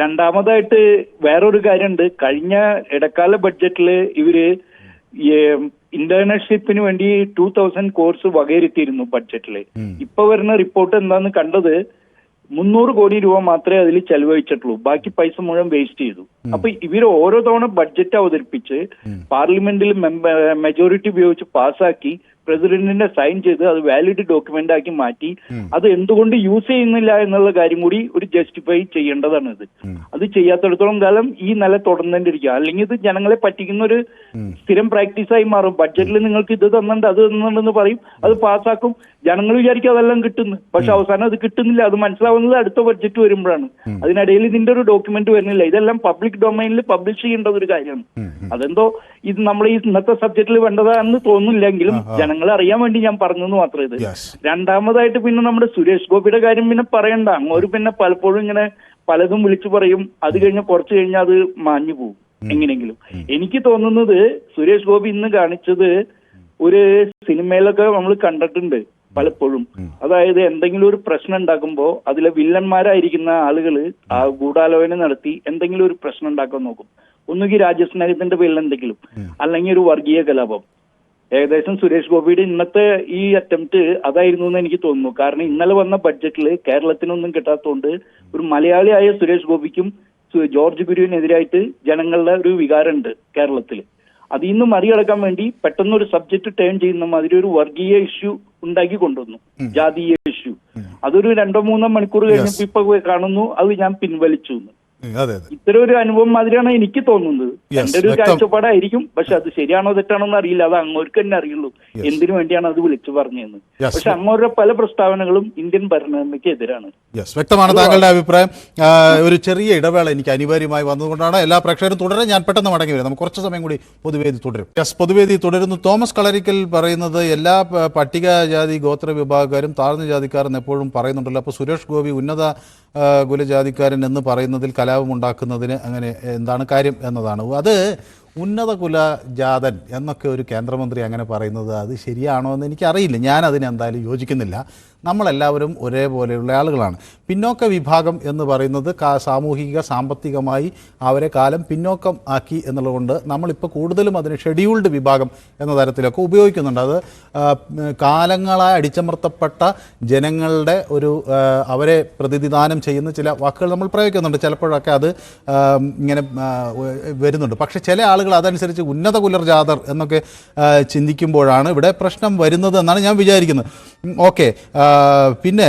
രണ്ടാമതായിട്ട് വേറൊരു കാര്യമുണ്ട്. കഴിഞ്ഞ ഇടക്കാല ബഡ്ജറ്റില് ഇവര് ഇന്റേൺഷിപ്പിന് വേണ്ടി 2000 കോഴ്സ് വകയിരുത്തിയിരുന്നു ബഡ്ജറ്റില്. ഇപ്പൊ വരുന്ന റിപ്പോർട്ട് എന്താന്ന് കണ്ടത് 300 കോടി രൂപ മാത്രമേ അതിൽ ചെലവഴിച്ചിട്ടുള്ളൂ. ബാക്കി പൈസ മുഴുവൻ വേസ്റ്റ് ചെയ്തു. അപ്പൊ ഇവർ ഓരോ തവണ ബഡ്ജറ്റ് അവതരിപ്പിച്ച് പാർലമെന്റിൽ മെജോറിറ്റി ഉപയോഗിച്ച് പാസ്സാക്കി പ്രസിഡന്റിന്റെ സൈൻ ചെയ്ത് അത് വാലിഡ് ഡോക്യുമെന്റ് ആക്കി മാറ്റി അത് എന്തുകൊണ്ട് യൂസ് ചെയ്യുന്നില്ല എന്നുള്ള കാര്യം കൂടി ഒരു ജസ്റ്റിഫൈ ചെയ്യേണ്ടതാണ്. ഇത് അത് ചെയ്യാത്തിടത്തോളം കാലം ഈ നില തുടർന്നുകൊണ്ടിരിക്കുക. അല്ലെങ്കിൽ ഇത് ജനങ്ങളെ പറ്റിക്കുന്ന ഒരു സ്ഥിരം പ്രാക്ടീസായി മാറും. ബഡ്ജറ്റിൽ നിങ്ങൾക്ക് ഇത് തന്നുണ്ട് അത് തന്നുണ്ടെന്ന് പറയും, അത് പാസ്സാക്കും, ജനങ്ങൾ വിചാരിക്കും അതെല്ലാം കിട്ടുന്നു. പക്ഷെ അവസാനം അത് കിട്ടുന്നില്ല. അത് മനസ്സിലാവുന്നത് അടുത്ത ബഡ്ജറ്റ് വരുമ്പോഴാണ്. അതിനിടയിൽ ഇതിന്റെ ഒരു ഡോക്യുമെന്റ് വരുന്നില്ല. ഇതെല്ലാം പബ്ലിക് ഡൊമൈനിൽ പബ്ലിഷ് ചെയ്യേണ്ട ഒരു കാര്യമാണ്. അതെന്തോ ഇത് നമ്മൾ ഈ ഇന്നത്തെ സബ്ജക്റ്റിൽ വേണ്ടതാണെന്ന് തോന്നുന്നില്ലെങ്കിലും ജനങ്ങളെ അറിയാൻ വേണ്ടി ഞാൻ പറഞ്ഞെന്ന് മാത്രമേ ഇത്. രണ്ടാമതായിട്ട് പിന്നെ നമ്മുടെ സുരേഷ് ഗോപിയുടെ കാര്യം പിന്നെ പറയണ്ട. അങ്ങോട്ട് പിന്നെ പലപ്പോഴും ഇങ്ങനെ പലതും വിളിച്ചു പറയും, അത് കഴിഞ്ഞ് കുറച്ച് കഴിഞ്ഞാൽ അത് മാഞ്ഞു പോകും എങ്ങനെയെങ്കിലും. എനിക്ക് തോന്നുന്നത് സുരേഷ് ഗോപി ഇന്ന് കാണിച്ചത് ഒരു സിനിമയിലൊക്കെ നമ്മൾ കണ്ടിട്ടുണ്ട് പലപ്പോഴും. അതായത് എന്തെങ്കിലും ഒരു പ്രശ്നം ഉണ്ടാക്കുമ്പോൾ അതിലെ വില്ലന്മാരായിരിക്കുന്ന ആളുകൾ ആ ഗൂഢാലോചന നടത്തി എന്തെങ്കിലും ഒരു പ്രശ്നം ഉണ്ടാക്കാൻ നോക്കും. ഒന്നുകിൽ രാജ്യസ്നേഹത്തിന്റെ പേരിൽ എന്തെങ്കിലും, അല്ലെങ്കിൽ ഒരു വർഗീയ കലാപം. ഏകദേശം സുരേഷ് ഗോപിയുടെ ഇന്നത്തെ ഈ അറ്റംപ്റ്റ് അതായിരുന്നു എന്ന് എനിക്ക് തോന്നുന്നു. കാരണം ഇന്നലെ വന്ന ബഡ്ജറ്റിൽ കേരളത്തിനൊന്നും കിട്ടാത്തതുകൊണ്ട് ഒരു മലയാളിയായ സുരേഷ് ഗോപിക്കും ജോർജ് കുര്യനെതിരായിട്ട് ജനങ്ങളുടെ ഒരു വികാരമുണ്ട് കേരളത്തിൽ. അതിൽ നിന്ന് മറികടക്കാൻ വേണ്ടി പെട്ടെന്നൊരു സബ്ജക്ട് ടേൺ ചെയ്യുന്ന മാതിരി ഒരു വർഗീയ ഇഷ്യൂ ഉണ്ടാക്കി കൊണ്ടുവന്നു, ജാതീയ ഇഷ്യൂ. അതൊരു 2-3 മണിക്കൂർ കഴിഞ്ഞപ്പോ ഇപ്പൊ കാണുന്നു അത് ഞാൻ പിൻവലിച്ചു. ഇത്തരം ഒരു അനുഭവം മാതിരിയാണ് എനിക്ക് തോന്നുന്നത്. എന്റെ ഒരു കാഴ്ചപ്പാടായിരിക്കും, പക്ഷെ അത് ശരിയാണോ തെറ്റാണോ എന്ന് അറിയില്ല. അത് അങ്ങോർക്ക് തന്നെ അറിയുള്ളൂ എന്തിനു വേണ്ടിയാണ് അത് വിളിച്ചു പറഞ്ഞതെന്ന്. പക്ഷെ അങ്ങോരുടെ പല പ്രസ്താവനകളും ഇന്ത്യൻ ഭരണഘടനയ്ക്ക് എതിരാണ്. വ്യക്തമാണ് താങ്കളുടെ അഭിപ്രായം. ഒരു ചെറിയ ഇടവേള എനിക്ക് അനിവാര്യമായി വന്നതുകൊണ്ടാണ്. എല്ലാ പ്രേക്ഷകരും തുടരാൻ ഞാൻ പെട്ടെന്ന് മടങ്ങി വരും. നമുക്ക് കുറച്ച് സമയം കൂടി പൊതുവേദി തുടരും. പൊതുവേദി തുടരുന്നു. തോമസ് കളരിക്കൽ പറയുന്നത് എല്ലാ പട്ടികജാതി ഗോത്ര വിഭാഗക്കാരും താഴ്ന്ന ജാതിക്കാരെന്ന് എപ്പോഴും പറയുന്നുണ്ടല്ലോ. അപ്പോൾ സുരേഷ് ഗോപി ഉന്നത കുലജാതിക്കാരൻ എന്ന് പറയുന്നതിൽ കലാപമുണ്ടാക്കുന്നതിന് അങ്ങനെ എന്താണ് കാര്യം എന്നതാണ്. അത് ഉന്നത കുലജാതൻ എന്നൊക്കെ ഒരു കേന്ദ്രമന്ത്രി അങ്ങനെ പറയുന്നത് അത് ശരിയാണോ എന്ന് എനിക്കറിയില്ല. ഞാൻ അതിനെന്തായാലും യോജിക്കുന്നില്ല. നമ്മളെല്ലാവരും ഒരേപോലെയുള്ള ആളുകളാണ്. പിന്നോക്ക വിഭാഗം എന്ന് പറയുന്നത് സാമൂഹിക സാമ്പത്തികമായി അവരെ കാലം പിന്നോക്കം ആക്കി എന്നുള്ളതുകൊണ്ട് നമ്മളിപ്പോൾ കൂടുതലും അതിന് ഷെഡ്യൂൾഡ് വിഭാഗം എന്ന തരത്തിലൊക്കെ ഉപയോഗിക്കുന്നുണ്ട്. അത് കാലങ്ങളായി അടിച്ചമർത്തപ്പെട്ട ജനങ്ങളുടെ ഒരു അവരെ പ്രതിനിധാനം ചെയ്യുന്ന ചില വാക്കുകൾ നമ്മൾ പ്രയോഗിക്കുന്നുണ്ട്. ചിലപ്പോഴൊക്കെ അത് ഇങ്ങനെ വരുന്നുണ്ട്. പക്ഷേ ചില ആളുകൾ അതനുസരിച്ച് ഉന്നത കുലജാതർ എന്നൊക്കെ ചിന്തിക്കുമ്പോഴാണ് ഇവിടെ പ്രശ്നം വരുന്നത് എന്നാണ് ഞാൻ വിചാരിക്കുന്നത്. ഓക്കെ. പിന്നെ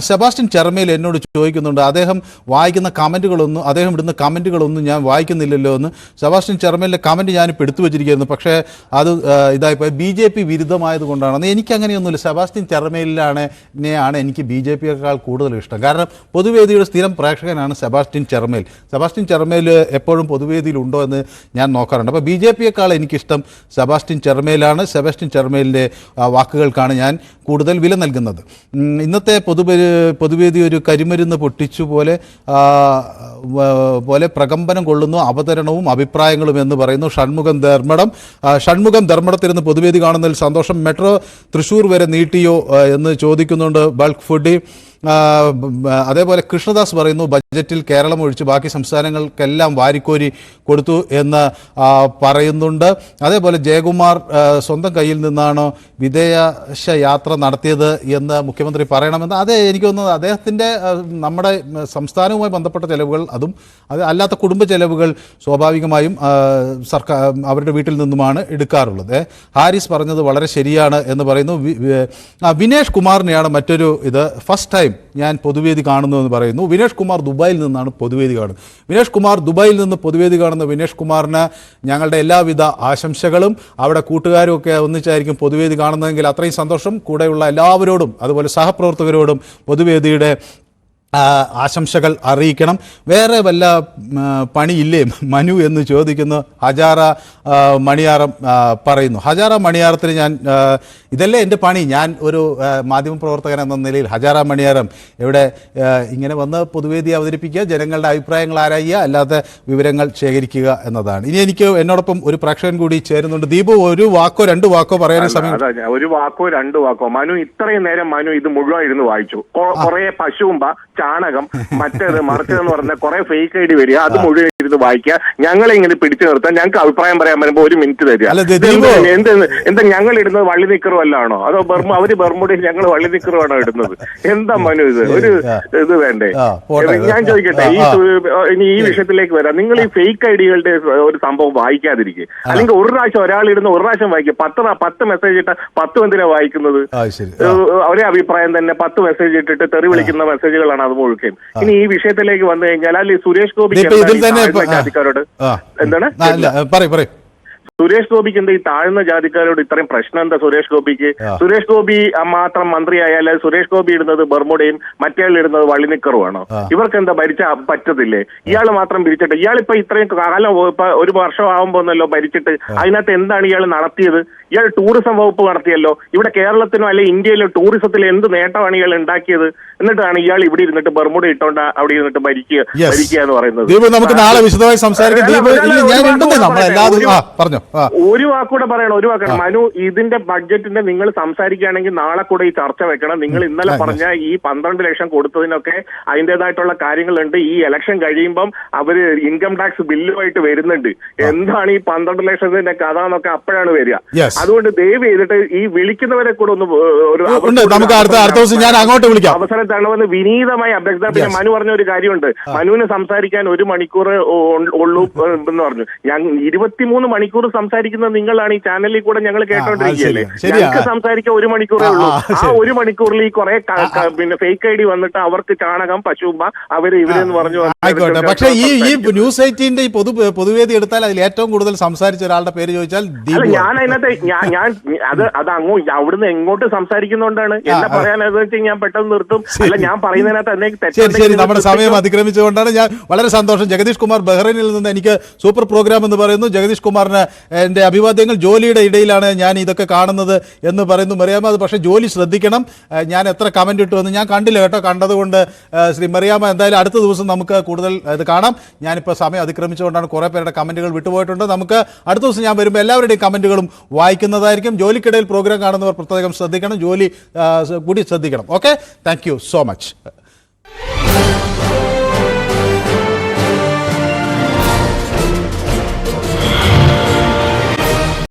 സെബാസ്റ്റ്യൻ ചെർമേൽ എന്നോട് ചോദിക്കുന്നുണ്ട്, അദ്ദേഹം വായിക്കുന്ന കമൻറ്റുകളൊന്നും അദ്ദേഹം ഇടുന്ന കമൻറ്റുകളൊന്നും ഞാൻ വായിക്കുന്നില്ലല്ലോ എന്ന്. സെബാസ്റ്റ്യൻ ചെർമേലിൻ്റെ കമൻറ്റ് ഞാനിപ്പോൾ എടുത്തു വെച്ചിരിക്കുന്നു. പക്ഷേ അത് ഇതായിപ്പോൾ BJP വിരുദ്ധമായതുകൊണ്ടാണെന്ന്. എനിക്കങ്ങനെയൊന്നുമില്ല. സെബാസ്റ്റ്യൻ ചെർമേലിലാണ് എനിക്ക് BJPയേക്കാൾ കൂടുതൽ ഇഷ്ടം. കാരണം പൊതുവേദിയുടെ സ്ഥിരം പ്രേക്ഷകനാണ് സെബാസ്റ്റ്യൻ ചെർമേൽ. സെബാസ്റ്റ്യൻ ചെർമേൽ എപ്പോഴും പൊതുവേദിയിലുണ്ടോ എന്ന് ഞാൻ നോക്കാറുണ്ട്. അപ്പോൾ BJPയേക്കാൾ എനിക്കിഷ്ടം സെബാസ്റ്റ്യൻ ചെർമേലാണ്. സെബാസ്റ്റ്യൻ ചെർമേലിൻ്റെ വാക്കുകൾക്കാണ് ഞാൻ കൂടുതൽ വില നൽകുന്നത്. ഇന്നത്തെ പൊതുവേദി ഒരു കരിമരുന്ന് പൊട്ടിച്ചു പോലെ പ്രകമ്പനം കൊള്ളുന്നു അവതരണവും അഭിപ്രായങ്ങളും എന്ന് പറയുന്നു ഷൺമുഖം ധർമ്മടത്തിരുന്ന് പൊതുവേദി കാണുന്നതിൽ സന്തോഷം. മെട്രോ തൃശ്ശൂർ വരെ നീട്ടിയോ എന്ന് ചോദിക്കുന്നുണ്ട് ബൾക്ക് ഫുഡി. അതേപോലെ കൃഷ്ണദാസ് പറയുന്നു ബജറ്റിൽ കേരളം ഒഴിച്ച് ബാക്കി സംസ്ഥാനങ്ങൾക്കെല്ലാം വാരിക്കോരി കൊടുത്തു എന്ന് പറയുന്നുണ്ട്. അതേപോലെ ജയകുമാർ സ്വന്തം കയ്യിൽ നിന്നാണോ വിദേശ യാത്ര നടത്തിയത് എന്ന് മുഖ്യമന്ത്രി പറയണമെന്ന്. അത് എനിക്ക് തോന്നുന്നത് അദ്ദേഹത്തിൻ്റെ നമ്മുടെ സംസ്ഥാനവുമായി ബന്ധപ്പെട്ട ചെലവുകൾ, അതും അത് അല്ലാത്ത കുടുംബ ചെലവുകൾ സ്വാഭാവികമായും സർക്കാർ അവരുടെ വീട്ടിൽ നിന്നുമാണ് എടുക്കാറുള്ളത്. ഹാരിസ് പറഞ്ഞത് വളരെ ശരിയാണ് എന്ന് പറയുന്നു. വിനേഷ് കുമാറിനെയാണ് മറ്റൊരു ഫസ്റ്റ് ടൈം ഞാൻ പൊതുവേദി കാണുന്നു എന്ന് പറയുന്നു. വിനേഷ് കുമാർ ദുബായിൽ നിന്നാണ് പൊതുവേദി കാണുന്നത്. ദുബായിൽ നിന്ന് പൊതുവേദി കാണുന്ന വിനേഷ് കുമാറിന് ഞങ്ങളുടെ എല്ലാവിധ ആശംസകളും. അവിടെ കൂട്ടുകാരും ഒക്കെ ഒന്നിച്ചായിരിക്കും പൊതുവേദി കാണുന്നതെങ്കിൽ അത്രയും സന്തോഷം. കൂടെയുള്ള എല്ലാവരോടും അതുപോലെ സഹപ്രവർത്തകരോടും പൊതുവേദിയുടെ ആശംസകൾ അറിയിക്കണം. വേറെ വല്ല പണിയില്ലേ മനു എന്ന് ചോദിക്കുന്നു ഹജാറ മണിയാറം പറയുന്നു. ഹജാറ മണിയാറത്തിന് ഞാൻ ഇതല്ലേ എൻ്റെ പണി. ഞാൻ ഒരു മാധ്യമപ്രവർത്തകൻ എന്ന നിലയിൽ ഹജാറ മണിയാറം ഇവിടെ ഇങ്ങനെ വന്ന് പൊതുവേദി അവതരിപ്പിക്കുക, ജനങ്ങളുടെ അഭിപ്രായങ്ങൾ ആരായുക, അല്ലാത്ത വിവരങ്ങൾ ശേഖരിക്കുക എന്നതാണ്. ഇനി എനിക്ക് എന്നോടൊപ്പം ഒരു പ്രേക്ഷകൻ കൂടി ചേരുന്നുണ്ട്. ദീപു, ഒരു വാക്കോ 2 വാക്കോ പറയാൻ സമയം. ഒരു വാക്കോ 2 വാക്കോ. മനു ഇത്രയും നേരം ഇത് മുഴുവൻ ഇരുന്ന് വായിച്ചു. കുറെ പശുവുമ്പ ചാണകം മറ്റേത് മറിച്ചതെന്ന് പറഞ്ഞ കുറെ ഫേക്ക് ഐഡി വരിക, അത് മുഴുവൻ ഇരുന്ന് വായിക്കുക. ഞങ്ങളെ ഇങ്ങനെ പിടിച്ചു നിർത്താൻ, ഞങ്ങൾക്ക് അഭിപ്രായം പറയാൻ വരുമ്പോ 1 മിനിറ്റ് തരിക. എന്താ ഞങ്ങൾ ഇടുന്നത് വള്ളി നിക്കറും അല്ലാണോ? അതോ അവര് ബർമുടയിൽ ഞങ്ങൾ വള്ളി നിക്കറുമാണോ ഇടുന്നത്? എന്താ മനു ഇത്? ഒരു ഇത് വേണ്ടേ? ഞാൻ ചോദിക്കട്ടെ, ഇനി ഈ വിഷയത്തിലേക്ക് വരാം. നിങ്ങൾ ഈ ഫേക്ക് ഐഡികളുടെ ഒരു സംഭവം വായിക്കാതിരിക്കുക. അല്ലെങ്കിൽ ഒരു പ്രാവശ്യം ഒരാൾ ഇടുന്ന ഒരു പ്രാവശ്യം വായിക്കുക. 10 മെസ്സേജ് ഇട്ട 10 എന്തിനാ വായിക്കുന്നത്? ഒരേ അഭിപ്രായം തന്നെ 10 മെസ്സേജ് ഇട്ടിട്ട് തെറി വിളിക്കുന്ന മെസ്സേജുകളാണ് അത് മുഴുവൻ. ഇനി ഈ വിഷയത്തിലേക്ക് വന്നു കഴിഞ്ഞാൽ അല്ലെ സുരേഷ് ഗോപി ജാതിക്കാരോട് എന്താണ് സുരേഷ് ഗോപിക്ക് എന്താ ഈ താഴ്ന്ന ജാതിക്കാരോട് ഇത്രയും പ്രശ്നം? എന്താ സുരേഷ് ഗോപിക്ക്? സുരേഷ് ഗോപി മാത്രം മന്ത്രിയായാൽ സുരേഷ് ഗോപി ഇടുന്നത് ബർമുടയും മറ്റേ ഇടുന്നത് വള്ളിനിക്കറുമാണോ? ഇവർക്ക് എന്താ ഭരിച്ച പറ്റത്തില്ലേ? ഇയാൾ മാത്രം ഭരിച്ചിട്ട് ഇയാളിപ്പോ ഇത്രയും കാലം ഇപ്പൊ 1 വർഷം ആകുമ്പോന്നല്ലോ ഭരിച്ചിട്ട് അതിനകത്ത് എന്താണ് ഇയാൾ നടത്തിയത്? ഇയാൾ ടൂറിസം വകുപ്പ് നടത്തിയല്ലോ. ഇവിടെ കേരളത്തിനോ അല്ലെ ഇന്ത്യയിലോ ടൂറിസത്തിൽ എന്ത് നേട്ടമാണ് ഇയാൾ ഉണ്ടാക്കിയത്? എന്നിട്ടാണ് ഇയാൾ ഇവിടെ ഇരുന്നിട്ട് ബർമുട ഇട്ടോണ്ട് അവിടെ ഇരുന്നിട്ട് ഭരിക്കുക എന്ന് പറയുന്നത്. നമുക്ക് നാളെ വിശദമായി സംസാരിക്കാം. ഒരു വാക്കൂടെ പറയണം, ഒരു വാക്കാണ് മനു. ഇതിന്റെ ബഡ്ജറ്റിന്റെ നിങ്ങൾ സംസാരിക്കുകയാണെങ്കിൽ നാളെ കൂടെ ഈ ചർച്ച വെക്കണം. നിങ്ങൾ ഇന്നലെ പറഞ്ഞ ഈ 12 ലക്ഷം കൊടുത്തതിനൊക്കെ അതിന്റേതായിട്ടുള്ള കാര്യങ്ങളുണ്ട്. ഈ ഇലക്ഷൻ കഴിയുമ്പം അവര് ഇൻകം ടാക്സ് ബില്ലുമായിട്ട് വരുന്നുണ്ട്. എന്താണ് ഈ 12 ലക്ഷത്തിന്റെ കഥ എന്നൊക്കെ അപ്പോഴാണ് വരിക. അതുകൊണ്ട് ദയവ് ചെയ്തിട്ട് ഈ വിളിക്കുന്നവരെ കൂടെ ഒന്ന് നമുക്ക് അടുത്ത ദിവസം ഞാൻ അങ്ങോട്ട് വിളിക്കാം. അവസരം തരണമെന്ന് വിനീതമായി അഭ്യർത്ഥന. പിന്നെ മനു പറഞ്ഞ ഒരു കാര്യമുണ്ട്, മനുവിന് സംസാരിക്കാൻ 1 മണിക്കൂർ ഉള്ളൂ എന്ന് പറഞ്ഞു. ഞാൻ 23 മണിക്കൂർ സംസാരിക്കുന്നത് നിങ്ങളാണ് ഈ ചാനലിൽ കൂടെ ഞങ്ങൾ കേട്ടോണ്ടിരിക്കുകയല്ലേ. ഞങ്ങൾക്ക് സംസാരിക്കാൻ 1 മണിക്കൂറേ ഉള്ളൂ. ആ 1 മണിക്കൂറിൽ ഈ കുറെ പിന്നെ ഫേക്ക് ഐഡി വന്നിട്ട് അവർക്ക് ചാണകം പശുമ്പ അവര് ഇവരെന്ന് പറഞ്ഞു. ആയിക്കോട്ടെ, പക്ഷേ ഈ ന്യൂസ് 18 ഈ പൊതുവേദി എടുത്താൽ അതിൽ ഏറ്റവും കൂടുതൽ സംസാരിച്ച ഒരാളുടെ പേര് ചോദിച്ചാൽ ഞാൻ അതിനകത്ത് ഞാൻ അത് അവിടുന്ന് എങ്ങോട്ട് സംസാരിക്കുന്നോണ്ടാണ് എന്നെ പറയാനെന്ന് വെച്ചാൽ ഞാൻ പെട്ടെന്ന് നിർത്തും. അല്ല, ഞാൻ പറയുന്നതിനകത്ത് ശരി, നമ്മുടെ സമയം അതിക്രമിച്ചുകൊണ്ടാണ്. ഞാൻ വളരെ സന്തോഷം. ജഗദീഷ് കുമാർ ബഹ്റൈനിൽ നിന്ന് എനിക്ക് സൂപ്പർ പ്രോഗ്രാം എന്ന് പറയുന്നു. ജഗദീഷ് കുമാറിന് എന്റെ അഭിവാദ്യങ്ങൾ. ജോലിയുടെ ഇടയിലാണ് ഞാൻ ഇതൊക്കെ കാണുന്നത് എന്ന് പറയുന്നു മറിയാമ്മ. അത് പക്ഷേ ജോലി ശ്രദ്ധിക്കണം. ഞാൻ എത്ര കമന്റ് ഇട്ടു എന്ന് ഞാൻ കണ്ടില്ല കേട്ടോ. കണ്ടതുകൊണ്ട് ശ്രീ മറിയാമ്മ എന്തായാലും അടുത്ത ദിവസം നമുക്ക് കൂടുതൽ ഇത് കാണാം. ഞാനിപ്പോൾ സമയം അതിക്രമിച്ചുകൊണ്ടാണ് കുറേ പേരുടെ കമന്റുകൾ വിട്ടുപോയിട്ടുണ്ട്. നമുക്ക് അടുത്ത ദിവസം ഞാൻ വരുമ്പോൾ എല്ലാവരുടെയും കമന്റുകളും വായിക്കുന്നതായിരിക്കും. ജോലിക്കിടയിൽ പ്രോഗ്രാം കാണുന്നവർ പ്രത്യേകം ശ്രദ്ധിക്കണം, ജോലി കൂടി ശ്രദ്ധിക്കണം. Okay, thank you so much.